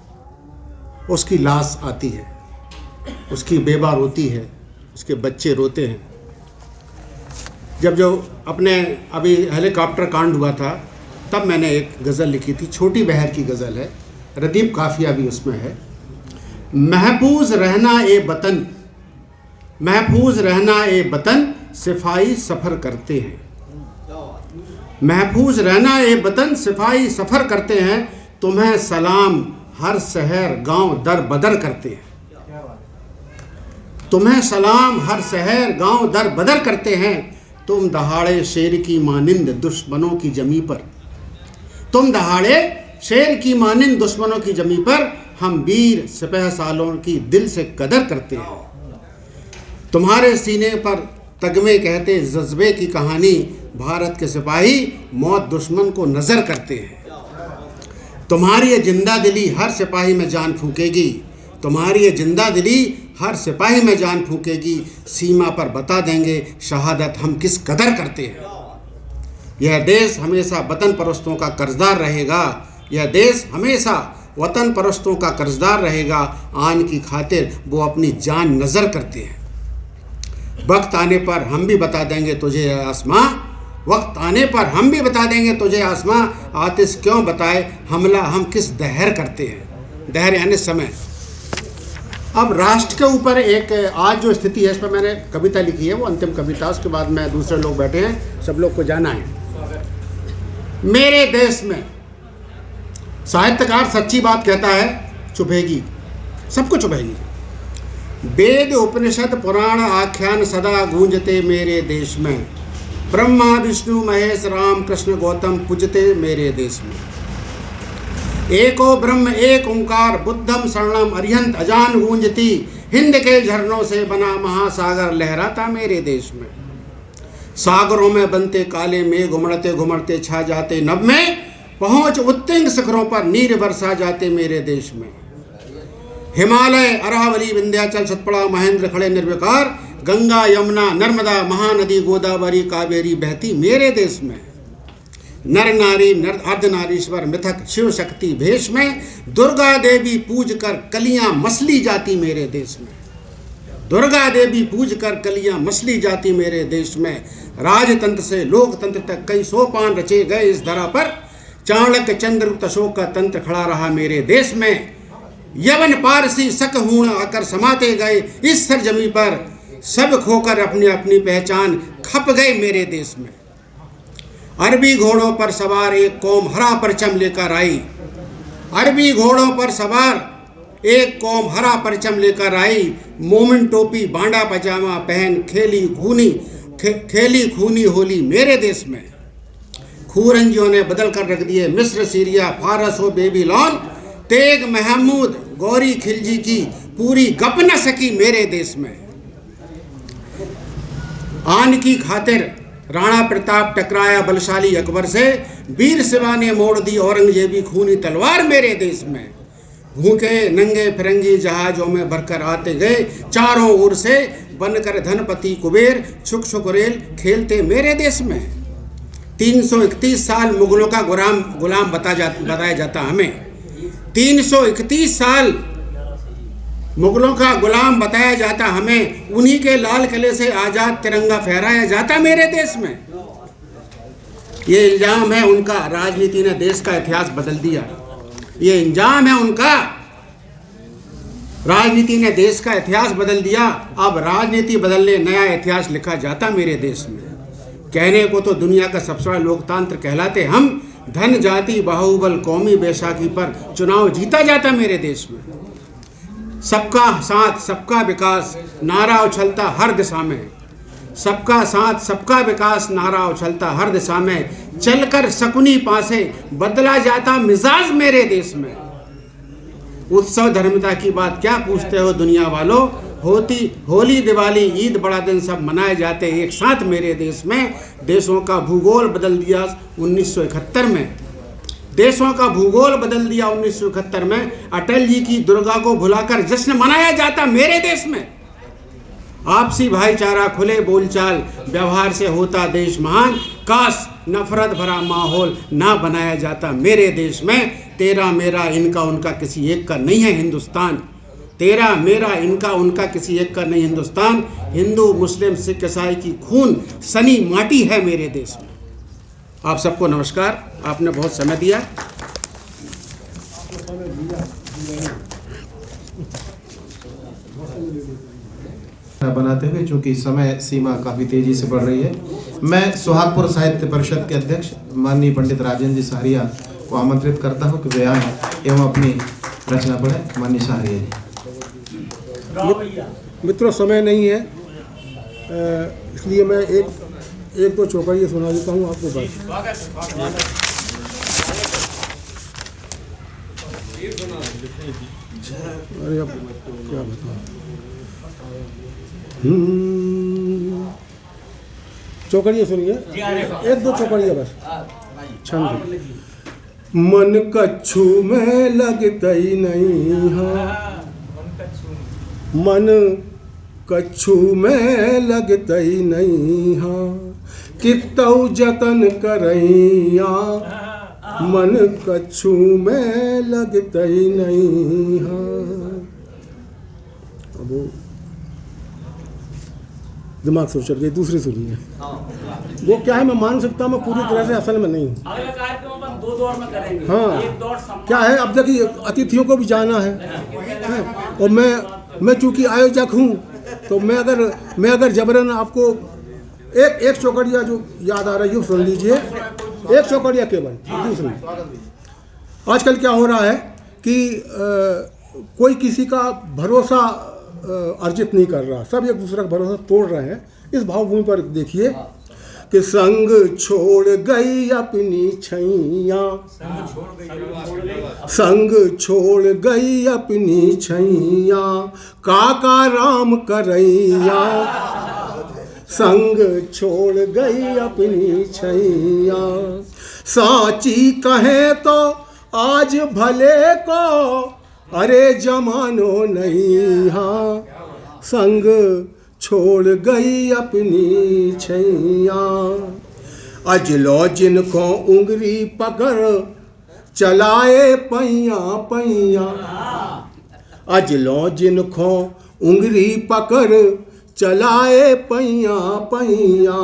[SPEAKER 15] उसकी लाश आती है, उसकी बेवा रोती है, उसके बच्चे रोते हैं। जब जो अपने अभी हेलीकॉप्टर कांड हुआ था तब मैंने एक गज़ल लिखी थी, छोटी बहर की गज़ल है, रदीफ काफिया भी उसमें है। महफूज रहना ए वतन, महफूज रहना ए वतन, सिपाही सफ़र करते हैं। महफूज रहना ए वतन, सिपाही सफ़र करते हैं, तुम्हें सलाम हर शहर गांव दर बदर करते हैं। तुम्हें सलाम हर शहर गांव दर बदर करते हैं, तुम दहाड़े शेर की मानिंद दुश्मनों की जमी पर। तुम दहाड़े शेर की मानिंद दुश्मनों की जमी पर, हम वीर सिपह सालों की दिल से कदर करते हैं। तुम्हारे सीने पर तगमे कहते जज्बे की कहानी, भारत के सिपाही मौत दुश्मन को नज़र करते हैं। तुम्हारी ये जिंदा दिली हर सिपाही में जान फूकेगी, तुम्हारी ये जिंदा दिली हर सिपाही में जान फूकेगी, सीमा पर बता देंगे शहादत हम किस कदर करते हैं। यह देश हमेशा वतन परस्तों का कर्जदार रहेगा, यह देश हमेशा वतन परस्तों का कर्जदार रहेगा, आन की खातिर वो अपनी जान नज़र करते हैं। वक्त आने पर हम भी बता देंगे तुझे आसमां, वक्त आने पर हम भी बता देंगे तुझे आसमां, आतिश क्यों बताए हमला हम किस दहर करते हैं। दहर यानी समय। अब राष्ट्र के ऊपर एक आज जो स्थिति है, इस पर मैंने कविता लिखी है, वो अंतिम कविता, उसके बाद में दूसरे लोग बैठे हैं, सब लोग को जाना है। मेरे देश में साहित्यकार सच्ची बात कहता है, चुभेगी, सबको चुभेगी। वेद उपनिषद पुराण आख्यान सदा गूंजते मेरे देश में, ब्रह्मा विष्णु महेश राम कृष्ण गौतम पूजते मेरे देश में। एको ब्रह्म एक ओंकार बुद्धम शरणम अरिहंत अजान गूंजती, हिंद के झरनों से बना महासागर लहराता मेरे देश में। सागरों में बनते काले मेघ घुमड़ते घुमड़ते छा जाते नभ में, पहुंच उत्तुंग शिखरों पर नीर बरसा जाते मेरे देश में। हिमालय अरावली विंध्याचल सतपुड़ा महेंद्र खड़े निर्विकार, गंगा यमुना नर्मदा महानदी गोदावरी कावेरी बहती मेरे देश में। नर नारी नर अर्धनारीश्वर मिथक शिव शक्ति भेष में, दुर्गा देवी पूज कर कलियां मसली जाती मेरे देश में। दुर्गा देवी पूज कर कलियां मसली जाती मेरे देश में। राजतंत्र से लोकतंत्र तक कई सोपान रचे गए इस धरा पर, चाणक्य चंद्रगुप्त अशोक का तंत्र खड़ा रहा मेरे देश में। यवन पारसी शक हूण आकर समाते गए इस सरजमी पर, सब खोकर अपनी अपनी पहचान खप गए मेरे देश में। अरबी घोड़ों पर सवार एक कौम हरा परचम लेकर आई, अरबी घोड़ों पर सवार एक कौम हरा परचम लेकर आई, मोमिन टोपी बांडा पजामा पहन खेली खूनी होली मेरे देश में। खूरंजियों ने बदल कर रख दिए मिस्र सीरिया फारस हो बेबीलोन, तेग महमूद गौरी खिलजी की पूरी गप न सकी मेरे देश में। आन की खातिर राणा प्रताप टकराया बलशाली अकबर से, वीर शिवा ने मोड़ दी औरंगजेबी खूनी तलवार मेरे देश में। भूखे नंगे फिरंगी जहाजों में भरकर आते गए चारों ओर से, बनकर धनपति कुबेर छुक छुक रेल खेलते मेरे देश में। 331 साल मुगलों का गुलाम बताया जाता हमें। 331 साल मुगलों का गुलाम बताया जाता हमें। उन्हीं के लाल किले से आज़ाद तिरंगा फहराया जाता मेरे देश में। ये इल्जाम है उनका, राजनीति ने देश का इतिहास बदल दिया। ये इल्जाम है उनका, राजनीति ने देश का इतिहास बदल दिया। अब राजनीति बदलने नया इतिहास लिखा जाता मेरे देश में। कहने को तो दुनिया का सबसे बड़ा लोकतंत्र कहलाते हम, धन जाति बाहुबल कौमी बैसाखी पर चुनाव जीता जाता मेरे देश में। सबका साथ सबका विकास नारा उछलता हर दिशा में। सबका साथ सबका विकास नारा उछलता हर दिशा में। चलकर शकुनी पासे बदला जाता मिजाज मेरे देश में। उत्सव धर्मता की बात क्या पूछते हो दुनिया वालों, होती होली दिवाली ईद बड़ा दिन सब मनाए जाते एक साथ मेरे देश में। देशों का भूगोल बदल दिया 1971 में। देशों का भूगोल बदल दिया 1971 में। अटल जी की दुर्गा को भुलाकर जश्न मनाया जाता मेरे देश में। आपसी भाईचारा खुले बोलचाल व्यवहार से होता देश महान। काश नफरत भरा माहौल ना बनाया जाता मेरे देश में। तेरा मेरा इनका उनका किसी एक का नहीं है हिंदुस्तान। तेरा मेरा इनका उनका किसी एक का नहीं हिंदुस्तान। हिंदू मुस्लिम सिख ईसाई की खून सनी माटी है मेरे देश में। आप सबको नमस्कार, आपने बहुत समय दिया।
[SPEAKER 1] बनाते हुए, चूंकि समय सीमा काफ़ी तेजी से बढ़ रही है, मैं सुहागपुर साहित्य परिषद के अध्यक्ष माननीय पंडित राजेंद्र जी सहारिया को आमंत्रित करता हूं कि वे आएँ एवं अपनी रचना पढ़ें। माननीय सहारिया जी।
[SPEAKER 9] मित्रों, समय नहीं है, इसलिए मैं एक दो चौपाइयाँ सुना देता हूँ आपको बस। अरे अब क्या बताऊँ, चौकड़ियाँ सुनिए, एक दो चौकड़ियाँ बस। छंद। मन कच्छू में लगता ही नहीं हाँ, मन कच्छू में लगता ही नहीं हाँ, कितौ जतन करैया, मन कच्छू में लगता ही नहीं हाँ। अब दिमाग से उछल गई, दूसरी सुनिए। वो क्या है, मैं मान सकता हूँ, मैं पूरी तरह से असल में नहीं हूँ।
[SPEAKER 14] अगला कार्यक्रम अपन 2 दौर में करेंगे।
[SPEAKER 9] हाँ,
[SPEAKER 14] एक दौर
[SPEAKER 9] क्या है, अब देखिए अतिथियों को भी जाना है और मैं चूंकि आयोजक हूँ, तो मैं अगर जबरन आपको एक चौकड़िया जो याद आ रही है सुन लीजिए, एक चौकड़िया केवल। दूसरी, आजकल क्या हो रहा है कि कोई किसी का भरोसा अर्जित नहीं कर रहा, सब एक दूसरे का भरोसा तोड़ रहे हैं। इस भावभूमि पर देखिए कि संग छोड़ गई अपनी छैया, संग छोड़ गई अपनी छैया, काका राम करैया, संग छोड़ गई अपनी छैया, साची कहे तो आज भले को, अरे जमानो नहीं हाँ, संग छोड़ गई अपनी छैया, अजलो जिनको उंगली पकड़ चलाए पैया पैया, अजलो जिनको उंगली पकड़ चलाए पैया पैया,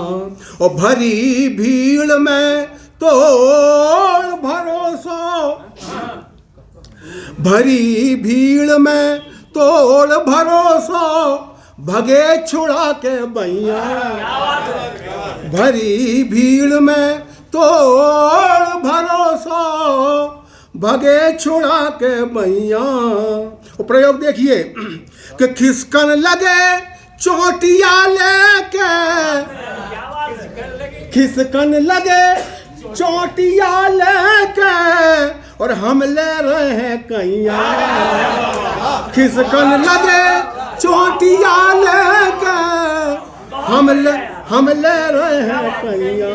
[SPEAKER 9] और भरी भीड़ में तोड़ भरोसा, भरी भीड़ में तोड़ भरोसा, भगे छुड़ा के बैया, भरी भीड़ में तोड़ भरोसा, भगे छुड़ा के बैया। प्रयोग देखिए कि खिसकन लगे चोटिया लेके, खिसकन लगे चोटिया लेके, और हम ले रहे हैं कैया, खिसकन लगे चोटिया लेके, हम ले रहे हैं कैया,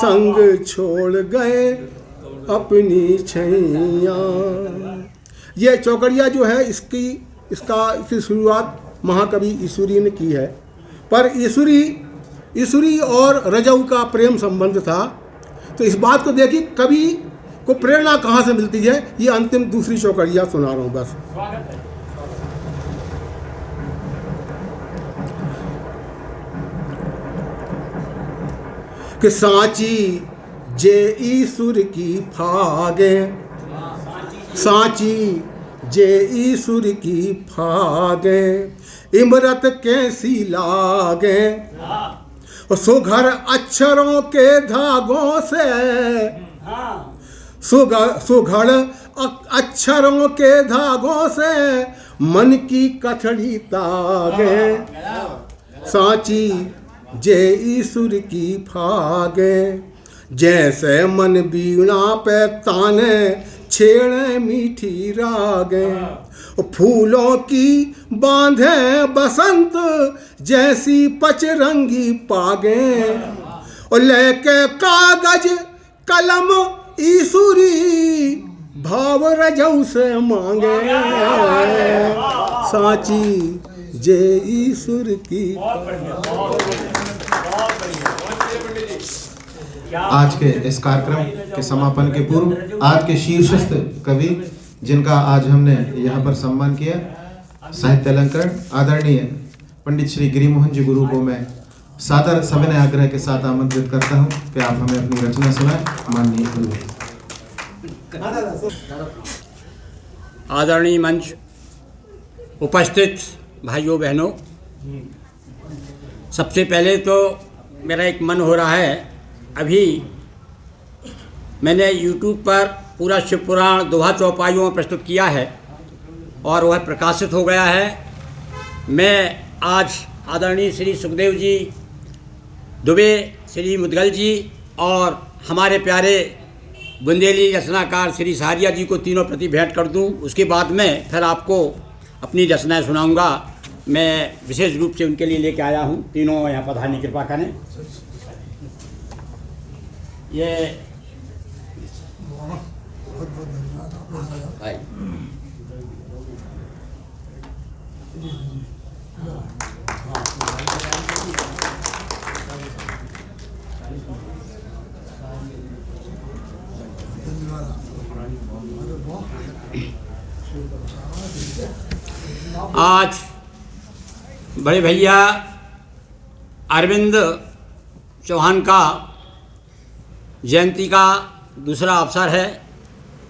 [SPEAKER 9] संग छोड़ गए अपनी छैया। ये चौकड़िया जो है इसकी शुरुआत महाकवि ईश्वरी ने की है। पर ईश्वरी और रजऊ का प्रेम संबंध था। तो इस बात को देखिए कवि को प्रेरणा कहाँ से मिलती है। ये अंतिम दूसरी चौकड़िया सुना रहा हूँ बस। कि सांची जे ईश्वर की फागे, सांची जे ईश्वर की फागे, इमरत कैसी लागे, सुघर अक्षरों के धागों से, सुघड़ अक्षरों के धागों से मन की कथड़ी तागे। सांची जे ईश्वर की फागे, जैसे मन बीणा पे ताने छेड़े मीठी रागे, फूलों की बांधे बसंत जैसी पचरंगी पागे, और लेके कागज कलम ईश्वरी भाव रजऊ से मांगे। सांची जे ईश्वर की।
[SPEAKER 1] आज के इस कार्यक्रम के समापन के पूर्व आज के शीर्षस्थ कवि जिनका आज हमने यहाँ पर सम्मान किया, साहित्य अलंकरण आदरणीय पंडित श्री गिरिमोहन जी गुरु को मैं सादर सविनय आग्रह के साथ आमंत्रित करता हूँ कि आप हमें अपनी रचना सुनाएं। माननीय गुरु।
[SPEAKER 16] आदरणीय मंच उपस्थित भाइयों बहनों, सबसे पहले तो मेरा एक मन हो रहा है, अभी मैंने YouTube पर पूरा शिव पुराण दोहा चौपाइयों में प्रस्तुत किया है और वह प्रकाशित हो गया है। मैं आज आदरणीय श्री सुखदेव जी दुबे, श्री मुदगल जी और हमारे प्यारे बुंदेली रचनाकार श्री सहारिया जी को तीनों प्रति भेंट कर दूं। उसके बाद में फिर आपको अपनी रचनाएं सुनाऊंगा। मैं विशेष रूप से उनके लिए लेके आया हूं। तीनों यहाँ पधारने की कृपा करें। ये आज बड़े भैया अरविंद चौहान का जयंती का दूसरा अवसर है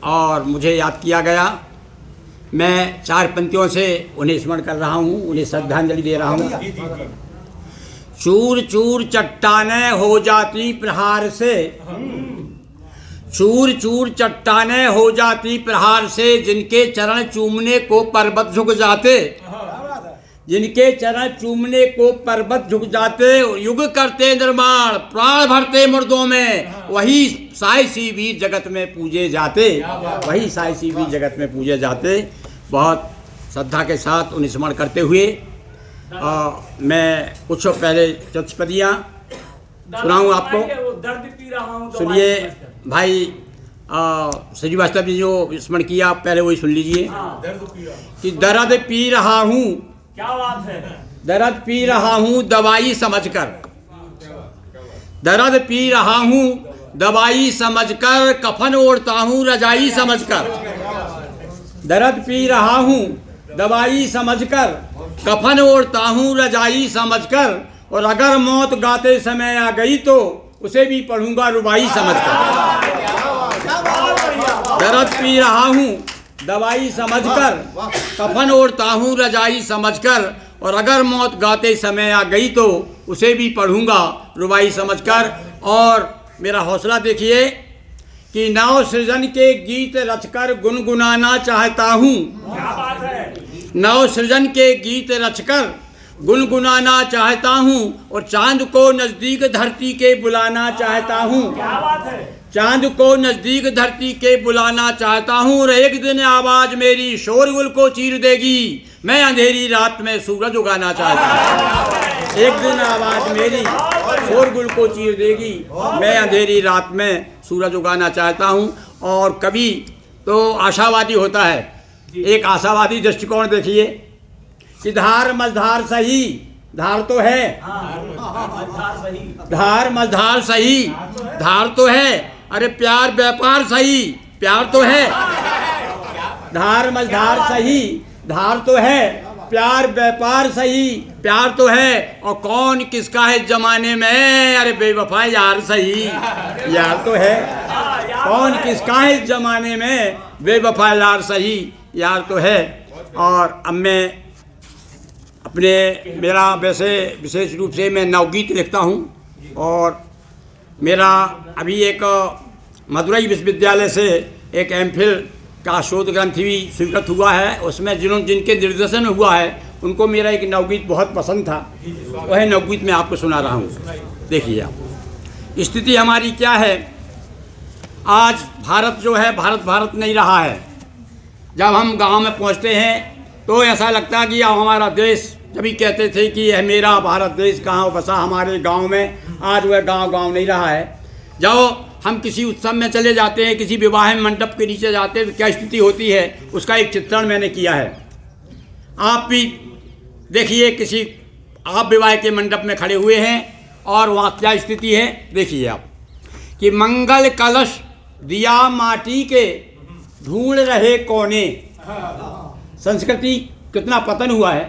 [SPEAKER 16] और मुझे याद किया गया। मैं चार पंक्तियों से उन्हें स्मरण कर रहा हूँ, उन्हें श्रद्धांजलि दे रहा हूँ। चूर चूर चट्टानें हो जाती प्रहार से, चूर चूर चट्टानें हो जाती प्रहार से, जिनके चरण चूमने को पर्वत झुक जाते, जिनके चरण चूमने को पर्वत झुक जाते, युग करते निर्माण प्राण भरते मुर्दों में, वही साई सी वीर जगत में पूजे जाते, वही साई सी वीर जगत में पूजे जाते। बहुत श्रद्धा के साथ उन्हें स्मरण करते हुए मैं कुछ पहले चतुष्पदियाँ सुनाऊँ आपको। सुनिए भाई श्रीवास्तव जी जो स्मरण किया पहले वही सुन लीजिए कि दर्द पी रहा हूँ,
[SPEAKER 14] क्या बात है,
[SPEAKER 16] दर्द पी रहा हूँ दवाई समझकर, दर्द पी रहा हूँ दवाई समझकर, कफन ओढ़ता हूँ रजाई समझकर, दर्द पी रहा हूँ दवाई समझकर, कफन ओढ़ता हूँ रजाई समझकर, और अगर मौत गाते समय आ गई तो उसे भी पढ़ूंगा रुबाई समझकर। दर्द पी रहा हूँ दवाई समझकर, कफन ओढ़ता हूँ रजाई समझकर, और अगर मौत गाते समय आ गई तो उसे भी पढ़ूंगा रुबाई समझकर। और मेरा हौसला देखिए कि नव सृजन के गीत रचकर गुनगुनाना चाहता हूँ, नव सृजन के गीत रचकर गुनगुनाना चाहता हूँ, और चांद को नज़दीक धरती के बुलाना चाहता हूँ, चांद को नज़दीक धरती के बुलाना चाहता हूँ और एक दिन आवाज़ मेरी शोरगुल को चीर देगी, मैं अंधेरी रात में सूरज उगाना चाहता हूँ। एक दिन आवाज़ मेरी शोरगुल को चीर देगी, मैं अंधेरी रात में सूरज उगाना चाहता हूँ। और कभी तो आशावादी होता है, एक आशावादी दृष्टिकोण देखिए कि धार मझधार सही, धार तो है, धार मझधार सही, धार तो है, अरे प्यार व्यापार सही, प्यार तो है, धार मझधार सही, धार तो है, प्यार व्यापार सही, प्यार तो है, और कौन किसका है जमाने में, अरे बेवफा यार सही, यार तो है, कौन किसका है जमाने में, बेवफा यार सही, यार तो है। और अब मैं मेरा वैसे विशेष रूप से मैं नवगीत लिखता हूँ और मेरा अभी एक मदुरई विश्वविद्यालय से एक एमफिल का शोध ग्रंथ भी स्वीकृत हुआ है। उसमें जिनके निर्देशन हुआ है उनको मेरा एक नवगीत बहुत पसंद था, वह नवगीत मैं आपको सुना रहा हूँ। देखिए आप, स्थिति हमारी क्या है आज, भारत जो है भारत नहीं रहा है। जब हम गांव में पहुंचते हैं तो ऐसा लगता है कि हमारा देश, जब कहते थे कि यह मेरा भारत देश कहाँ बसा हमारे गांव में, आज वह गांव नहीं रहा है। जब हम किसी उत्सव में चले जाते हैं, किसी विवाह मंडप के नीचे जाते हैं तो क्या स्थिति होती है, उसका एक चित्रण मैंने किया है। आप भी देखिए, किसी आप विवाह के मंडप में खड़े हुए हैं और वहाँ क्या स्थिति है, देखिए आप कि मंगल कलश दिया माटी के ढूंढ रहे कोने। संस्कृति कितना पतन हुआ है।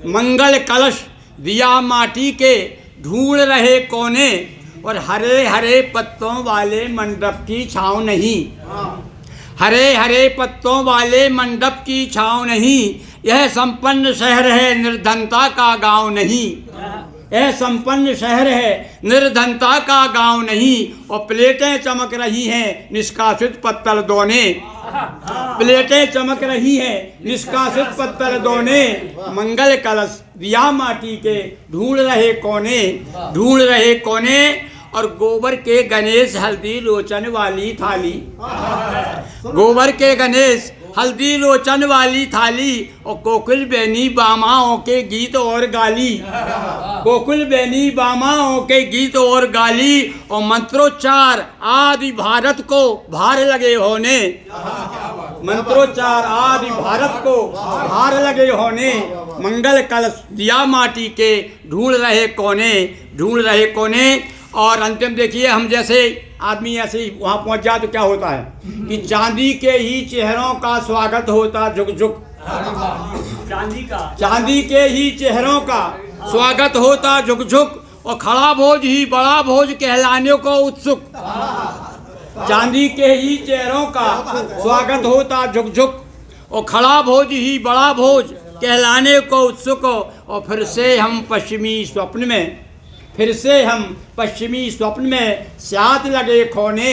[SPEAKER 16] मंगल कलश दिया माटी के ढूंढ रहे कोने, और हरे हरे पत्तों वाले मंडप की छाँव नहीं, हरे हरे पत्तों वाले मंडप की छाँव नहीं। यह संपन्न शहर है निर्धनता का गांव नहीं, यह संपन्न शहर है निर्धनता का गांव नहीं। और प्लेटें चमक रही हैं निष्कासित पत्तल दोने, प्लेटें चमक रही हैं निष्कासित पत्तल दोने। मंगल कलश दिया माटी के ढूंढ रहे कोने, ढूंढ रहे कोने। और गोबर के गणेश हल्दी लोचन वाली थाली, गोबर के गणेश हल्दी लोचन वाली थाली। और कोकिल बेनी बामाओं के गीत और गाली, कोकिल बेनी बामाओं के गीत और गाली। और मंत्रोच्चार आदि भारत को भार लगे होने, मंत्रोच्चार आदि भारत को भार लगे होने। मंगल कलश दिया माटी के ढूंढ रहे कोने, ढूंढ रहे कोने। और अंतिम देखिए, हम जैसे आदमी ऐसे ही वहाँ पहुँच जाए तो क्या होता है कि चांदी के ही चेहरों का स्वागत होता झुक झुक, चांदी के ही चेहरों का स्वागत होता झुक झुक। और खड़ा भोज ही बड़ा भोज कहलाने को उत्सुक, चांदी के ही चेहरों का स्वागत होता झुक झुक। और खड़ा भोज ही बड़ा भोज कहलाने को उत्सुक। और फिर से हम पश्चिमी स्वप्न में, फिर से हम पश्चिमी स्वप्न में स्यात लगे खोने।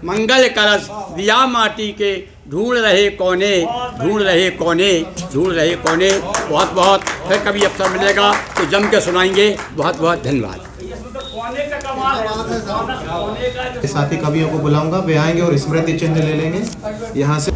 [SPEAKER 16] मंगल कलश दिया माटी के ढूंढ रहे कोने, ढूंढ रहे कोने, ढूंढ रहे कोने। बहुत बहुत फिर कभी अवसर मिलेगा तो जम के सुनाएंगे। बहुत बहुत धन्यवाद।
[SPEAKER 8] साथी कवियों को बुलाऊंगा, वे आएंगे और स्मृति चिन्ह ले लेंगे यहाँ से।